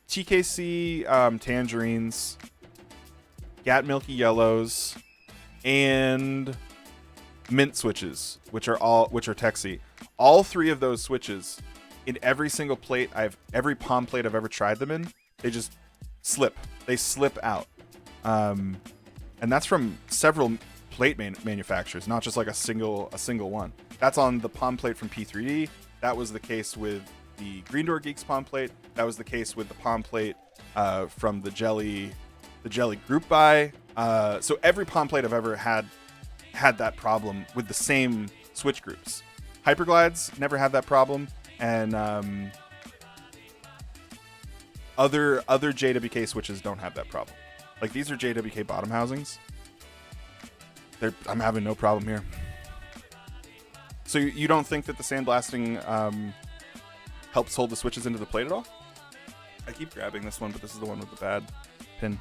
Speaker 1: TKC tangerines, Gat Milky Yellows, and mint switches, which are Texy. All three of those switches, in every single plate every palm plate I've ever tried them in, they just slip. They slip out. And that's from several plate manufacturers, not just like a single one. That's on the palm plate from P3D. That was the case with the Green Door Geeks palm plate. That was the case with the palm plate from the Jelly group buy. So every palm plate I've ever had that problem with the same switch groups. Hyperglides never had that problem, and other JWK switches don't have that problem. Like, these are JWK bottom housings. I'm having no problem here. So you don't think that the sandblasting helps hold the switches into the plate at all? I keep grabbing this one, but this is the one with the bad pin.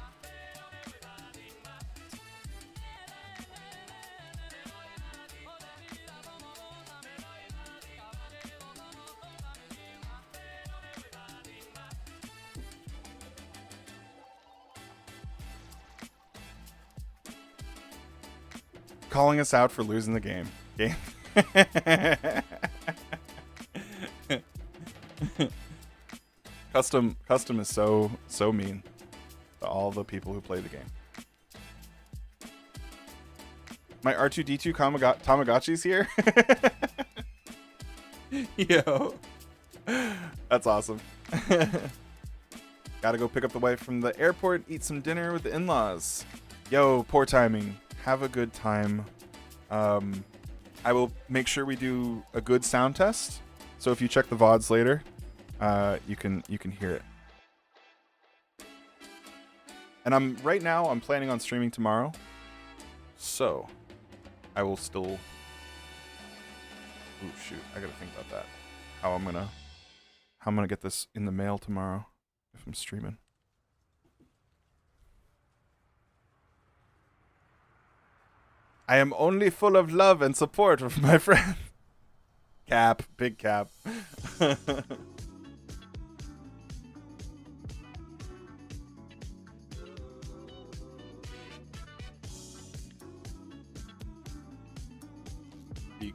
Speaker 1: Calling us out for losing the game. Custom is so mean to all the people who play the game. My R2D2 Tamagotchi's here. Yo, that's awesome. Gotta go pick up the wife from the airport, eat some dinner with the in-laws. Yo, poor timing. Have a good time. I will make sure we do a good sound test. So if you check the VODs later, you can hear it. And right now I'm planning on streaming tomorrow. So I will still. Oh shoot! I gotta think about that. How I'm gonna get this in the mail tomorrow if I'm streaming. I am only full of love and support of my friend. Cap, big cap. The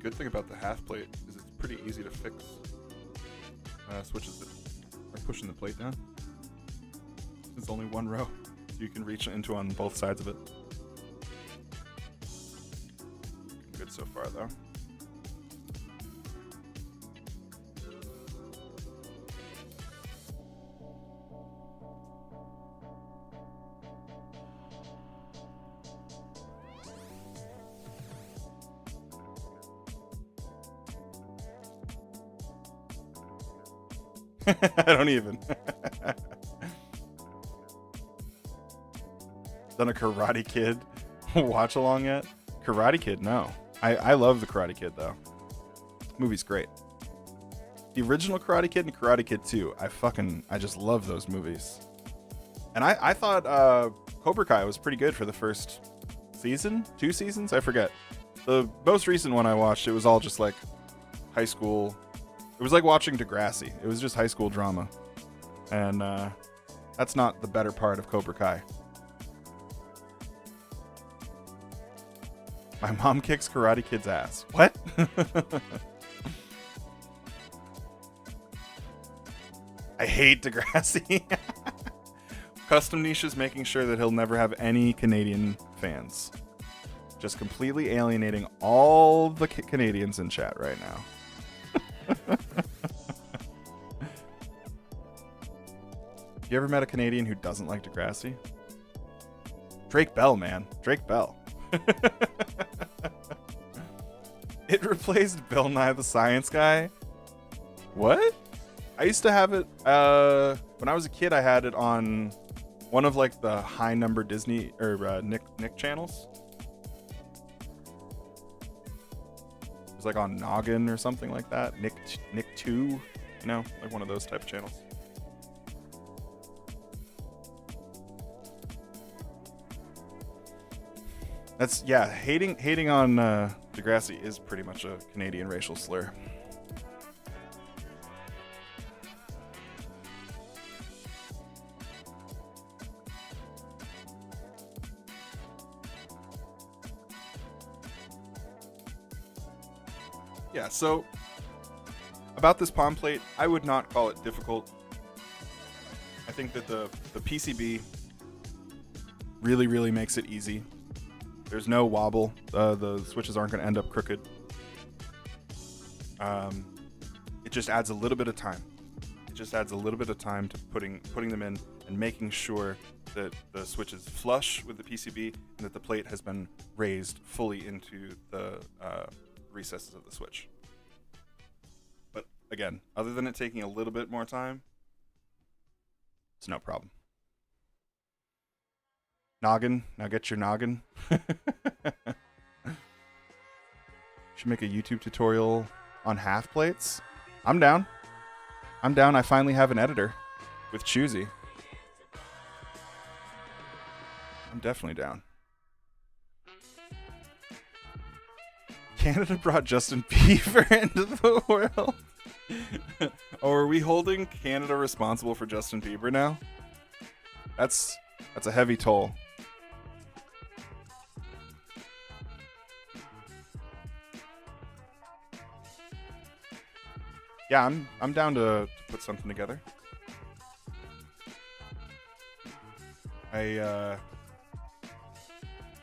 Speaker 1: good thing about the half plate is it's pretty easy to fix switches that are pushing the plate down. It's only one row, so you can reach into on both sides of it. Good so far, though. I don't even. Done a Karate Kid watch along yet? Karate Kid, no. I love the Karate Kid though. Movie's great. The original Karate Kid and Karate Kid 2. I just love those movies. And I thought Cobra Kai was pretty good for the first season, 2 seasons, I forget. The most recent one I watched, it was all just like high school. It was like watching Degrassi. It was just high school drama. And that's not the better part of Cobra Kai. My mom kicks Karate Kid's ass. What? I hate Degrassi. Custom Niche is making sure that he'll never have any Canadian fans. Just completely alienating all the Canadians in chat right now. You ever met a Canadian who doesn't like Degrassi? Drake Bell, man. Drake Bell. It replaced Bill Nye the Science Guy. What? I used to have it when I was a kid. I had it on one of like the high number Disney or Nick channels. It was like on Noggin or something like that. Nick 2, you know, like one of those type of channels. That's, yeah, hating on Degrassi is pretty much a Canadian racial slur. Yeah, so about this palm plate, I would not call it difficult. I think that the PCB really, really makes it easy. There's no wobble. The switches aren't going to end up crooked. It just adds a little bit of time. It just adds a little bit of time to putting them in and making sure that the switch is flush with the PCB and that the plate has been raised fully into the recesses of the switch. But again, other than it taking a little bit more time, it's no problem. Noggin, now get your noggin. Should make a YouTube tutorial on half plates. I'm down. I finally have an editor with Choosy. I'm definitely down. Canada brought Justin Bieber into the world. Oh, are we holding Canada responsible for Justin Bieber now? That's a heavy toll. Yeah, I'm down to put something together.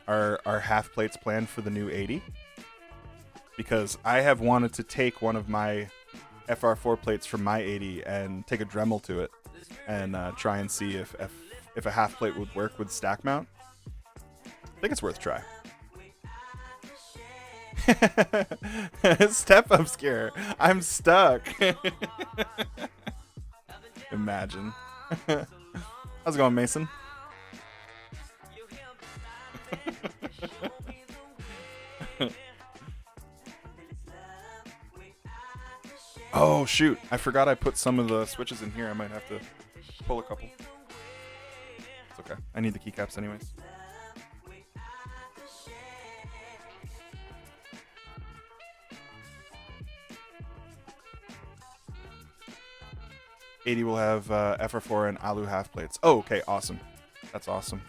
Speaker 1: Are half plates planned for the new 80? Because I have wanted to take one of my FR4 plates from my 80 and take a Dremel to it and try and see if a half plate would work with stack mount. I think it's worth a try. Step up scare. I'm stuck. Imagine. How's it going, Mason? Oh shoot, I forgot I put some of the switches in here. I might have to pull a couple. It's okay. I need the keycaps anyways. '80 will have FR4 and Alu half plates. Oh, okay, awesome. That's awesome.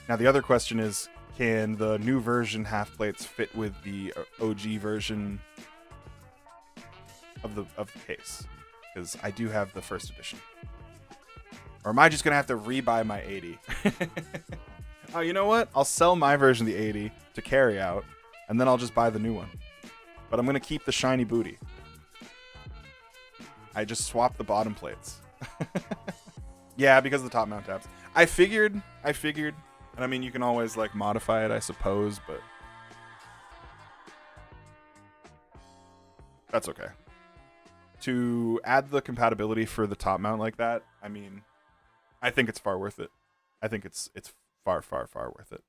Speaker 1: Now the other question is, can the new version half plates fit with the OG version of the case? Because I do have the first edition. Or am I just gonna have to rebuy my 80? Oh, you know what? I'll sell my version of the 80 to carry out, and then I'll just buy the new one. But I'm gonna keep the shiny booty. I just swapped the bottom plates. Yeah, because of the top mount tabs. I figured, and I mean, you can always like modify it, I suppose, but that's okay. To add the compatibility for the top mount like that, I mean, I think it's far worth it. I think it's far, far, far worth it.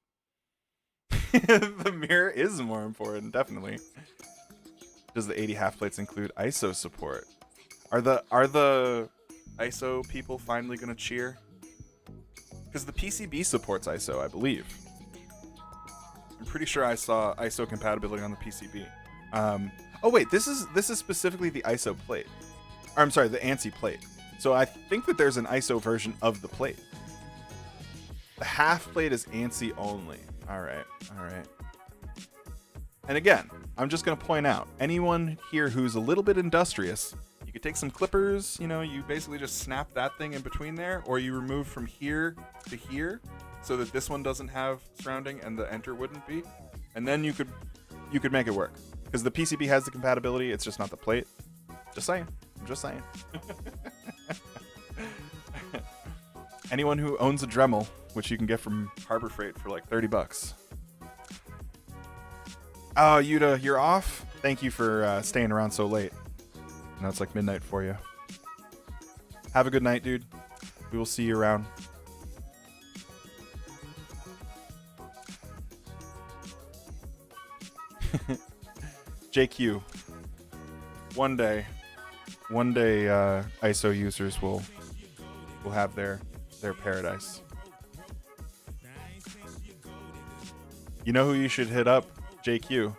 Speaker 1: The mirror is more important, definitely. Does the 80 half plates include ISO support? Are the ISO people finally gonna cheer? Because the PCB supports ISO, I believe. I'm pretty sure I saw ISO compatibility on the PCB. Oh wait, this is specifically the ISO plate. Or, I'm sorry, the ANSI plate. So I think that there's an ISO version of the plate. The half plate is ANSI only. All right. And again, I'm just gonna point out, anyone here who's a little bit industrious, you could take some clippers, you basically just snap that thing in between there, or you remove from here to here so that this one doesn't have surrounding and the enter wouldn't be. And then you could make it work. Because the PCB has the compatibility, it's just not the plate. Just saying. I'm just saying. Anyone who owns a Dremel, which you can get from Harbor Freight for like $30. Oh, Yuta, you're off? Thank you for staying around so late. Now it's like midnight for you. Have a good night, dude. We will see you around. JQ. One day ISO users will have their paradise. You know who you should hit up, JQ,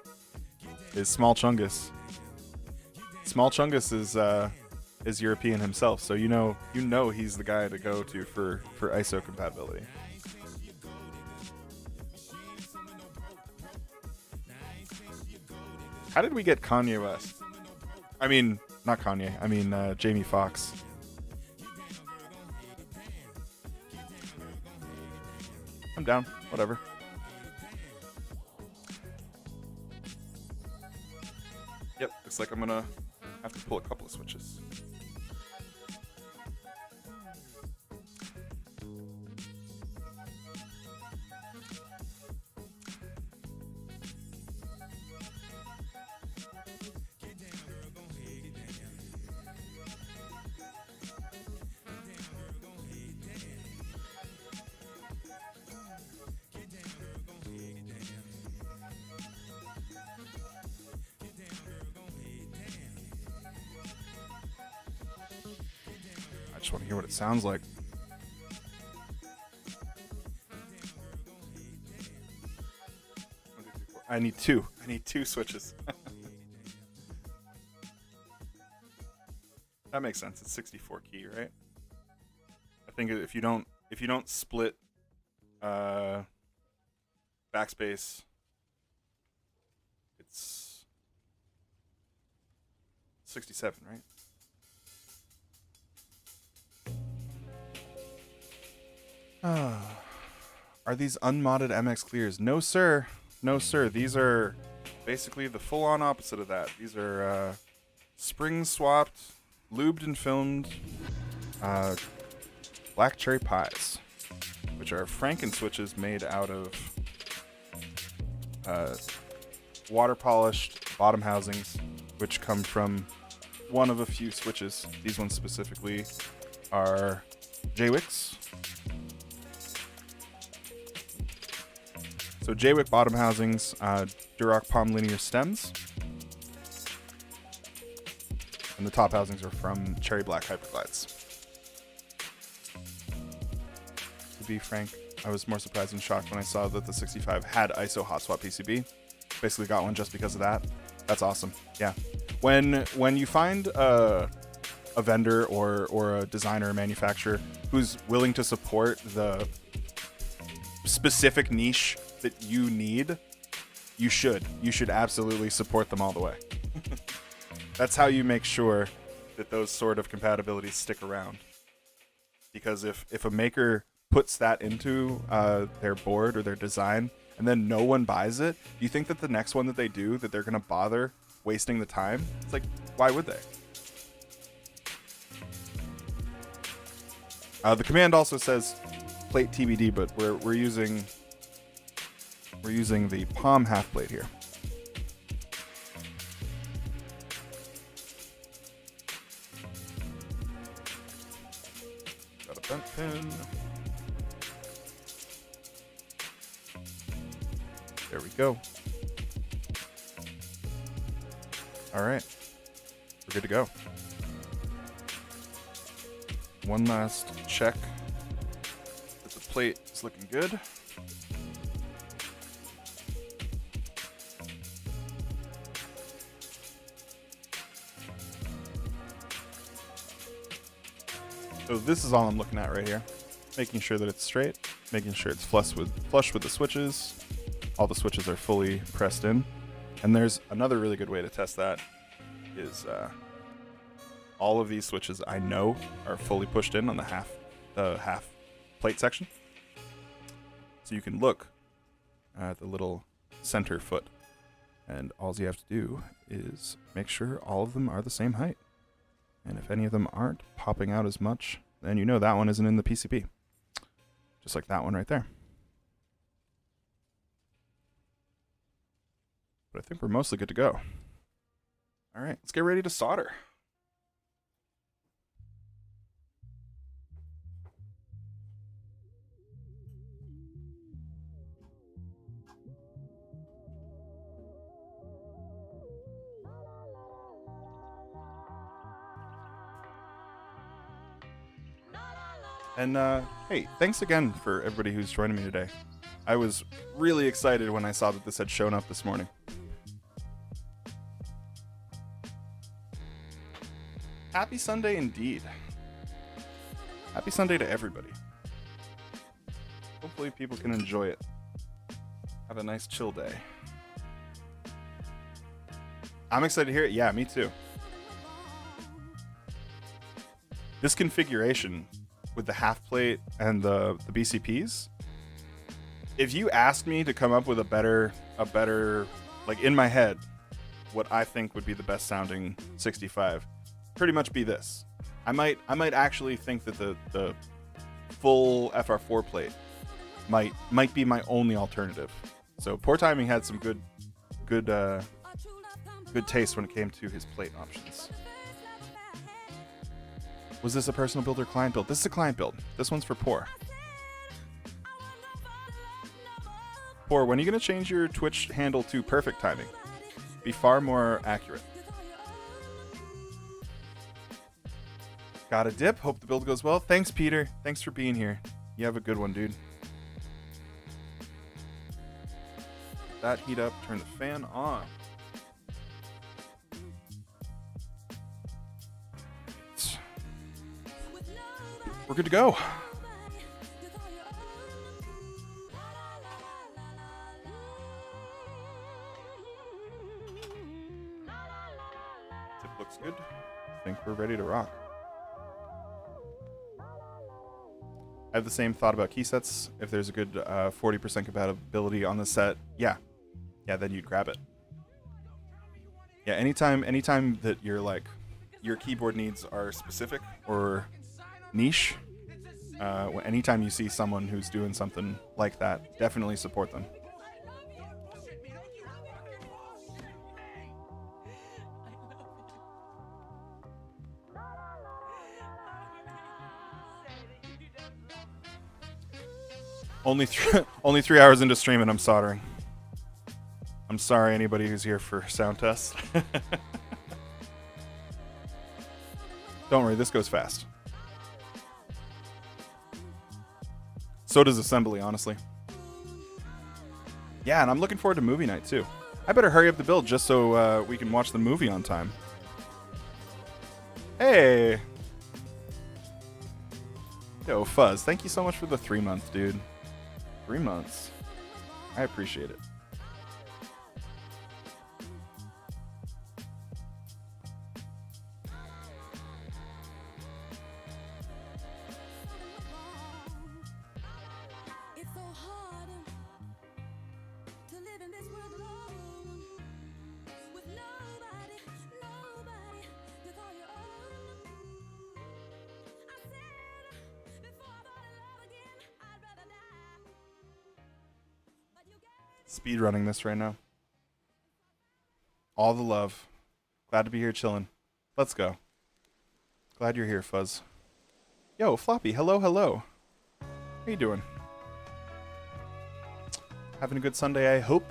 Speaker 1: is Small Chungus. Small Chungus is European himself, so you know he's the guy to go to for ISO compatibility. How did we get Kanye West? I mean, not Kanye. I mean, Jamie Foxx. I'm down. Whatever. Yep, looks like I'm gonna have to pull a couple of switches. I just want to hear what it sounds like. I need two. I need two switches. That makes sense. It's 64 key, right? I think if you don't split backspace, it's 67, right? Are these unmodded MX clears? No, sir. No, sir. These are basically the full-on opposite of that. These are spring-swapped, lubed and filmed black cherry pies, which are Frankenswitches made out of water-polished bottom housings, which come from one of a few switches. These ones specifically are JWICs. So JWIC bottom housings, Durock palm linear stems, and the top housings are from cherry black hyperglides. To be frank, I was more surprised and shocked when I saw that the 65 had ISO hot swap PCB. Basically got one just because of that. That's awesome. Yeah. When you find a vendor or a designer or manufacturer who's willing to support the specific niche that you need, you should absolutely support them all the way. That's how you make sure that those sort of compatibilities stick around. Because if a maker puts that into their board or their design and then no one buys it, do you think that the next one that they do, that they're going to bother wasting the time? It's like, why would they? The command also says plate TBD, but we're using the palm half plate here. Got a bent pin. There we go. All right, we're good to go. One last check that the plate is looking good. So this is all I'm looking at right here. Making sure that it's straight, making sure it's flush with the switches. All the switches are fully pressed in. And there's another really good way to test that is all of these switches I know are fully pushed in on the half plate section. So you can look at the little center foot, and all you have to do is make sure all of them are the same height. And if any of them aren't popping out as much, then you know that one isn't in the PCB. Just like that one right there. But I think we're mostly good to go. All right, let's get ready to solder. And hey, thanks again for everybody who's joining me today. I was really excited when I saw that this had shown up this morning. Happy Sunday indeed. Happy Sunday to everybody. Hopefully people can enjoy it. Have a nice chill day. I'm excited to hear it. Yeah, me too. This configuration with the half plate and the BCPs, if you asked me to come up with a better, like in my head, what I think would be the best sounding 65, pretty much be this. I might actually think that the full FR4 plate might be my only alternative. So Poor Timing had some good taste when it came to his plate options. Was this a personal build or client build? This is a client build. This one's for Poor. Poor, when are you going to change your Twitch handle to Perfect Timing? Be far more accurate. Got a dip. Hope the build goes well. Thanks, Peter. Thanks for being here. You have a good one, dude. That heat up. Turn the fan on. We're good to go. Tip looks good. I think we're ready to rock. I have the same thought about key sets. If there's a good 40% compatibility on the set, yeah, then you'd grab it. Yeah, anytime that you're like your keyboard needs are specific or niche, anytime you see someone who's doing something like that, definitely support them. Only 3 hours into stream and I'm soldering. I'm sorry, anybody who's here for sound tests. Don't worry, this goes fast. So does assembly, honestly. Yeah, and I'm looking forward to movie night too. I better hurry up the build just so we can watch the movie on time. Hey! Yo, Fuzz, thank you so much for the 3 months, dude. 3 months. I appreciate it. Speed running this right now. All the love. Glad to be here chilling. Let's go. Glad you're here, Fuzz. Yo, Floppy, hello. How you doing? Having a good Sunday, I hope.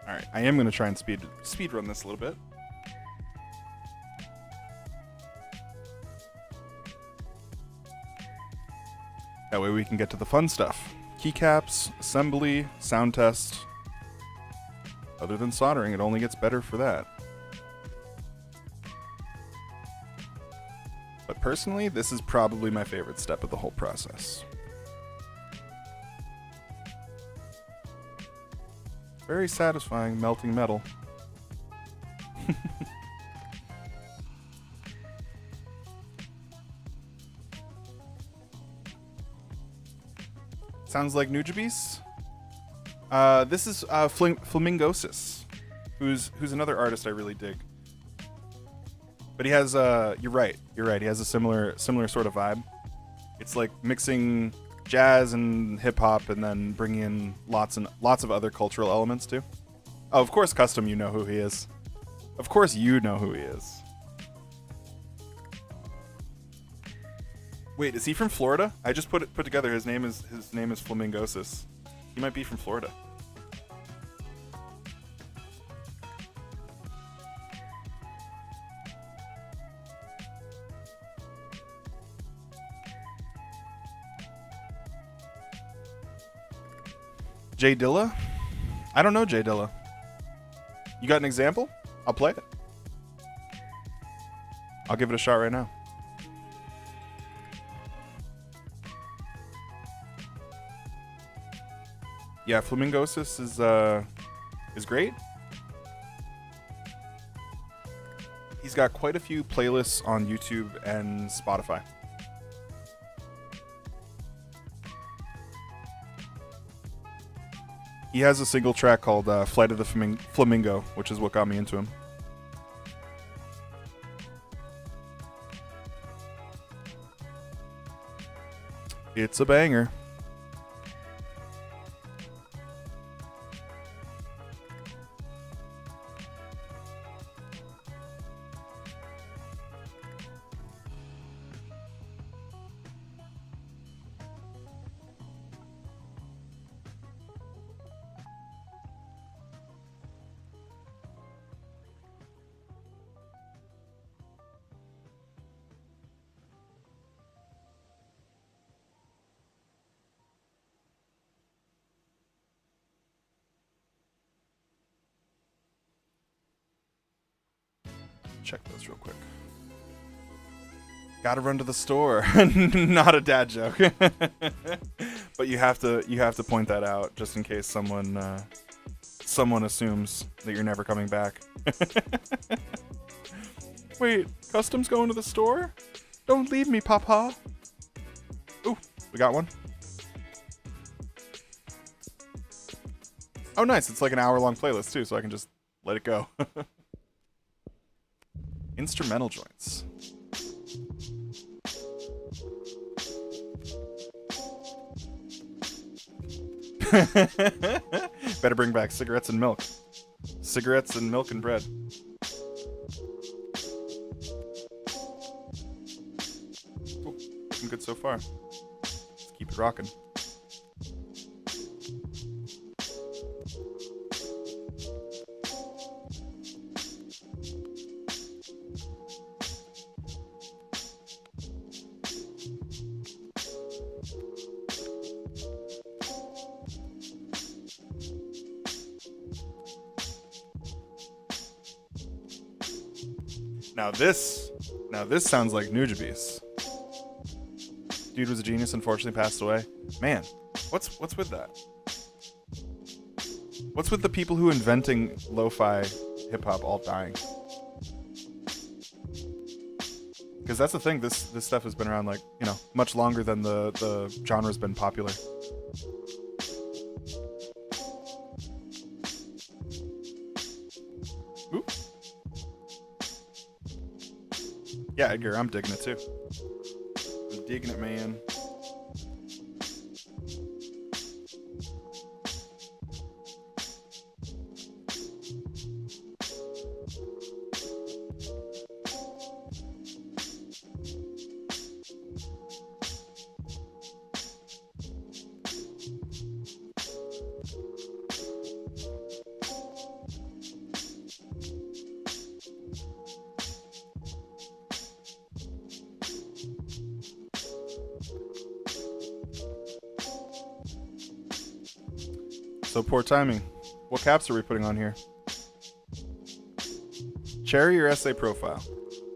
Speaker 1: Alright, I am going to try and speed run this a little bit. That way we can get to the fun stuff. Keycaps, assembly, sound test. Other than soldering, it only gets better for that. But personally, this is probably my favorite step of the whole process. Very satisfying melting metal. Sounds like Nujabes. This is Flamingosis, who's another artist I really dig. But he has you're right. He has a similar sort of vibe. It's like mixing jazz and hip hop, and then bringing in lots of other cultural elements too. Oh, of course, Custom, you know who he is. Of course, you know who he is. Wait, is he from Florida? I just put together. His name is Flamingosis. He might be from Florida. Jay Dilla? I don't know Jay Dilla. You got an example? I'll play it. I'll give it a shot right now. Yeah, Flamingosis is great. He's got quite a few playlists on YouTube and Spotify. He has a single track called Flight of the Flamingo, which is what got me into him. It's a banger. Check those real quick. Gotta run to the store. Not a dad joke. But you have to point that out just in case someone assumes that you're never coming back. Wait, Custom's going to the store? Don't leave me, Papa. Ooh, we got one. Oh, nice. It's like an hour-long playlist, too, so I can just let it go. Instrumental joints. Better bring back cigarettes and milk. Cigarettes and milk and bread. Cool. Looking good so far. Let's keep it rocking. Now this sounds like Nujabes. Dude was a genius, unfortunately passed away. Man, what's with that? What's with the people who inventing lo-fi hip-hop all dying? Because that's the thing, this stuff has been around, like, you know, much longer than the genre's been popular. Ooh. Yeah, Edgar, I'm digging it too. I'm digging it, man. So poor timing. What caps are we putting on here? Cherry or SA profile?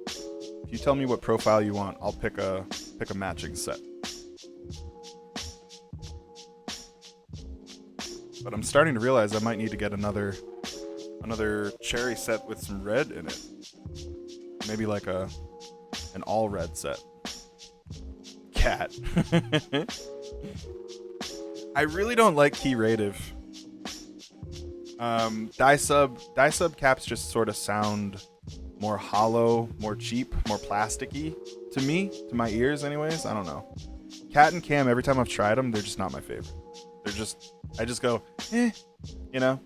Speaker 1: If you tell me what profile you want, I'll pick a matching set. But I'm starting to realize I might need to get another cherry set with some red in it. Maybe like an all red set. Cat. I really don't like key rative. Die sub caps just sort of sound more hollow, more cheap, more plasticky to me, to my ears anyways. I don't know. Cat and Cam, every time I've tried them, they're just not my favorite. I just go, you know.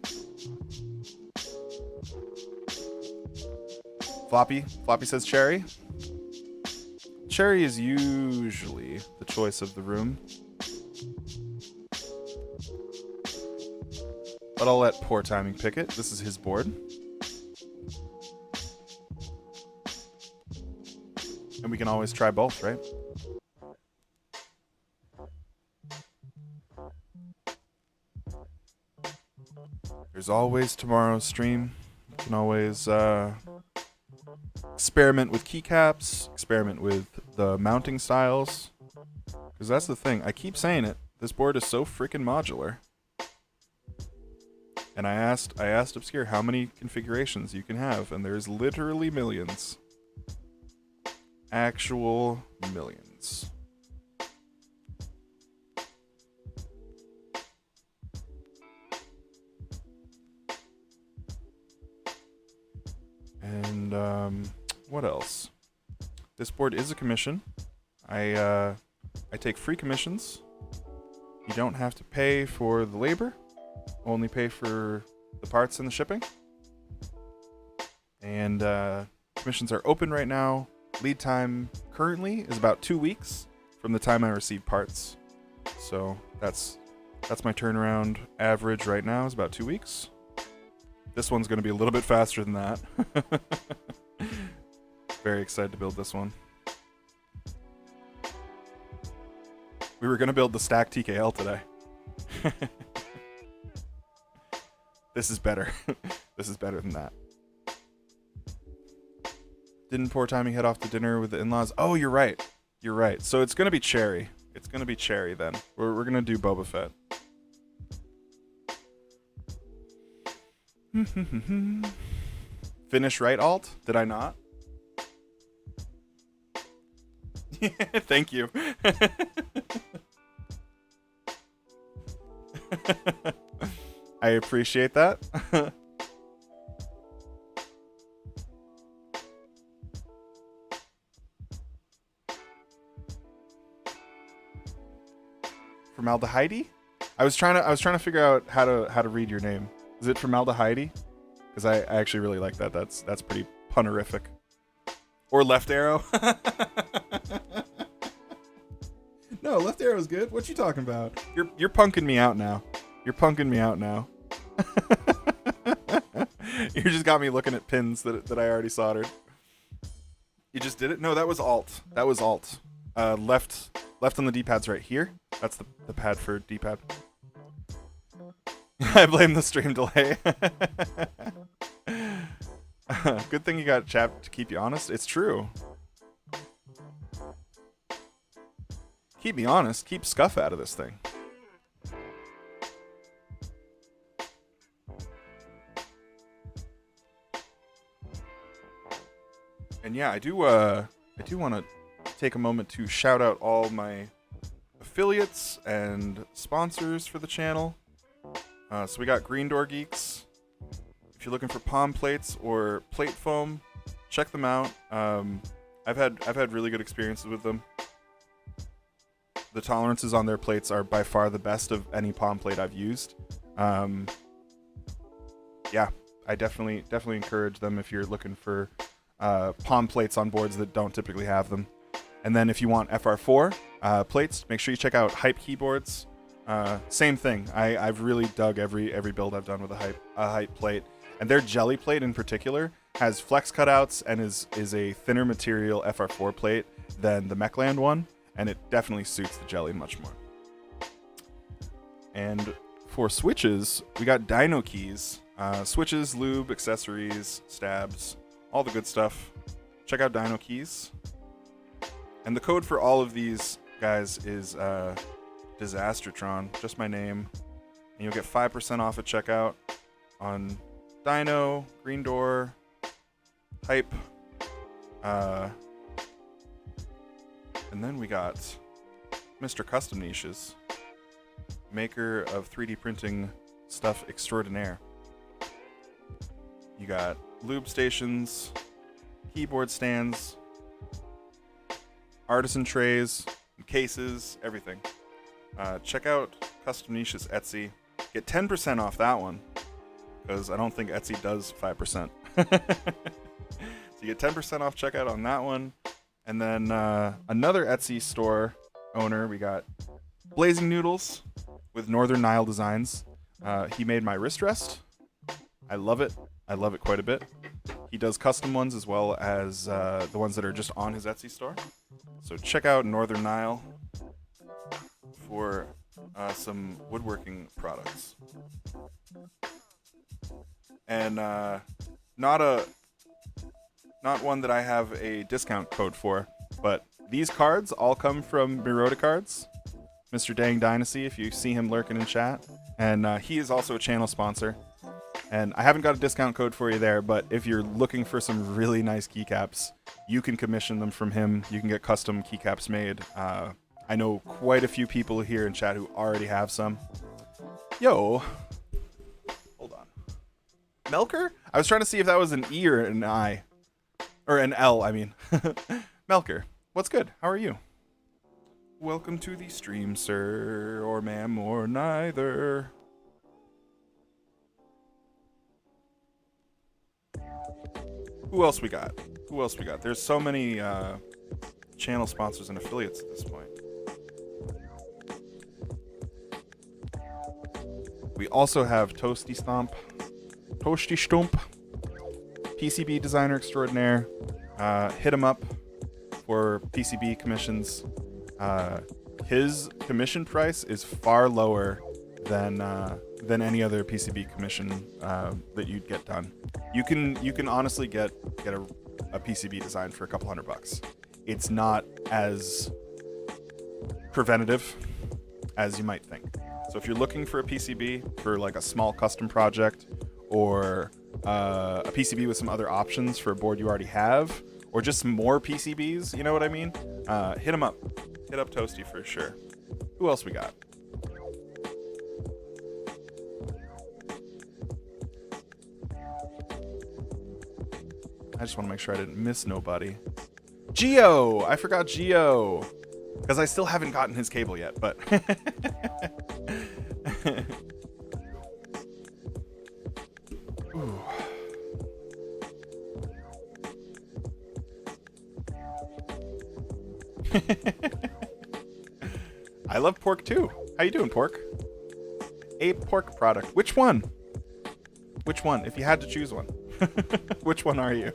Speaker 1: Floppy says cherry. Cherry is usually the choice of the room. But I'll let Poor Timing pick it. This is his board. And we can always try both, right? There's always tomorrow's stream. You can always experiment with keycaps, experiment with the mounting styles. Because that's the thing. I keep saying it. This board is so freaking modular. And I asked Obscure how many configurations you can have, and there's literally millions. Actual millions. And what else? This board is a commission. I take free commissions. You don't have to pay for the labor. Only pay for the parts and the shipping. And commissions are open right now. Lead time currently is about 2 weeks from the time I receive parts. So that's my turnaround average right now is about 2 weeks. This one's going to be a little bit faster than that. Very excited to build this one. We were going to build the stack TKL today. This is better. This is better than that. Didn't Poor Timing head off to dinner with the in-laws? Oh, you're right. You're right. So it's going to be Cherry. It's going to be Cherry then. We're going to do Boba Fett. Finish right alt? Did I not? Thank you. I appreciate that. Formaldehyde? I was trying to figure out how to read your name. Is it Formaldehyde? Because I actually really like that. That's pretty punnerific. Or Left Arrow. No, Left Arrow is good. What you talking about? You're punking me out now. You're punking me out now. You just got me looking at pins that I already soldered. You just did it? No, that was alt. That was alt. Left on the D-pad's right here. That's the pad for D-pad. I blame the stream delay. Good thing you got chat to keep you honest. It's true. Keep me honest. Keep scuff out of this thing. And yeah, I do want to take a moment to shout out all my affiliates and sponsors for the channel. So we got Green Door Geeks. If you're looking for palm plates or plate foam, check them out. I've had really good experiences with them. The tolerances on their plates are by far the best of any palm plate I've used. Yeah, I definitely encourage them if you're looking for palm plates on boards that don't typically have them. And then if you want FR4 plates, make sure you check out Hype Keyboards. Same thing. I've really dug every build I've done with a hype plate, and their jelly plate in particular has flex cutouts and is a thinner material FR4 plate than the Mechland one, and it definitely suits the jelly much more. And for switches, we got Dino Keys, switches, lube, accessories, stabs, all the good stuff. Check out Dino Keys. And the code for all of these guys is Disastertron, just my name. And you'll get 5% off at checkout on Dino, Green Door, Hype. And then we got Mr. Custom Niches, maker of 3D printing stuff extraordinaire. You got lube stations, keyboard stands, artisan trays, cases, everything. Check out Custom Niches Etsy. Get 10% off that one, because I don't think Etsy does 5%. So you get 10% off checkout on that one. And then another Etsy store owner, we got Blazing Noodles with Northern Nile Designs. He made my wrist rest. I love it. I love it quite a bit. He does custom ones as well as the ones that are just on his Etsy store. So check out Northern Nile for some woodworking products. And not one that I have a discount code for, but these cards all come from Mirota Cards, Mr. Dang Dynasty, if you see him lurking in chat. And he is also a channel sponsor. And I haven't got a discount code for you there, but if you're looking for some really nice keycaps, you can commission them from him. You can get custom keycaps made. I know quite a few people here in chat who already have some. Yo. Hold on. Melker? I was trying to see if that was an E or an I. Or an L, I mean. Melker, what's good? How are you? Welcome to the stream, sir, or ma'am, or neither. Who else we got? Who else we got? There's so many channel sponsors and affiliates at this point. We also have Toasty Stomp, PCB designer extraordinaire. Hit him up for PCB commissions. His commission price is far lower than any other PCB commission that you'd get done. You can honestly get a PCB design for a couple $100. It's not as preventative as you might think. So if you're looking for a PCB for like a small custom project, or a PCB with some other options for a board you already have, or just some more PCBs, you know what I mean? Hit him up. Hit up Toasty for sure. Who else we got? I just want to make sure I didn't miss nobody. Geo! I forgot Geo. Because I still haven't gotten his cable yet, but... Ooh. I love pork too. How you doing, pork? A pork product. Which one? Which one? If you had to choose one. Which one are you?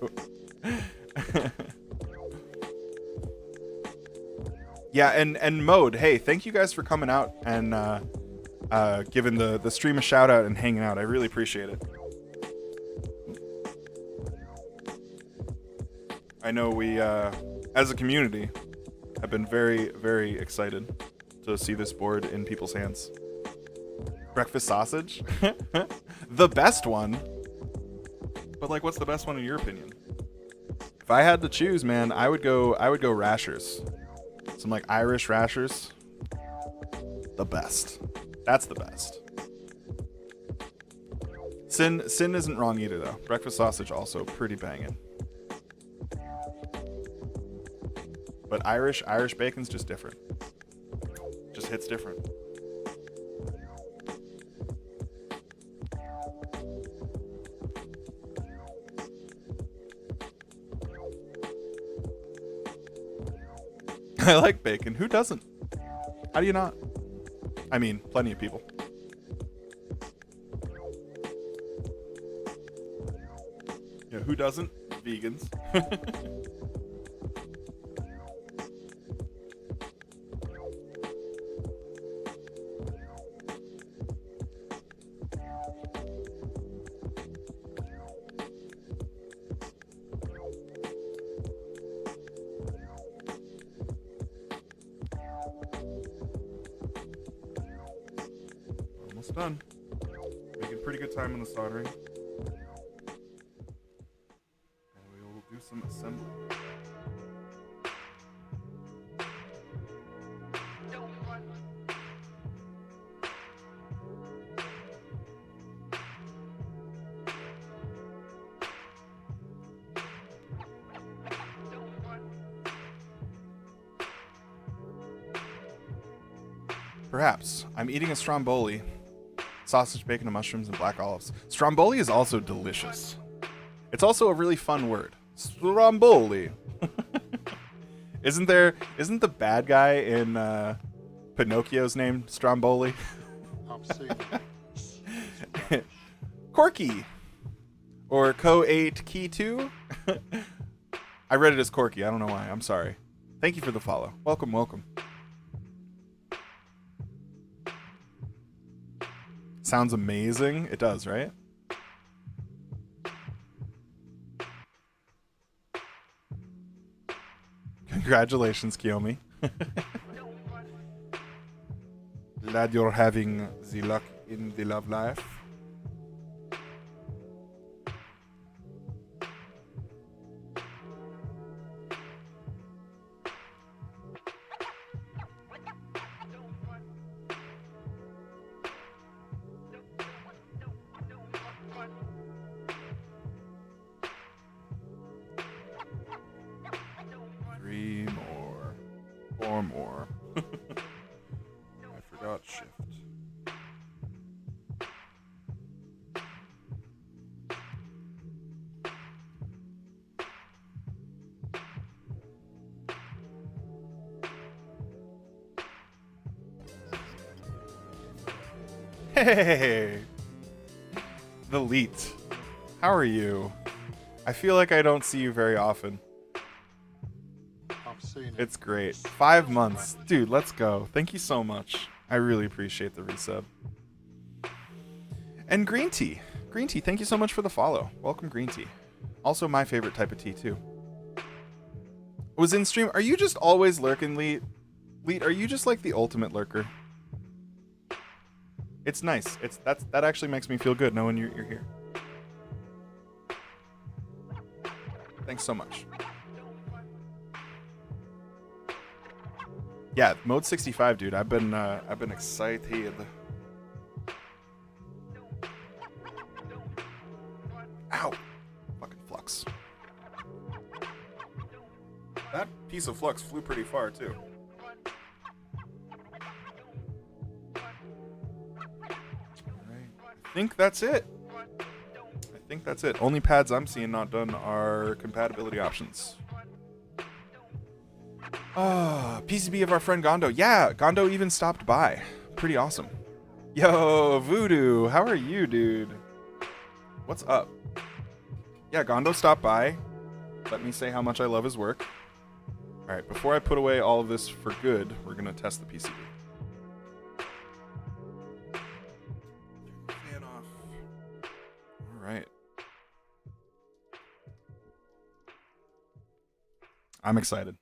Speaker 1: Yeah, and Mode, hey, thank you guys for coming out and giving the stream a shout out and hanging out. I really appreciate it. I know we, as a community, have been very, very excited to see this board in people's hands. Breakfast sausage? The best one? But like, what's the best one in your opinion? If I had to choose, man, I would go rashers. Some like Irish rashers. The best. That's the best. Sin isn't wrong either though. Breakfast sausage also pretty banging. But Irish bacon's just different. Just hits different. I like bacon. Who doesn't? How do you not? I mean, plenty of people. Yeah, who doesn't? Vegans. Almost done. Making pretty good time on the soldering. And we will do some assembly. Perhaps. I'm eating a stromboli. Sausage, bacon, and mushrooms, and black olives. Stromboli is also delicious. It's also a really fun word. Stromboli. Isn't the bad guy in Pinocchio's name Stromboli?
Speaker 4: I've seen it. It's
Speaker 1: Corky. Or Co8 Key 2? I read it as Corky. I don't know why. I'm sorry. Thank you for the follow. Welcome, welcome. Sounds amazing. It does, right? Congratulations, Kiyomi. Glad you're having the luck in the love life. Three more. Four more. I forgot shift. Hey! The Leet. How are you? I feel like I don't see you very often.
Speaker 4: I've seen it.
Speaker 1: It's great. 5 months. Dude, let's go. Thank you so much. I really appreciate the resub. And Green Tea. Green Tea, thank you so much for the follow. Welcome, Green Tea. Also my favorite type of tea, too. Was in stream. Are you just always lurking, Leet? Leet, are you just like the ultimate lurker? It's nice. That actually makes me feel good knowing you're here. Thanks so much. Yeah, Mode65, dude. I've been excited. Ow! Fucking flux. That piece of flux flew pretty far too. Alright. I think that's it. Only pads I'm seeing not done are compatibility options. Ah, PCB of our friend Gondo. Yeah, Gondo even stopped by. Pretty awesome. Yo, Voodoo, how are you, dude? What's up? Yeah, Gondo stopped by. Let me say how much I love his work. All right, before I put away all of this for good, we're gonna test the PCB. Fan off. All right. I'm excited.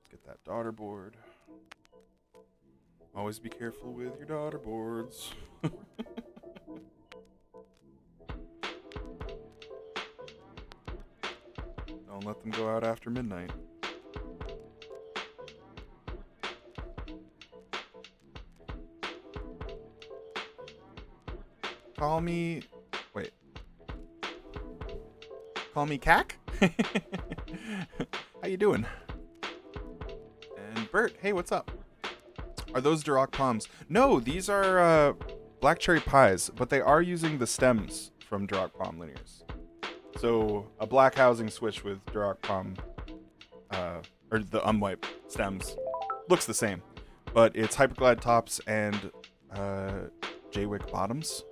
Speaker 1: Get that daughter board. Always be careful with your daughter boards. Don't let them go out after midnight. Call me Cac? How you doing? And Bert, hey, what's up? Are those Durock palms? No, these are black cherry pies, but they are using the stems from Durock palm linears. So a black housing switch with Durock palm, or the unwiped stems, looks the same, but it's hyperglide tops and J-wick bottoms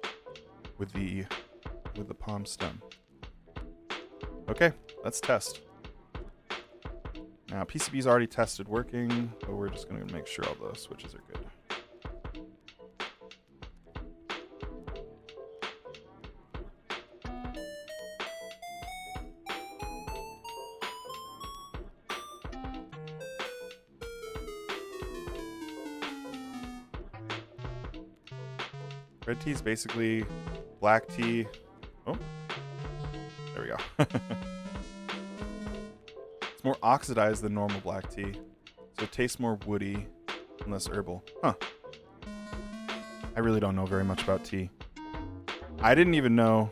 Speaker 1: with the palm stem. Okay, let's test. Now, PCB's already tested working, but we're just going to make sure all the switches are good. Red tea is basically black tea. Oh, there we go. It's more oxidized than normal black tea, so it tastes more woody and less herbal. Huh. I really don't know very much about tea. I didn't even know.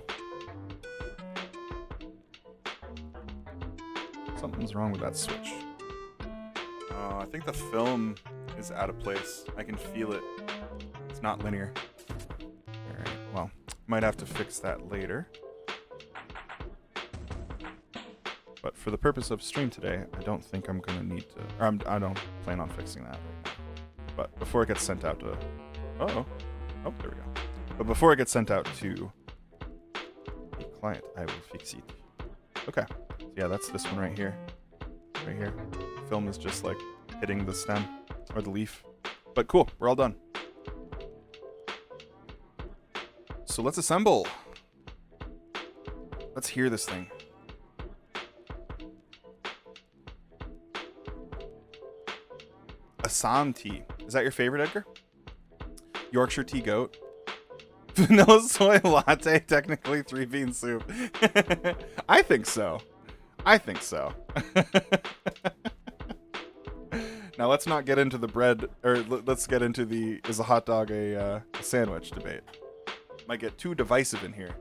Speaker 1: Something's wrong with that switch. Oh, I think the film is out of place. I can feel it. It's not linear. Alright, well, might have to fix that later. But for the purpose of stream today, I don't think I'm gonna need to, or I don't plan on fixing that. But before it gets sent out to, oh, there we go. But before it gets sent out to the client, I will fix it. Okay, so yeah, that's this one right here. Right here. The film is just like hitting the stem or the leaf. But cool, we're all done. So let's assemble. Let's hear this thing. Assam tea. Is that your favorite, Edgar? Yorkshire tea goat. Vanilla soy latte, technically 3-bean soup. I think so. I think so. Now let's not get into the bread, or let's get into the is a hot dog a sandwich debate. Might get too divisive in here.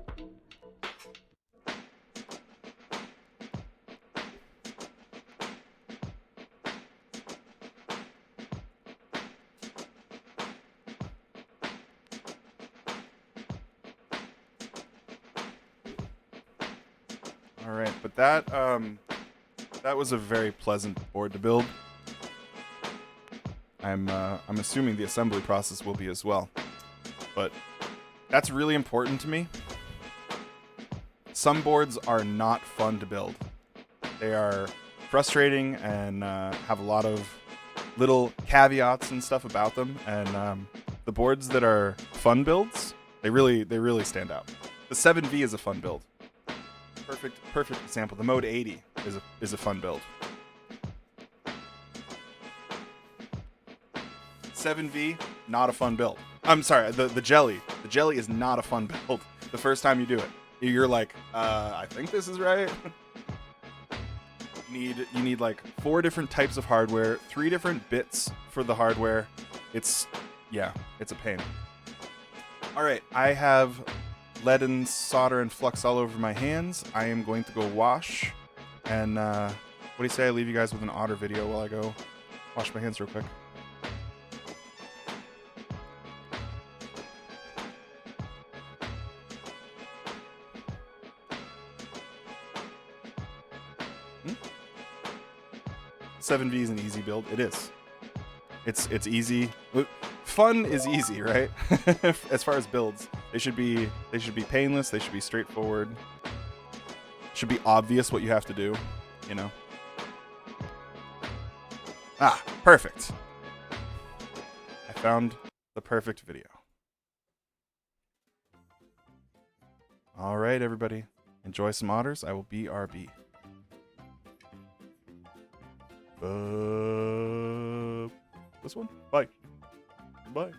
Speaker 1: All right, but that was a very pleasant board to build. I'm assuming the assembly process will be as well, but that's really important to me. Some boards are not fun to build. They are frustrating and have a lot of little caveats and stuff about them. And the boards that are fun builds, they really stand out. The 7V is a fun build. Perfect example. The Mode 80 is a fun build. 7V, not a fun build. I'm sorry, the jelly. The jelly is not a fun build. The first time you do it, you're like, I think this is right. You need like 4 different types of hardware, 3 different bits for the hardware. It's a pain. All right, I have lead and solder and flux all over my hands. I am going to go wash. And what do you say I leave you guys with an otter video while I go wash my hands real quick? Hmm? 7V is an easy build. It is. It's easy. Fun is easy, right? As far as builds, they should be painless. They should be straightforward. Should be obvious what you have to do, you know. Ah, perfect. I found the perfect video. All right, everybody, enjoy some otters. I will BRB. This one. Bye. Bye.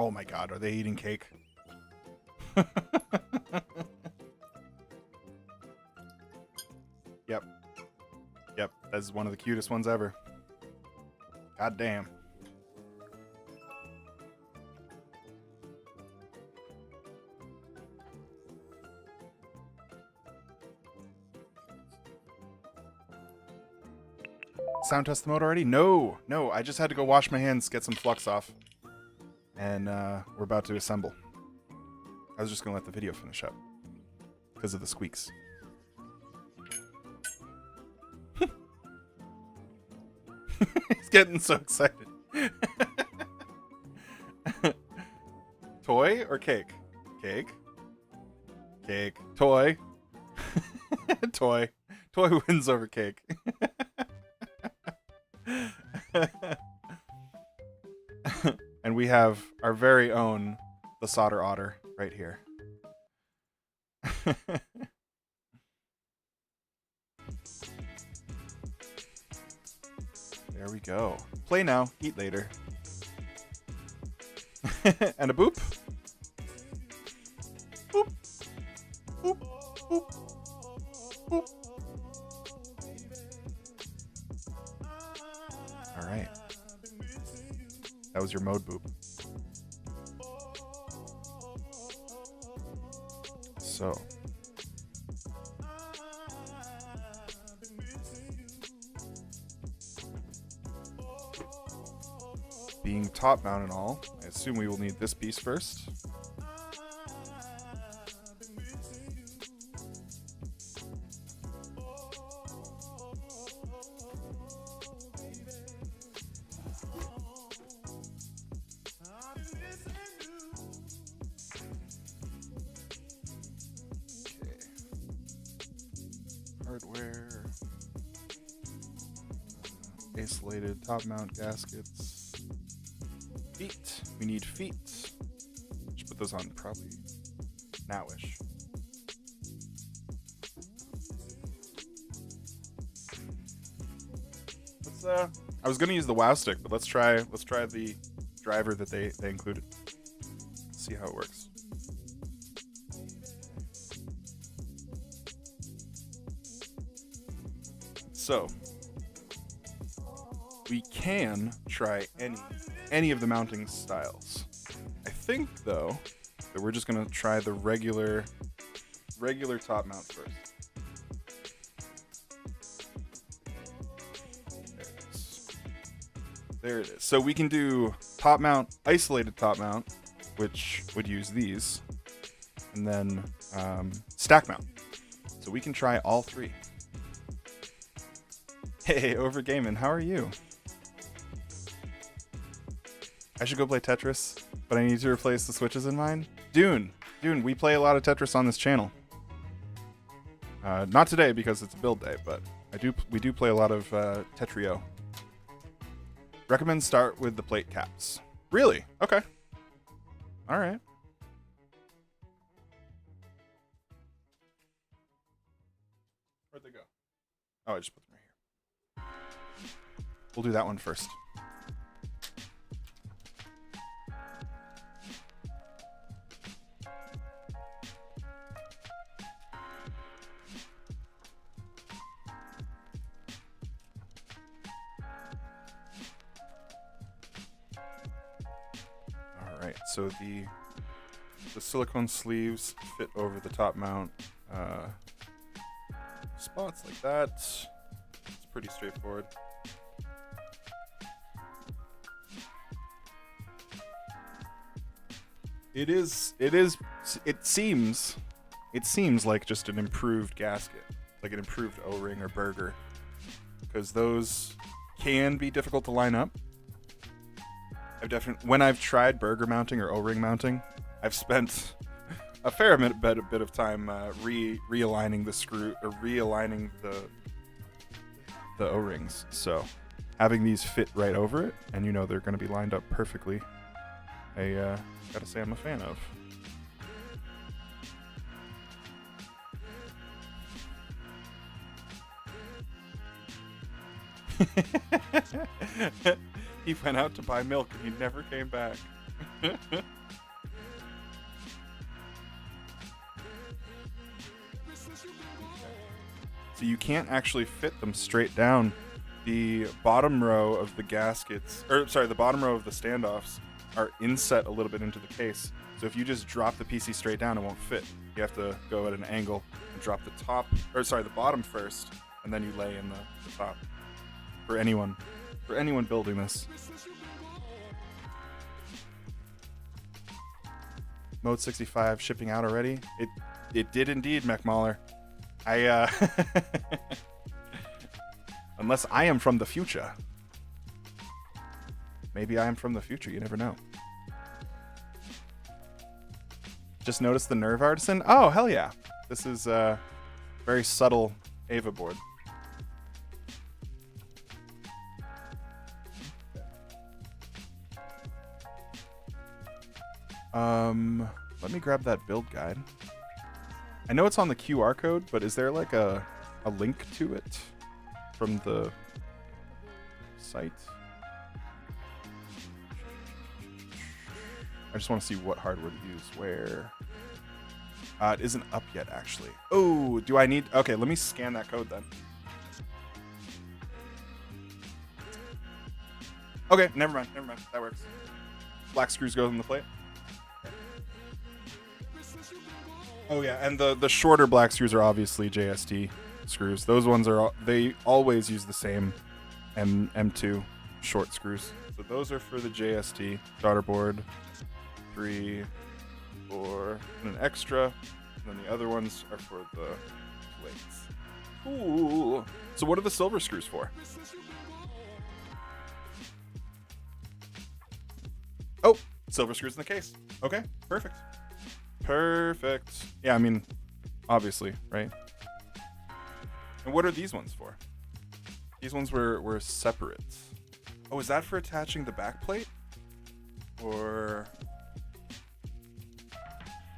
Speaker 1: Oh my god, are they eating cake? Yep. Yep, that's one of the cutest ones ever. God damn. Sound test the mode already? No, I just had to go wash my hands, get some flux off. And we're about to assemble. I was just gonna let the video finish up because of the squeaks. He's getting so excited. Toy or cake? Cake. Cake. Toy. Toy. Toy wins over cake. And we have our very own the solder otter right here. There we go. Play now, eat later. And a boop. Boop. Boop. Boop. Boop. All right. That was your mode boop. So. Being top mount and all, I assume we will need this piece first. Hardware, isolated top mount gaskets, feet. We need feet. Should put those on probably nowish. I was gonna use the WoW stick, but let's try the driver that they included. See how it works. So, we can try any of the mounting styles. I think, though, that we're just going to try the regular top mount first. There it is. So we can do top mount, isolated top mount, which would use these, and then stack mount. So we can try all three. Hey, Overgamin, how are you? I should go play Tetris, but I need to replace the switches in mine. Dune, we play a lot of Tetris on this channel. Not today because it's a build day, but we do play a lot of Tetrio. Recommend start with the plate caps. Really? Okay. All right. Where'd they go? Oh, I just put them right here. We'll do that one first. All right, so the silicone sleeves fit over the top mount spots like that. It's pretty straightforward. It seems like just an improved gasket, like an improved O-ring or burger, because those can be difficult to line up. When I've tried burger mounting or O-ring mounting, I've spent a fair bit of time realigning the screw or realigning the O-rings. So having these fit right over it, and you know they're going to be lined up perfectly, I gotta say I'm a fan of. He went out to buy milk and he never came back. So you can't actually fit them straight down. The bottom row of the gaskets, or sorry, the bottom row of the standoffs are inset a little bit into the case. So if you just drop the PC straight down, it won't fit. You have to go at an angle and drop the top, or sorry, the bottom first, and then you lay in the top. For anyone building this. Mode65 shipping out already. It did indeed, Mech Mauler. Unless I am from the future. Maybe I am from the future, you never know. Just noticed the Nerve Artisan? Oh, hell yeah. This is a very subtle Ava board. Let me grab that build guide. I know it's on the QR code, but is there like a link to it from the site? I just want to see what hardware to use. Where? It isn't up yet, actually. Oh, do I need... Okay, let me scan that code then. Okay, never mind. That works. Black screws go in the plate. Oh yeah, and the shorter black screws are obviously JST screws. Those ones are... They always use the same M2 short screws. So those are for the JST daughter board. 3, 4, and an extra. And then the other ones are for the plates. Cool. So what are the silver screws for? Oh, silver screws in the case. Okay, perfect. Perfect. Yeah, I mean, obviously, right? And what are these ones for? These ones were separate. Oh, is that for attaching the back plate? Or...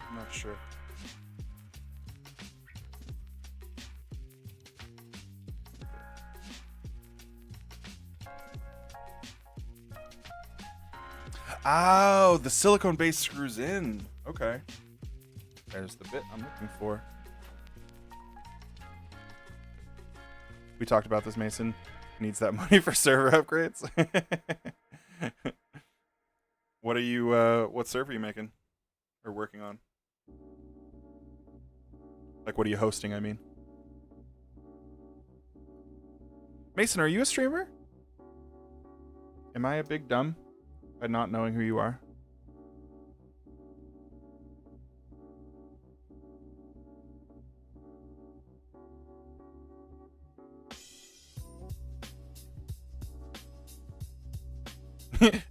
Speaker 1: I'm not sure. Oh, the silicone base screws in. Okay. There's the bit I'm looking for. We talked about this, Mason. Needs that money for server upgrades. What are you, what server are you making? Or working on? Like, what are you hosting, I mean? Mason, are you a streamer? Am I a big dumb by not knowing who you are?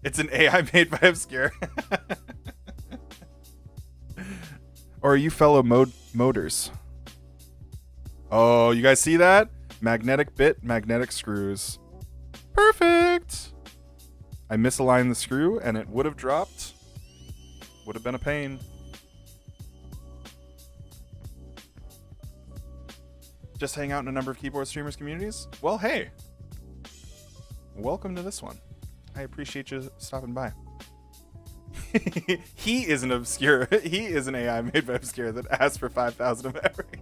Speaker 1: It's an AI made by Obscure. Or are you fellow moders? Oh, you guys see that? Magnetic bit, magnetic screws. Perfect! I misaligned the screw and it would have dropped. Would have been a pain. Just hang out in a number of keyboard streamers communities? Well, hey. Welcome to this one. I appreciate you stopping by. He is an Obscure. He is an AI made by Obscure that asked for 5,000 of everything.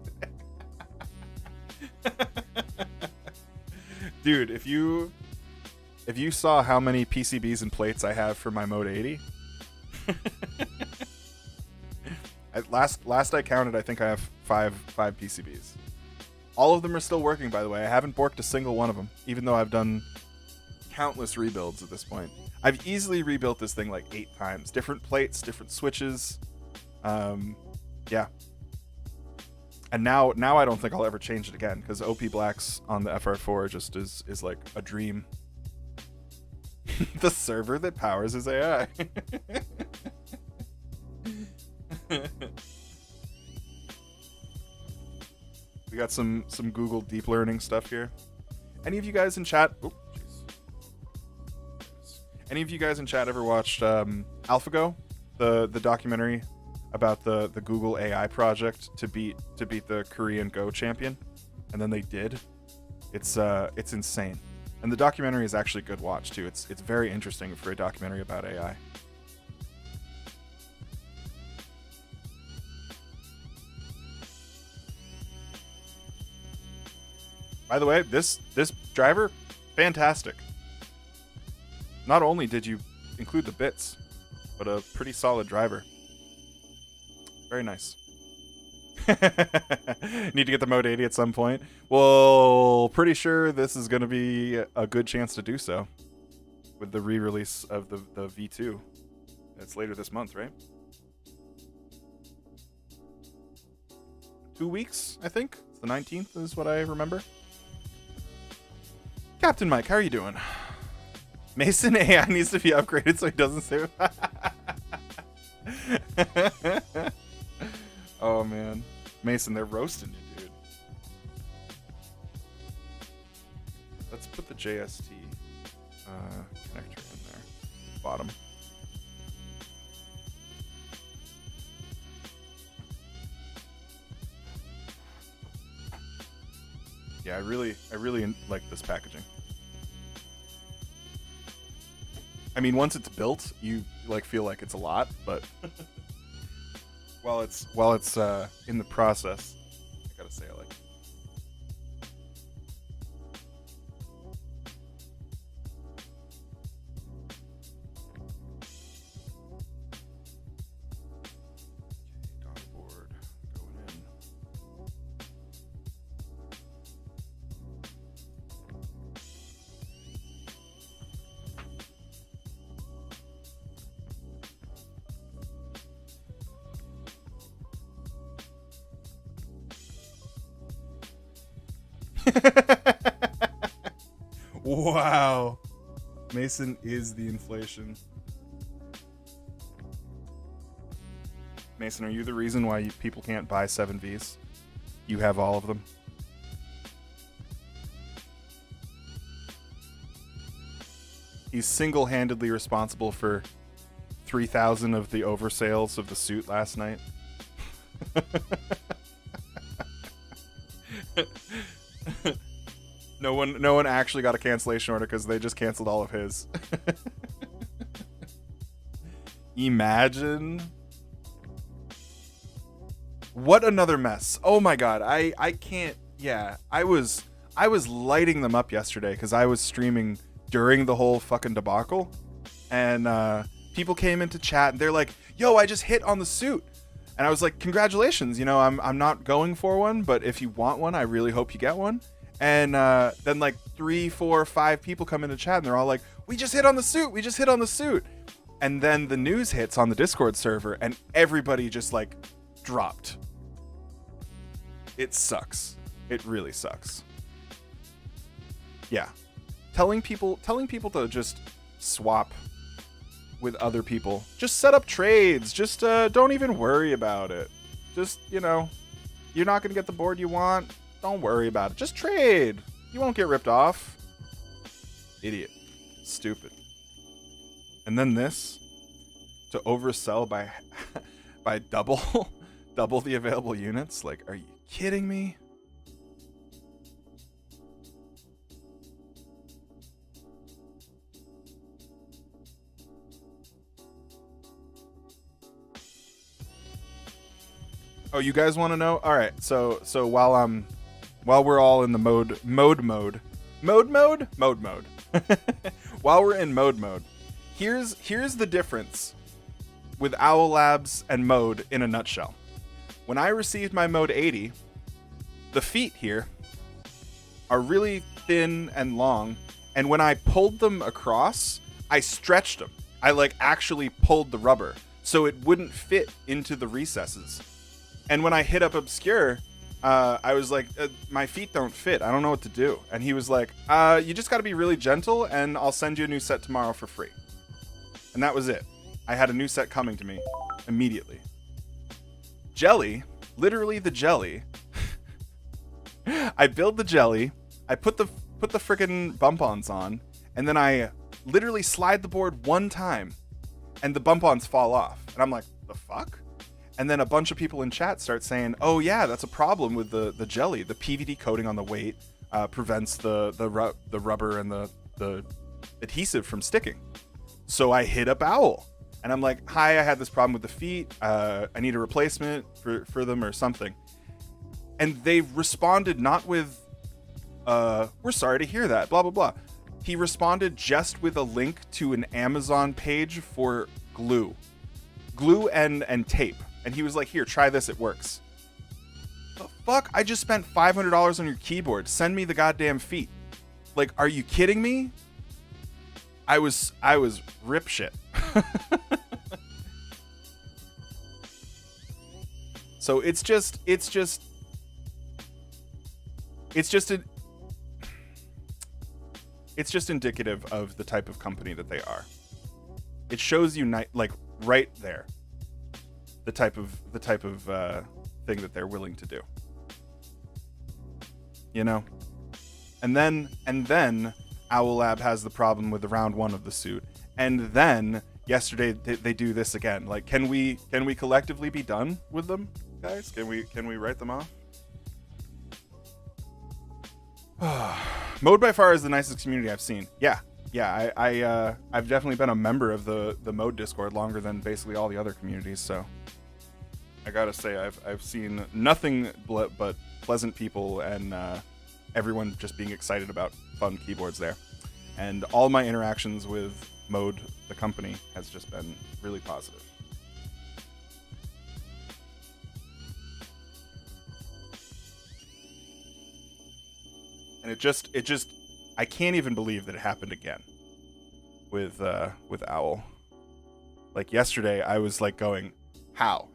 Speaker 1: Dude, if you saw how many PCBs and plates I have for my Mode 80, last I counted, I think I have five PCBs. All of them are still working, by the way. I haven't borked a single one of them, even though I've done countless rebuilds at this point. I've easily rebuilt this thing like 8 times. Different plates, different switches. Yeah. And now I don't think I'll ever change it again, because OP Blacks on the FR4 just is like a dream. The server that powers his AI. We got some Google deep learning stuff here. Any of you guys in chat? Oh, jeez. Any of you guys in chat ever watched AlphaGo, the documentary about the Google AI project to beat the Korean Go champion? And then they did. It's insane. And the documentary is actually a good watch too. It's very interesting for a documentary about AI. By the way, this driver, fantastic. Not only did you include the bits, but a pretty solid driver. Very nice. Need to get the Mode 80 at some point. Well, pretty sure this is going to be a good chance to do so with the re-release of the V2. It's later this month, right? 2 weeks, I think. It's the 19th is what I remember. Captain Mike, how are you doing? Mason AI needs to be upgraded so he doesn't save. Oh, man. Mason, they're roasting you, dude. Let's put the JST connector in there. Bottom. Yeah, I really like this packaging. I mean, once it's built, you like feel like it's a lot, but while it's in the process, I gotta say I like it. Okay, board going in. Wow. Mason is the inflation. Mason, are you the reason why people can't buy 7Vs? You have all of them. He's single-handedly responsible for 3,000 of the oversales of the suit last night. No one actually got a cancellation order because they just canceled all of his. Imagine. What another mess. Oh my god. I can't. Yeah, I was lighting them up yesterday because I was streaming during the whole fucking debacle, and people came into chat and they're like, yo, I just hit on the suit. And I was like, congratulations, you know, I'm not going for one, but if you want one, I really hope you get one. And then like 3, 4, 5 people come into chat and they're all like, we just hit on the suit. We just hit on the suit. And then the news hits on the Discord server and everybody just like dropped. It sucks. It really sucks. Yeah. Telling people to just swap with other people. Just set up trades. Just don't even worry about it. Just, you know, you're not going to get the board you want. Don't worry about it. Just trade. You won't get ripped off. Idiot. Stupid. And then this to oversell by by double the available units. Like, are you kidding me? Oh, you guys want to know? All right. So while we're all in the mode, while we're in mode, here's the difference with Owl Labs and Mode in a nutshell. When I received my Mode 80, the feet here are really thin and long, and when I pulled them across, I stretched them. I like actually pulled the rubber so it wouldn't fit into the recesses. And when I hit up Obscure, I was like, my feet don't fit. I don't know what to do. And he was like, you just got to be really gentle, and I'll send you a new set tomorrow for free. And that was it. I had a new set coming to me immediately. Jelly, literally the jelly. I build the jelly. I put the frickin' bump-ons on, and then I literally slide the board one time, and the bump-ons fall off. And I'm like, the fuck? And then a bunch of people in chat start saying, oh yeah, that's a problem with the jelly. The PVD coating on the weight prevents the rubber and the adhesive from sticking. So I hit up Owl. And I'm like, hi, I had this problem with the feet. I need a replacement for them or something. And they responded not with we're sorry to hear that, blah, blah, blah. He responded just with a link to an Amazon page for glue and tape. And he was like, here, try this, it works. The fuck? I just spent $500 on your keyboard. Send me the goddamn feet. Like, are you kidding me? I was rip shit. So it's just indicative of the type of company that they are. It shows you like right there the type of thing that they're willing to do. You know? And then Owl Lab has the problem with the round 1 of the suit. And then yesterday they do this again. Like, can we collectively be done with them, guys? Can we write them off? Mode by far is the nicest community I've seen. Yeah, I've definitely been a member of the Mode Discord longer than basically all the other communities. So I gotta say I've seen nothing but pleasant people and everyone just being excited about fun keyboards there. And all my interactions with Mode, the company, has just been really positive. And it just I can't even believe that it happened again with Owl. Like yesterday I was like going, how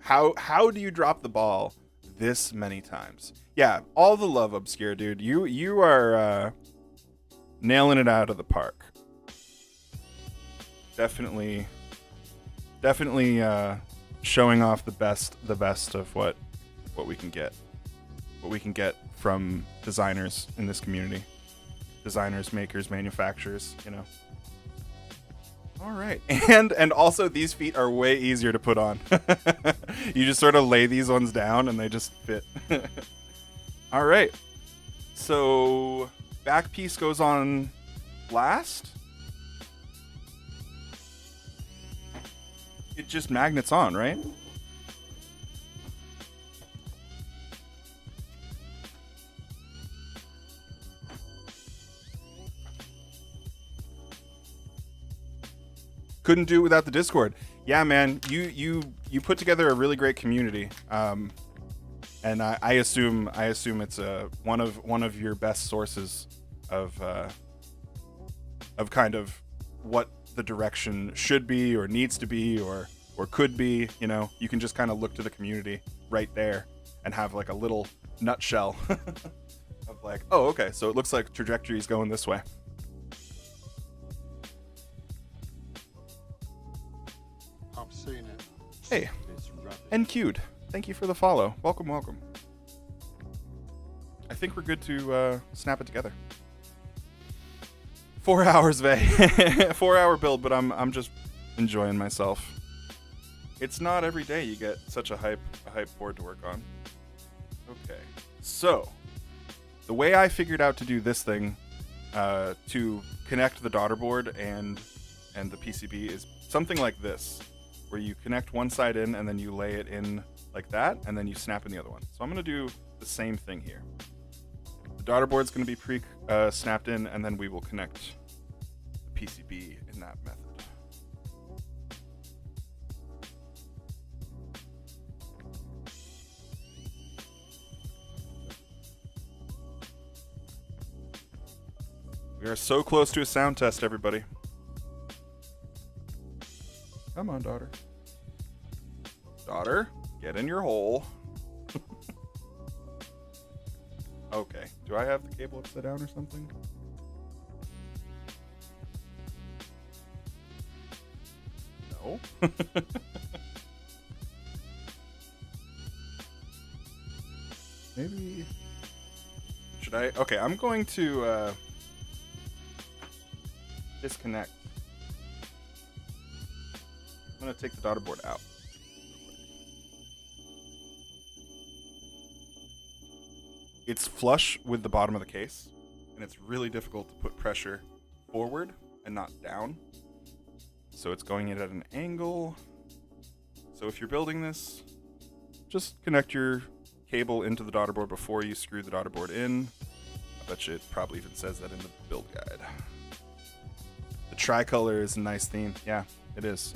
Speaker 1: do you drop the ball this many times? Yeah, all the love, Obscure dude. You are nailing it out of the park. Definitely showing off the best of what we can get. What we can get from designers in this community. Designers, makers, manufacturers, you know. All right. And also these feet are way easier to put on. You just sort of lay these ones down and they just fit. All right. So back piece goes on last. It just magnets on, right? Couldn't do it without the Discord. Yeah, man, you put together a really great community, and I assume it's one of your best sources of kind of what the direction should be or needs to be or could be. You know, you can just kind of look to the community right there and have like a little nutshell of like, oh, okay, so it looks like trajectory is going this way.
Speaker 4: I've seen it.
Speaker 1: Hey,
Speaker 4: It's rubbish.
Speaker 1: NQ'd. Thank you for the follow. Welcome. I think we're good to snap it together. 4 hours, Vay. 4 hour build, but I'm just enjoying myself. It's not every day you get such a hype board to work on. Okay, so the way I figured out to do this thing to connect the daughter board and the PCB is something like this, where you connect one side in and then you lay it in like that, and then you snap in the other one. So I'm going to do the same thing here. The daughter board's going to be snapped in, and then we will connect the PCB in that method. We are so close to a sound test, everybody. Come on, daughter. Daughter, get in your hole. Okay. Do I have the cable upside down or something? No. Maybe. Should I? Okay, I'm going to disconnect. I'm going to take the daughter board out. It's flush with the bottom of the case, and it's really difficult to put pressure forward and not down. So it's going in at an angle. So if you're building this, just connect your cable into the daughter board before you screw the daughter board in. I bet you it probably even says that in the build guide. The tricolor is a nice theme. Yeah, it is.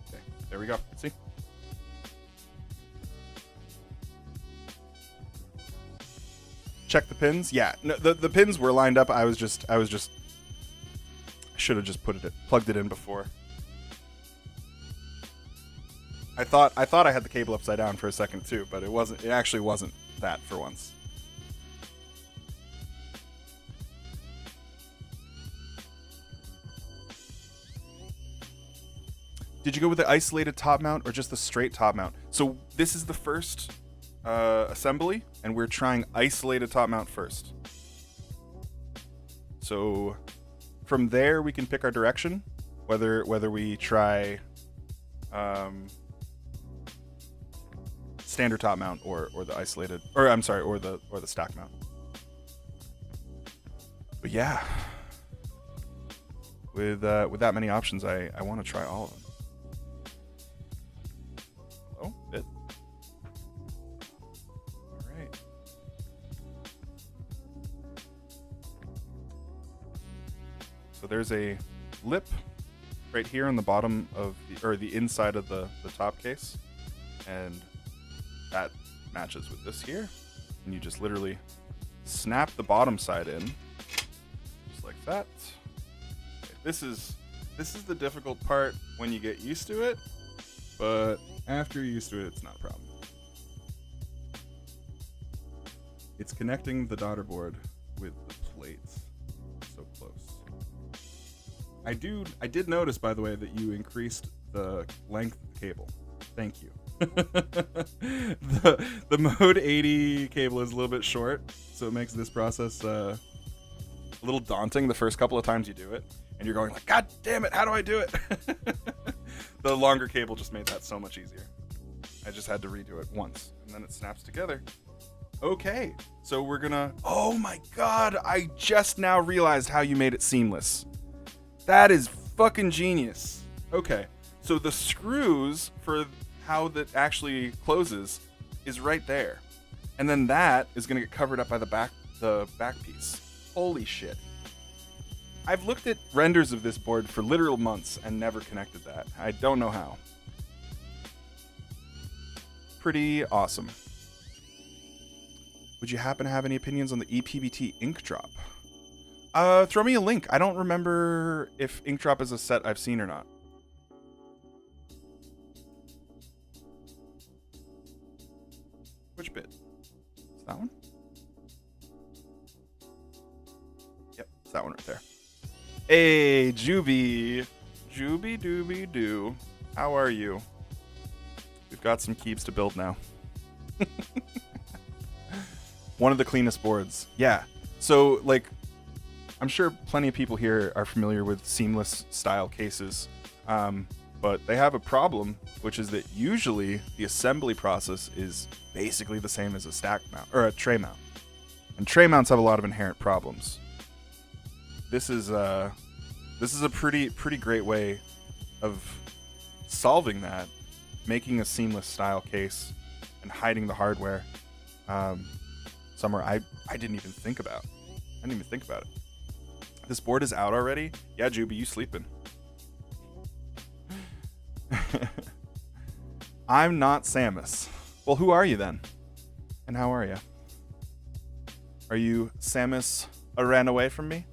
Speaker 1: Okay, there we go. See? Check the pins. Yeah, no, the pins were lined up. I should have just plugged it in before. I thought I had the cable upside down for a second too, but it wasn't. It actually wasn't that for once. Did you go with the isolated top mount or just the straight top mount? So this is the first assembly, and we're trying isolated top mount first. So from there we can pick our direction, whether we try standard top mount or the isolated, or I'm sorry, or the stack mount. But yeah, with that many options, I want to try all of them. Hello, bit. All right. So there's a lip right here on the bottom of the inside of the top case, and that matches with this here. And you just literally snap the bottom side in, just like that. Okay, this is the difficult part when you get used to it, but after you're used to it, it's not a problem. It's connecting the daughter board with the plates. So close. I did notice, by the way, that you increased the length of the cable. Thank you. the Mode 80 cable is a little bit short, so it makes this process a little daunting the first couple of times you do it, and you're going like, God damn it, how do I do it? The longer cable just made that so much easier. I just had to redo it once, and then it snaps together. Okay, so we're gonna... Oh my god, I just now realized how you made it seamless. That is fucking genius. Okay, so the screws for how that actually closes is right there. And then that is gonna get covered up by the back piece. Holy shit. I've looked at renders of this board for literal months and never connected that. I don't know how. Pretty awesome. Would you happen to have any opinions on the ePBT ink drop? Throw me a link. I don't remember if ink drop is a set I've seen or not. Which bit? Is that one? Yep, it's that one right there. Hey, Juby. Juby dooby doo. How are you? We've got some keeps to build now. One of the cleanest boards. Yeah. So, like, I'm sure plenty of people here are familiar with seamless style cases. But they have a problem, which is that usually the assembly process is basically the same as a stack mount or a tray mount. And tray mounts have a lot of inherent problems. This is a pretty great way of solving that, making a seamless style case and hiding the hardware somewhere I didn't even think about. I didn't even think about it. This board is out already? Yeah, Juby, you sleeping. I'm not Samus. Well, who are you then? And how are you? Are you Samus ran away from me?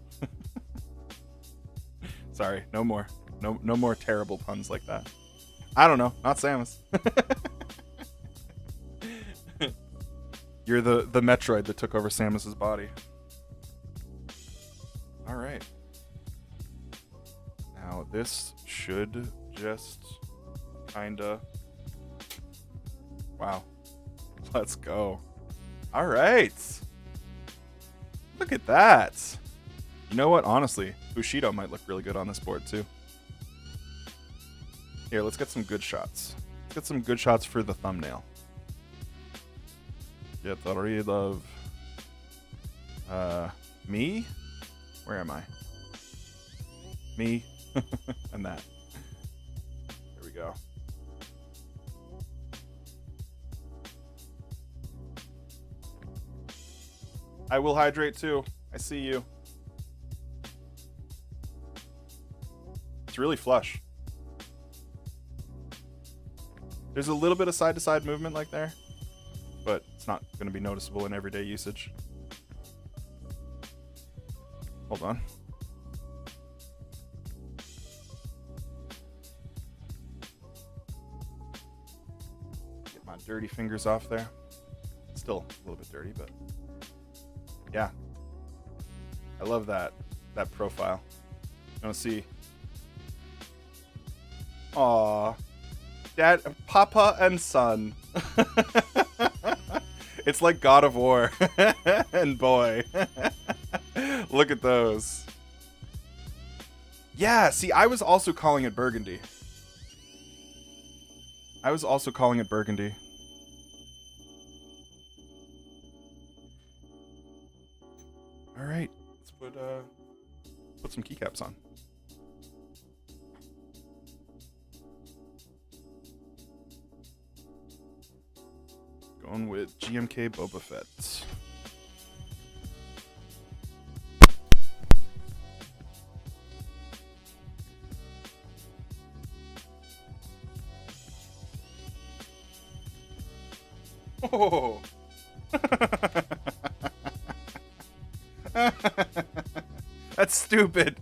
Speaker 1: Sorry, no more. No more terrible puns like that. I don't know, not Samus. You're the Metroid that took over Samus's body. All right. Now this should just kinda... Wow. Let's go. All right. Look at that. You know what? Honestly, Bushido might look really good on this board too. Here, let's get some good shots. Let's get some good shots for the thumbnail. Get rid of me? Where am I? Me and that. There we go. I will hydrate too. I see you. It's really flush. There's a little bit of side-to-side movement like there, but it's not going to be noticeable in everyday usage. Hold on. Get my dirty fingers off there. Still a little bit dirty, but yeah. I love that profile. You want to see? Aw. Dad, Papa and son. It's like God of War. And boy. Look at those. Yeah, see, I was also calling it burgundy. All right, let's put some keycaps on. Going with GMK Boba Fett. Oh. That's stupid.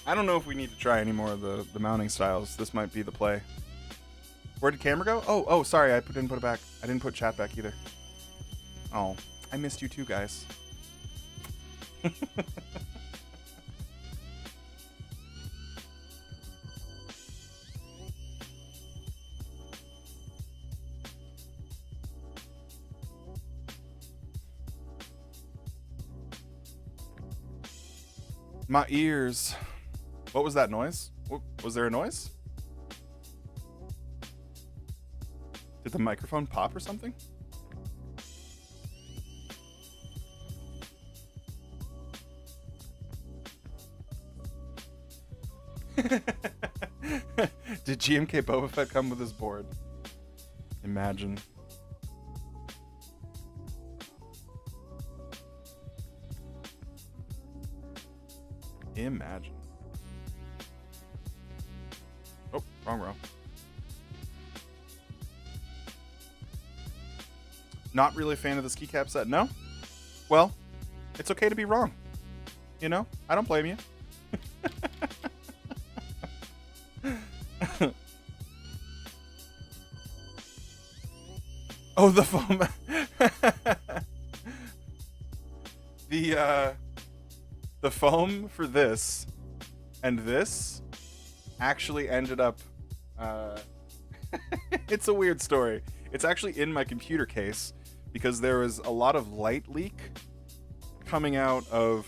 Speaker 1: I don't know if we need to try any more of the mounting styles. This might be the play. Where did camera go? Oh, sorry. I didn't put it back. I didn't put chat back either. Oh, I missed you too, guys. My ears. What was that noise? Was there a noise? Did the microphone pop or something? Did GMK Boba Fett come with his board? Imagine. Imagine. Oh, wrong row. Not really a fan of this keycap set. No? Well, it's okay to be wrong. You know? I don't blame you. Oh, the foam. The foam for this and this actually ended up it's a weird story. It's actually in my computer case because there was a lot of light leak coming out of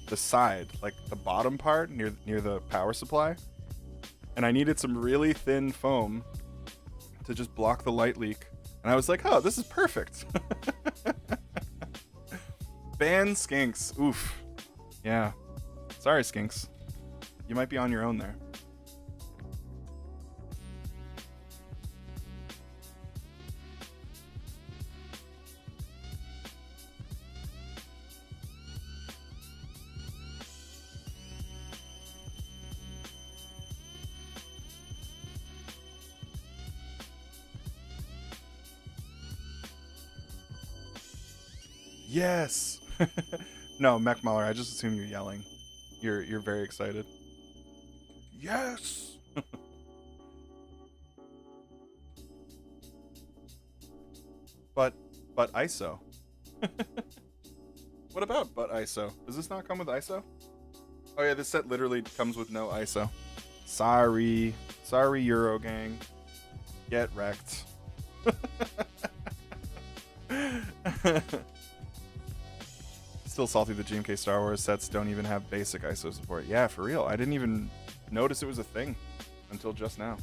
Speaker 1: the side, like the bottom part near the power supply, and I needed some really thin foam to just block the light leak, and I was like, oh, this is perfect. Ban skinks. Oof. Yeah. Sorry, skinks. You might be on your own there. Yes. No, Mech Mauler, I just assume you're yelling. You're very excited. Yes. but ISO. What about but ISO? Does this not come with ISO? Oh yeah, this set literally comes with no ISO. Sorry Euro gang. Get wrecked. Still salty the GMK Star Wars sets don't even have basic ISO support. Yeah, for real. I didn't even notice it was a thing until just now.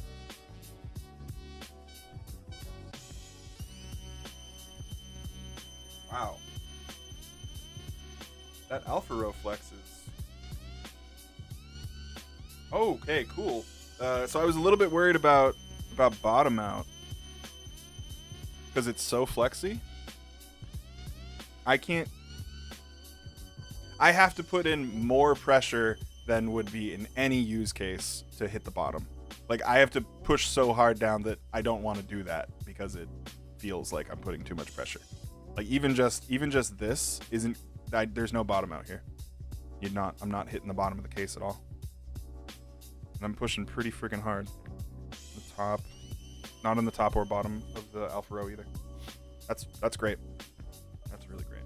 Speaker 1: Wow. That Alpha Row flex is... Okay, cool. So I was a little bit worried about bottom out. because it's so flexy. I have to put in more pressure than would be in any use case to hit the bottom. Like, I have to push so hard down that I don't want to do that because it feels like I'm putting too much pressure. Like, even just this isn't, there's no bottom out here. I'm not hitting the bottom of the case at all. And I'm pushing pretty freaking hard. The top, not in the top or bottom of the alpha row either. That's great. That's really great.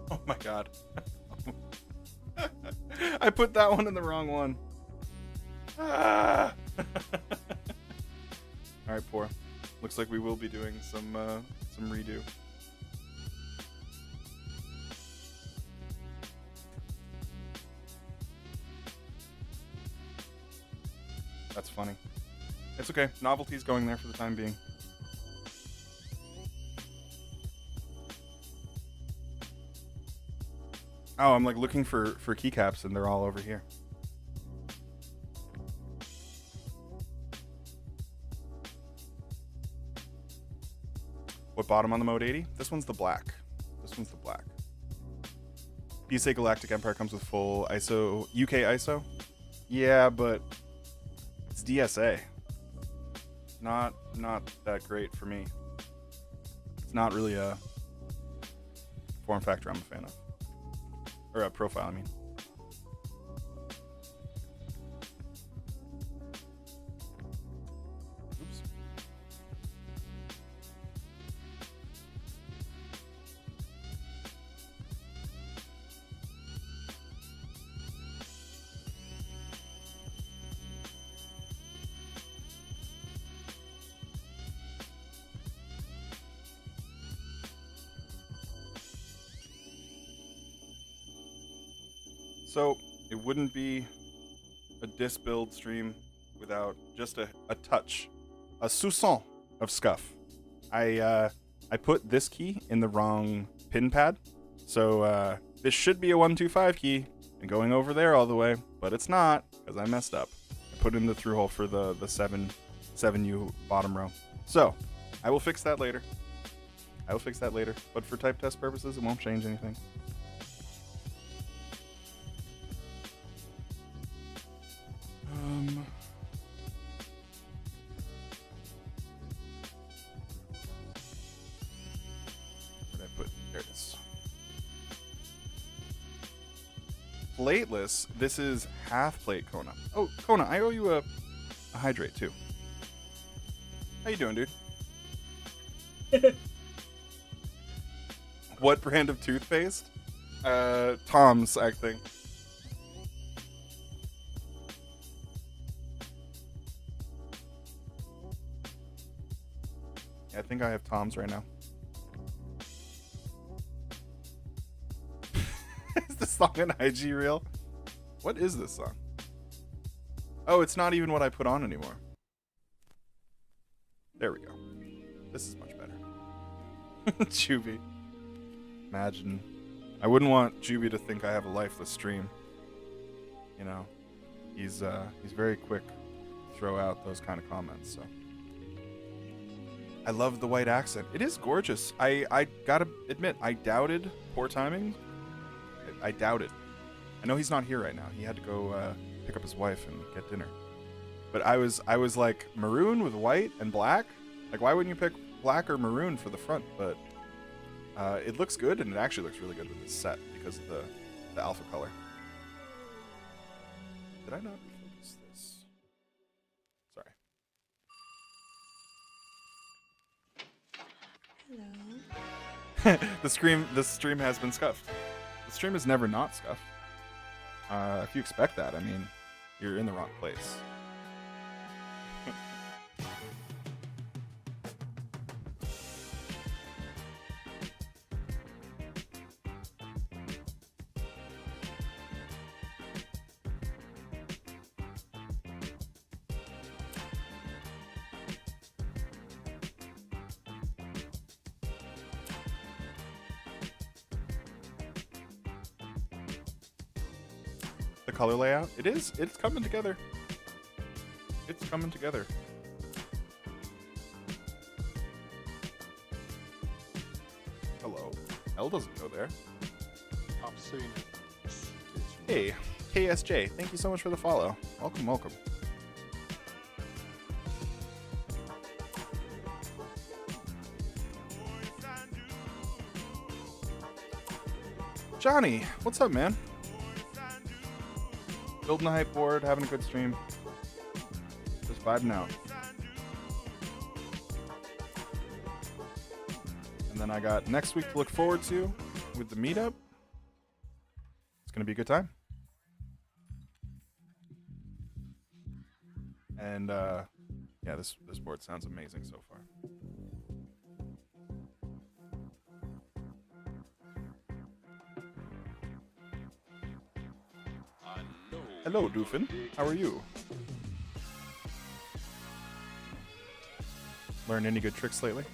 Speaker 1: Oh my god. I put that one in the wrong one. Ah. Alright, poor. Looks like we will be doing some redo. That's funny. It's okay. Novelty's going there for the time being. Oh, I'm like looking for keycaps and they're all over here. What bottom on the Mode 80? This one's the black. This one's the black. PSA Galactic Empire comes with full ISO, UK ISO. Yeah, but it's DSA. Not that great for me. It's not really a form factor I'm a fan of. Or a profile, I mean. Oops. So, it wouldn't be a disc build stream without just a touch, a soupçon of scuff. I put this key in the wrong pin pad, so this should be a 125 key and going over there all the way, but it's not because I messed up. I put in the through hole for the 7U bottom row. So, I will fix that later. But for type test purposes, it won't change anything. Where did I put? There it is. Plateless. This is half plate Kona. Oh, Kona, I owe you a hydrate too. How you doing, dude? What brand of toothpaste? Tom's, I think. Yeah, I think I have Tom's right now. Is this song an IG reel? What is this song? Oh, it's not even what I put on anymore. There we go. This is much better. Juby. Imagine. I wouldn't want Juby to think I have a lifeless stream. You know, he's very quick to throw out those kind of comments, so. I love the white accent. It is gorgeous. I gotta admit, I doubted poor timing. I doubted. I know he's not here right now. He had to go pick up his wife and get dinner. But I was like, maroon with white and black? Like, why wouldn't you pick black or maroon for the front? But it looks good, and it actually looks really good with this set because of the alpha color. Did I not refocus this? Sorry.
Speaker 3: Hello.
Speaker 1: The stream has been scuffed. The stream is never not scuffed. If you expect that, I mean, you're in the wrong place. color layout. It is. It's coming together. It's coming together. Hello. L doesn't go there.
Speaker 4: I've seen it.
Speaker 1: Hey, KSJ, thank you so much for the follow. Welcome, welcome. Johnny, what's up, man? Building a hype board, having a good stream. Just vibing out. And then I got next week to look forward to with the meetup. It's gonna be a good time. And yeah, this board sounds amazing so far. Hello, Doofin. How are you? Learned any good tricks lately?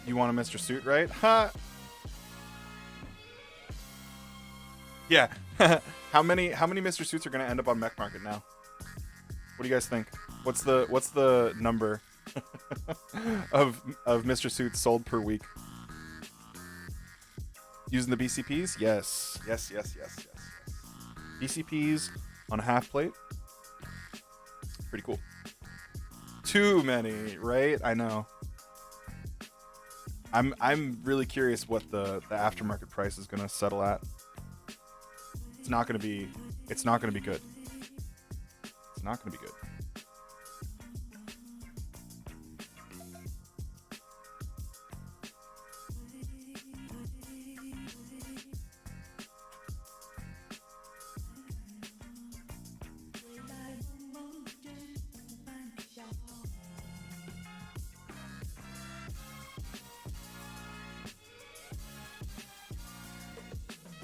Speaker 1: You want a Mr. Suit, right? Ha! Yeah. How many Mr. Suits are gonna end up on Mech Market now? What do you guys think? What's the number of Mr. Suits sold per week? Using the BCPs? Yes. BCPs on a half plate. Pretty cool. Too many, right? I know. I'm really curious what the aftermarket price is gonna settle at. It's not gonna be good. It's not gonna be good.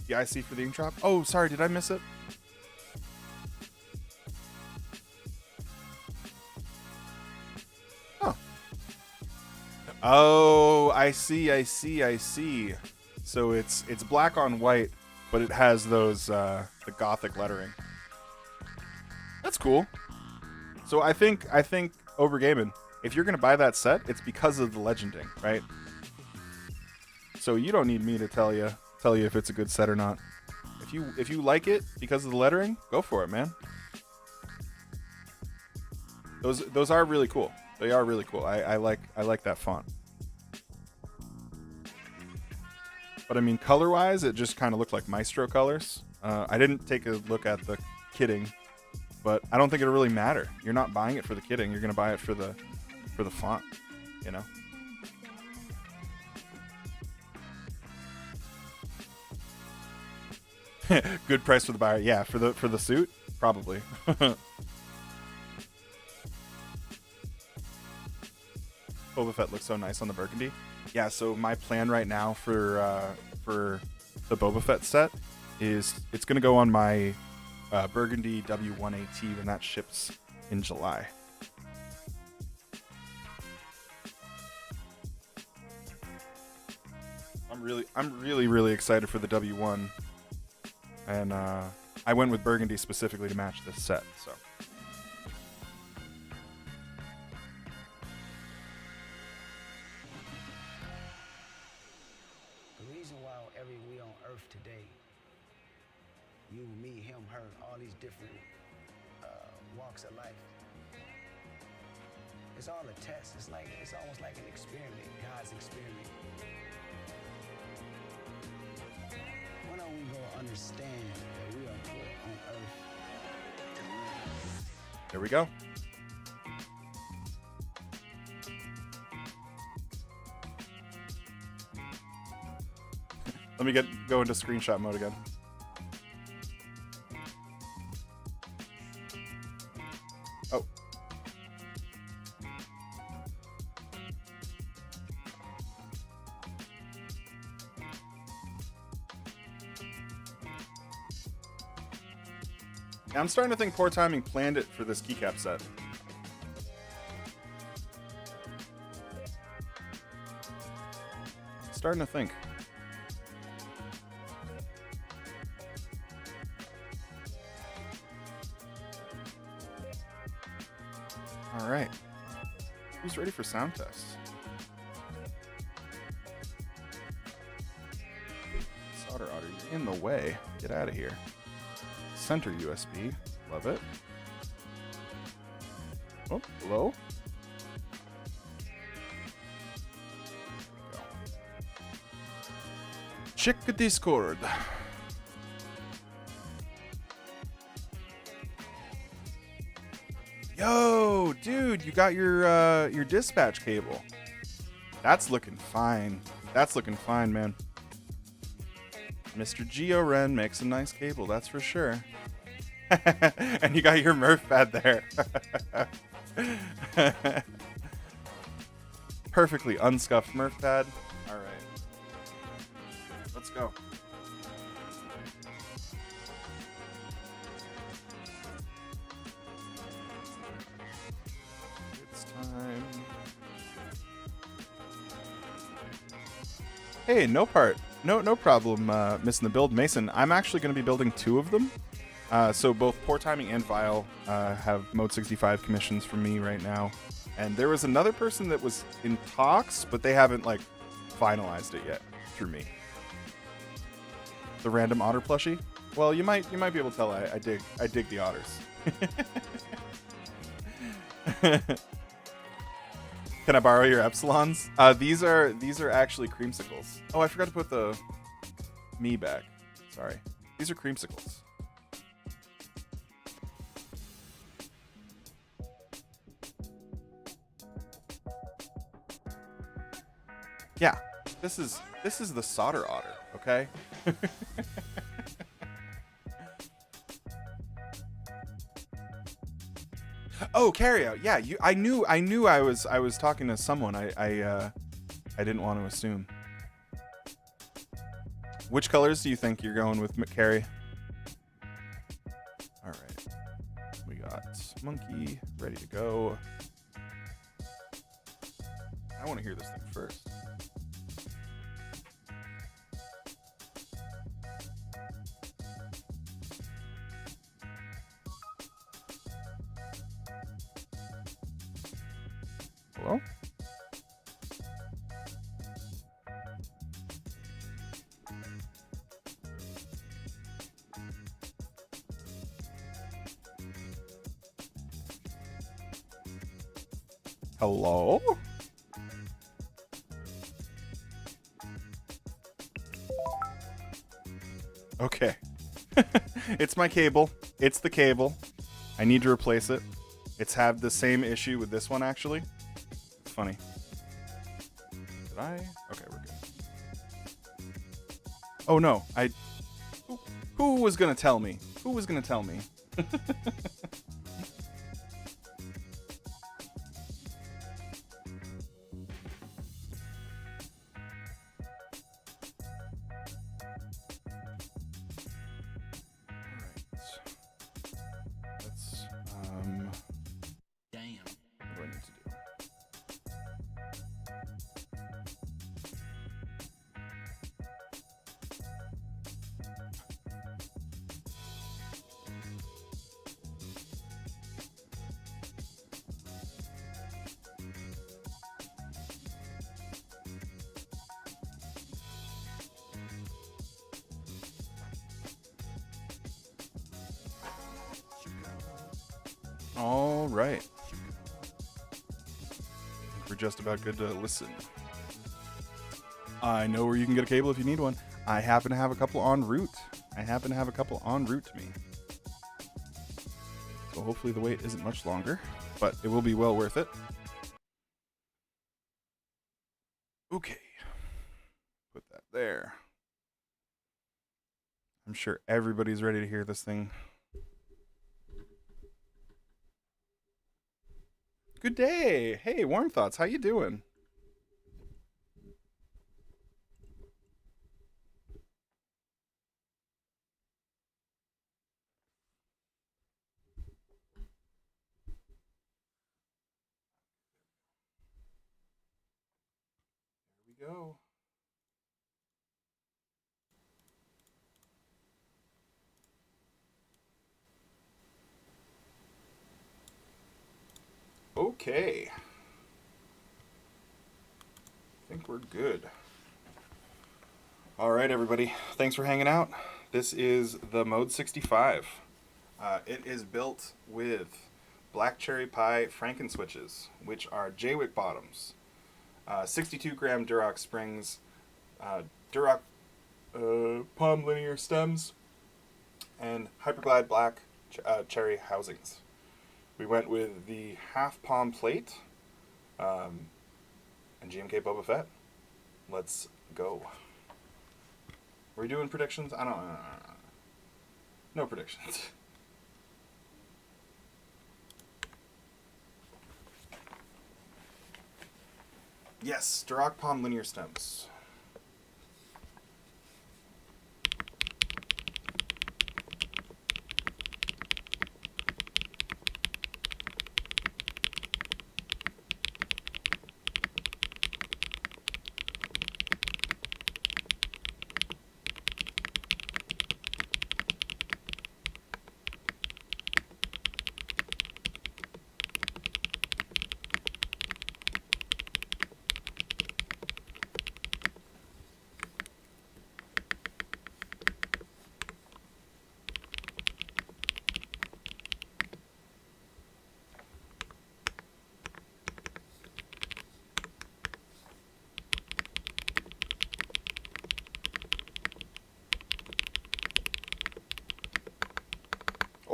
Speaker 1: The IC for the ink drop? Oh, sorry, did I miss it? Oh. Oh, I see. So it's black on white, but it has those the gothic lettering. That's cool. So I think Overgaming, if you're gonna buy that set, it's because of the legending, right? So you don't need me to tell you if it's a good set or not. If you like it because of the lettering, go for it, man. Those are really cool. They are really cool. I like that font. But I mean, color-wise, it just kind of looked like Maestro colors. I didn't take a look at the kitting, but I don't think it'll really matter. You're not buying it for the kitting. You're gonna buy it for the font, you know. Good price for the buyer. Yeah, for the suit, probably. Boba Fett looks so nice on the burgundy. Yeah, so my plan right now for the Boba Fett set is it's gonna go on my burgundy W1AT when that ships in July. I'm really excited for the W1. And I went with burgundy specifically to match this set, so.
Speaker 5: The reason why we on Earth today, you, me, him, her, all these different walks of life, it's all a test. It's almost like an experiment, God's experiment. When are we gonna understand that we are put on Earth to win?
Speaker 1: There we go. Let me go into screenshot mode again. Oh. I'm starting to think Poor Timing planned it for this keycap set. Starting to think. All right. Who's ready for sound test? Solder Otter, you're in the way. Get out of here. Center USB. Love it. Oh, hello? Go. Check Discord. Yo, dude, you got your dispatch cable. That's looking fine. That's looking fine, man. Mr. Georen makes a nice cable, that's for sure. And you got your Murph pad there. Perfectly unscuffed Murph pad. All right. Let's go. It's time. Hey, no problem, missing the build. Mason, I'm actually going to be building 2 of them. So both Poor Timing and Vile have Mode65 commissions from me right now. And there was another person that was in talks, but they haven't, like, finalized it yet through me. The random otter plushie? Well, you might be able to tell I dig the otters. Can I borrow your epsilons? These are actually creamsicles. Oh, I forgot to put the me back. Sorry. These are creamsicles. Yeah, this is the solder otter, okay? Oh, carryout. Yeah, I knew I was talking to someone. I didn't want to assume. Which colors do you think you're going with, McCarry? All right. We got monkey ready to go. I want to hear this thing first. Hello? Hello? Okay. It's my cable. It's the cable. I need to replace it. It's had the same issue with this one, actually. It's funny. Did I? Okay, we're good. Oh, no. Who was going to tell me? Who was going to tell me? All right. We're just about good to listen. I know where you can get a cable if you need one. I happen to have a couple en route. To me. So hopefully the wait isn't much longer, but it will be well worth it. Okay. Put that there. I'm sure everybody's ready to hear this thing. Good day. Hey, Warm Thoughts. How you doing? There we go. Okay. I think we're good. All right, everybody. Thanks for hanging out. This is the Mode65. It is built with black cherry pie Frankenswitches, which are Jaywick bottoms, 62-gram Durock springs, Durock palm linear stems, and Hyperglide black cherry housings. We went with the half palm plate and GMK Boba Fett. Let's go. Are we doing predictions? I don't know. No predictions. Yes, Durock palm linear stems.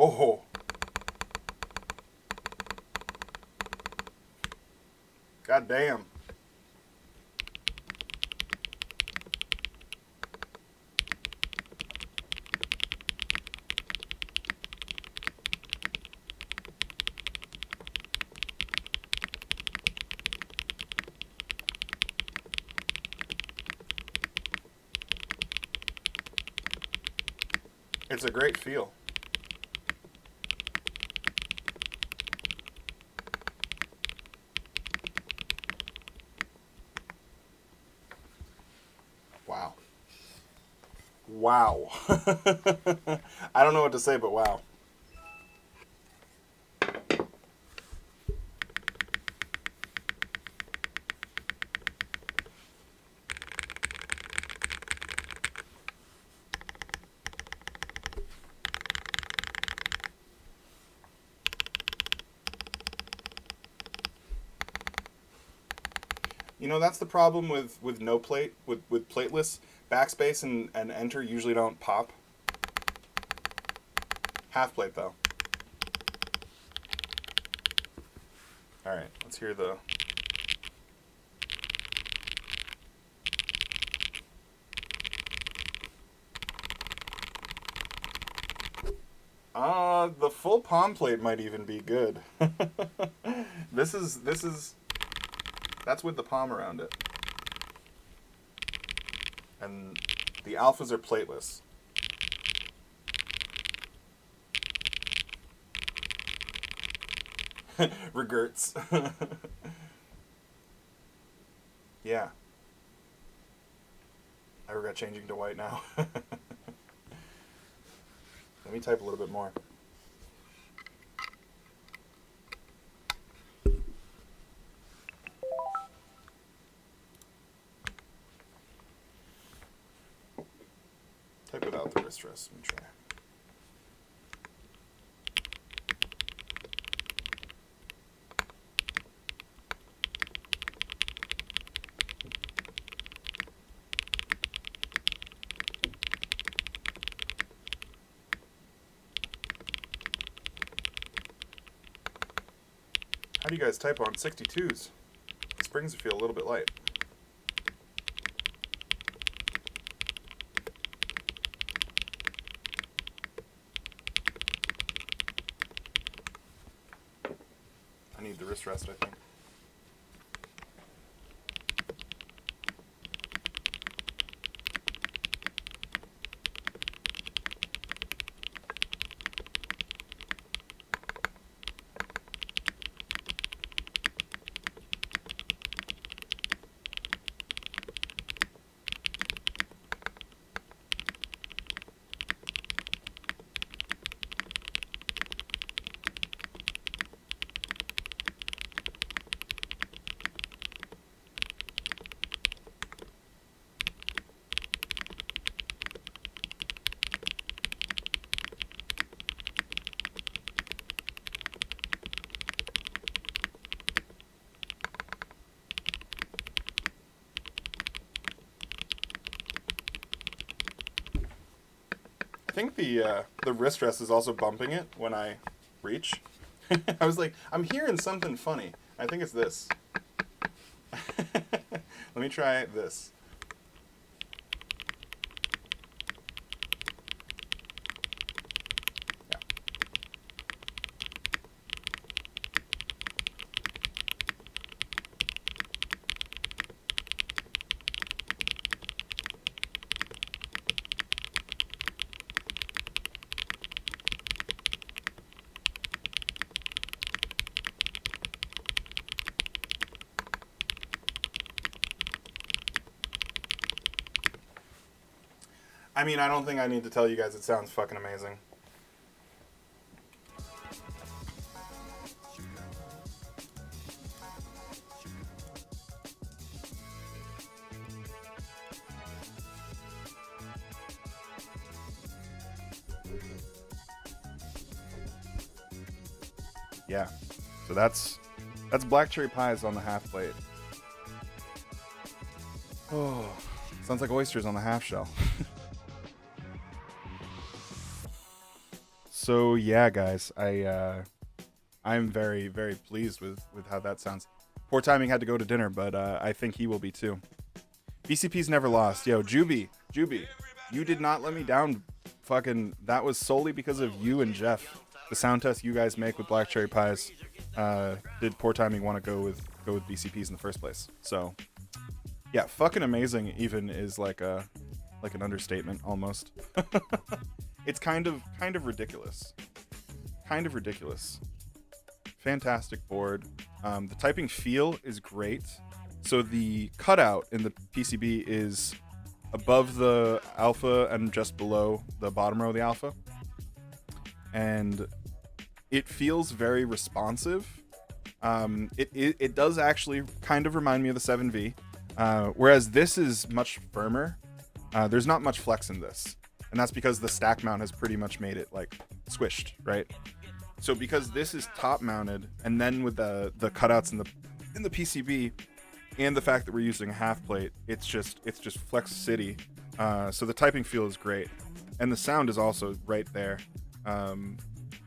Speaker 1: Oh. God damn. It's a great feel. Wow. Wow. I don't know what to say, but wow. You know, that's the problem with no plate, with plateless. Backspace and enter usually don't pop. Half plate, though. Alright, let's hear the... The full palm plate might even be good. This is... That's with the palm around it. And the alphas are plateless. Regerts. Yeah. I regret changing to white now. Let me type a little bit more. Type without the wrist rest. Let me try. How do you guys type on 62s? The springs feel a little bit light. I need the wrist rest, I think. think the wrist rest is also bumping it when I reach. I was like, I'm hearing something funny. I think it's this. Let me try this. Yeah. I mean, I don't think I need to tell you guys it sounds fucking amazing. Yeah. So that's black cherry pies on the half plate. Oh, sounds like oysters on the half shell. So yeah, guys, I'm very, very pleased with how that sounds. Poor timing had to go to dinner, but I think he will be too. BCP's never lost. Yo, Juby, you did not let me down. Fucking, that was solely because of you and Jeff. The sound test you guys make with black cherry pies. Did poor timing want to go with BCP's in the first place? So yeah, fucking amazing even is like an understatement almost. It's kind of ridiculous. Kind of ridiculous. Fantastic board. The typing feel is great. So the cutout in the PCB is above the alpha and just below the bottom row of the alpha. And it feels very responsive. It does actually kind of remind me of the 7V. Whereas this is much firmer. There's not much flex in this. And that's because the stack mount has pretty much made it like squished, right? So because this is top mounted, and then with the cutouts in the PCB, and the fact that we're using a half plate, it's just Flex City. So the typing feel is great, and the sound is also right there.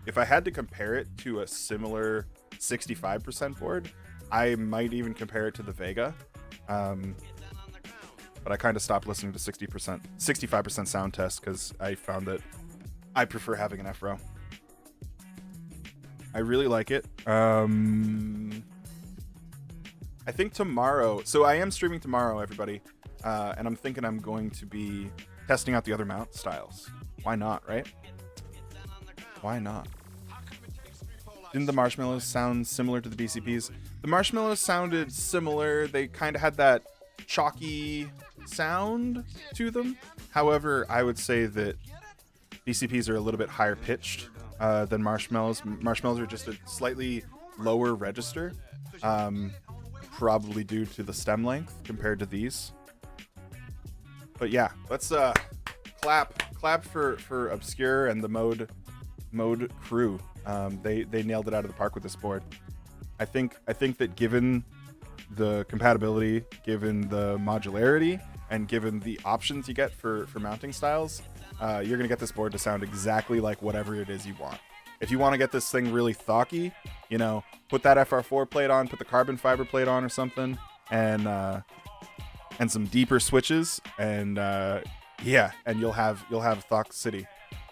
Speaker 1: If I had to compare it to a similar 65% board, I might even compare it to the Vega. But I kind of stopped listening to 65% sound test because I found that I prefer having an F-row. I really like it. I think tomorrow, so I am streaming tomorrow, everybody, and I'm thinking I'm going to be testing out the other mount styles. Why not, right? Why not? Didn't the marshmallows sound similar to the BCPs? The marshmallows sounded similar. They kind of had that chalky sound to them. However, I would say that BCPs are a little bit higher pitched than marshmallows. Marshmallows are just a slightly lower register, probably due to the stem length compared to these. But yeah, let's clap for Obscure and the Mode crew. They nailed it out of the park with this board. I think that given the compatibility, given the modularity, and given the options you get for mounting styles, you're gonna get this board to sound exactly like whatever it is you want. If you want to get this thing really thocky, you know, put that FR4 plate on, put the carbon fiber plate on or something, and some deeper switches, and yeah, and you'll have Thock City.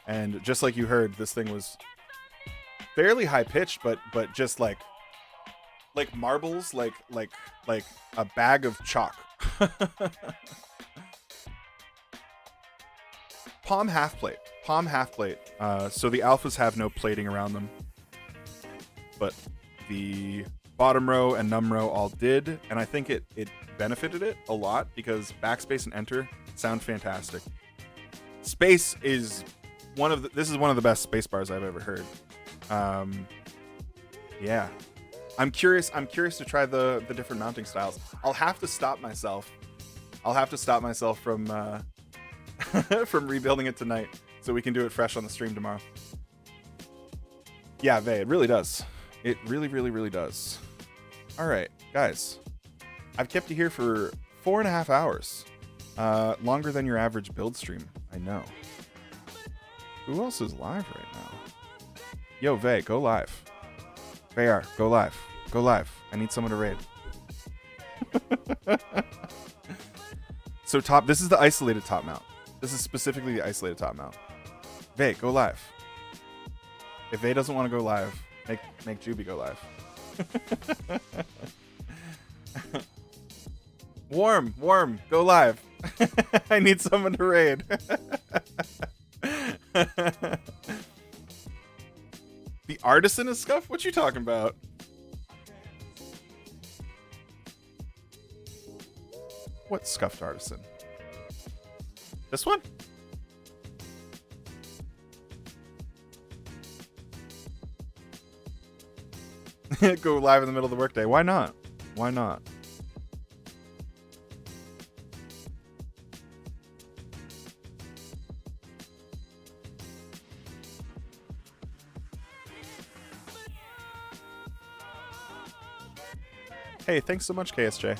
Speaker 1: And just like you heard, this thing was fairly high pitched, but just like marbles, like a bag of chalk. Palm half plate. So the alphas have no plating around them, but the bottom row and num row all did, and I think it benefited it a lot because backspace and enter sound fantastic. Space is this is one of the best space bars I've ever heard. Yeah, I'm curious to try the different mounting styles. I'll have to stop myself from from rebuilding it tonight so we can do it fresh on the stream tomorrow. Yeah, Vay, it really does. It really does. All right, guys, I've kept you here for 4.5 hours. Longer than your average build stream, I know. Who else is live right now? Yo, Vay, go live. Vayar, go live. Go live. I need someone to raid. So top, this is the isolated top mount. This is specifically the isolated top mount. Vay, go live. If Vay doesn't want to go live, make Juby go live. Warm, go live. I need someone to raid. The artisan is scuffed? What you talking about? What scuffed artisan? This one? Go live in the middle of the workday. Why not? Why not? Hey, thanks so much, KSJ.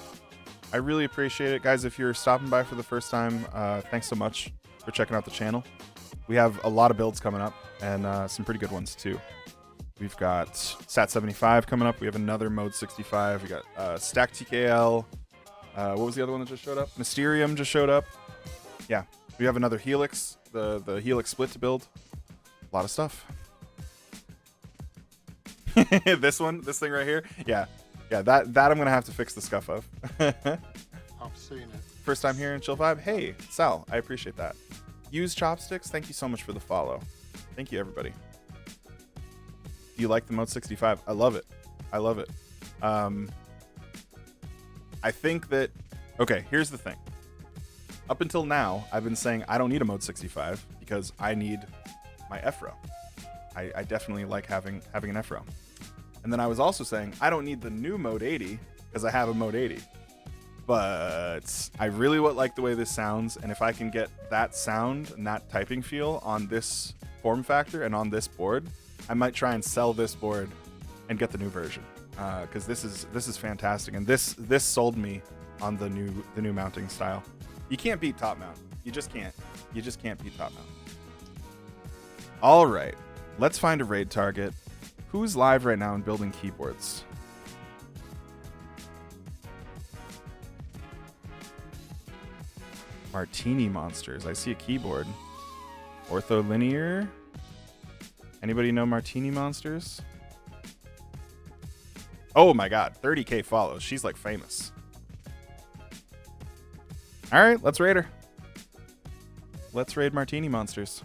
Speaker 1: I really appreciate it. Guys, if you're stopping by for the first time, thanks so much for checking out the channel. We have a lot of builds coming up, and some pretty good ones, too. We've got Sat75 coming up. We have another Mode 65. We got Stack TKL. What was the other one that just showed up? Mysterium just showed up. Yeah, we have another Helix, the Helix split to build. A lot of stuff. This thing right here? Yeah, that I'm going to have to fix the scuff of.
Speaker 4: I've seen it.
Speaker 1: First time here in Chill Vibe. Hey, Sal, I appreciate that. Use Chopsticks. Thank you so much for the follow. Thank you, everybody. Do you like the Mode 65? I love it. I love it. I think that... Okay, here's the thing. Up until now, I've been saying I don't need a Mode 65 because I need my FRO. I definitely like having an FRO. And then I was also saying I don't need the new Mode 80 because I have a Mode 80. But I really like the way this sounds, and if I can get that sound and that typing feel on this form factor and on this board, I might try and sell this board and get the new version, because this is fantastic, and this sold me on the new mounting style. You can't beat top mount. You just can't. You just can't beat top mount. All right, let's find a raid target. Who's live right now and building keyboards? Martini Monsters. I see a keyboard. Ortholinear. Anybody know Martini Monsters? Oh my god, 30k follows. She's like famous. All right, let's raid her. Let's raid Martini Monsters.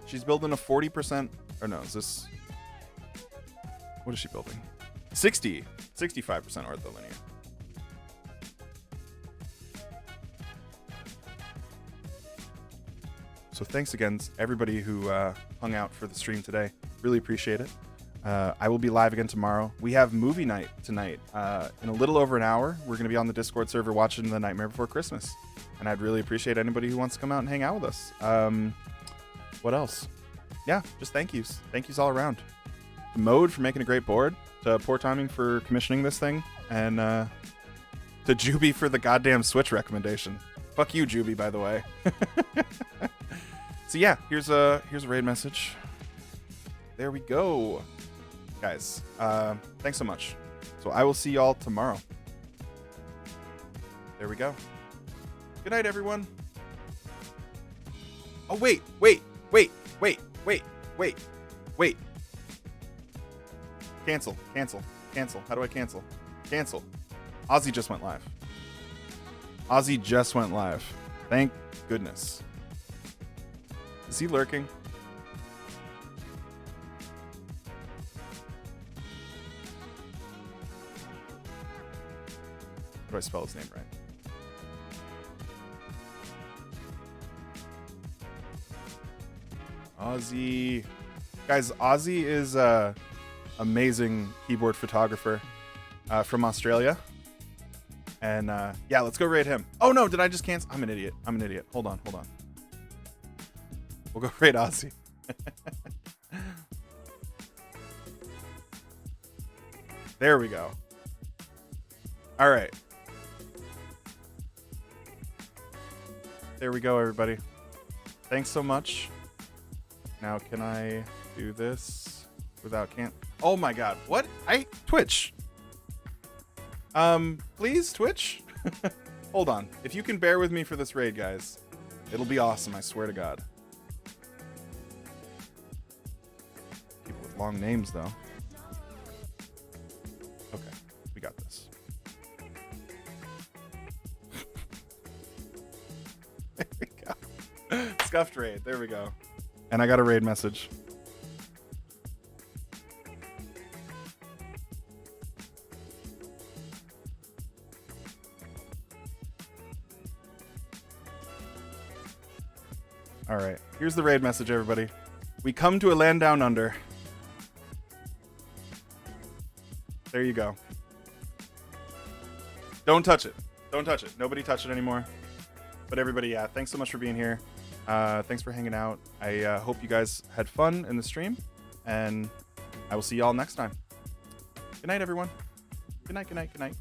Speaker 1: She's building a 40%, or no, is this... What is she building? 65% ortholinear. So thanks again, everybody who hung out for the stream today. Really appreciate it. I will be live again tomorrow. We have movie night tonight. In a little over an hour, we're going to be on the Discord server watching The Nightmare Before Christmas. And I'd really appreciate anybody who wants to come out and hang out with us. What else? Yeah, just thank yous. Thank yous all around. To Mode for making a great board. To Poor Timing for commissioning this thing. And to Juby for the goddamn Switch recommendation. Fuck you, Juby, by the way. So yeah, here's a raid message. There we go. Guys, thanks so much. So I will see y'all tomorrow. There we go. Good night, everyone. Oh, wait. Cancel. How do I cancel? Cancel. Ozzy just went live. Thank goodness. Is he lurking? How do I spell his name right? Ozzy. Guys, Ozzy is a amazing keyboard photographer from Australia. And yeah, let's go raid him. Oh no, did I just cancel? I'm an idiot. Hold on. We'll go raid Ozzy. There we go. All right. There we go, everybody. Thanks so much. Now, can I do this without can't? Oh my god, what? Twitch. Please, Twitch? Hold on. If you can bear with me for this raid, guys, it'll be awesome, I swear to God. People with long names, though. Okay, we got this. There we go. Scuffed raid, there we go. And I got a raid message. All right, here's the raid message, everybody. We come to a land down under. There you go. Don't touch it. Don't touch it. Nobody touch it anymore. But everybody, yeah, thanks so much for being here. Thanks for hanging out. I hope you guys had fun in the stream, and I will see y'all next time. Good night, everyone. Good night, good night, good night.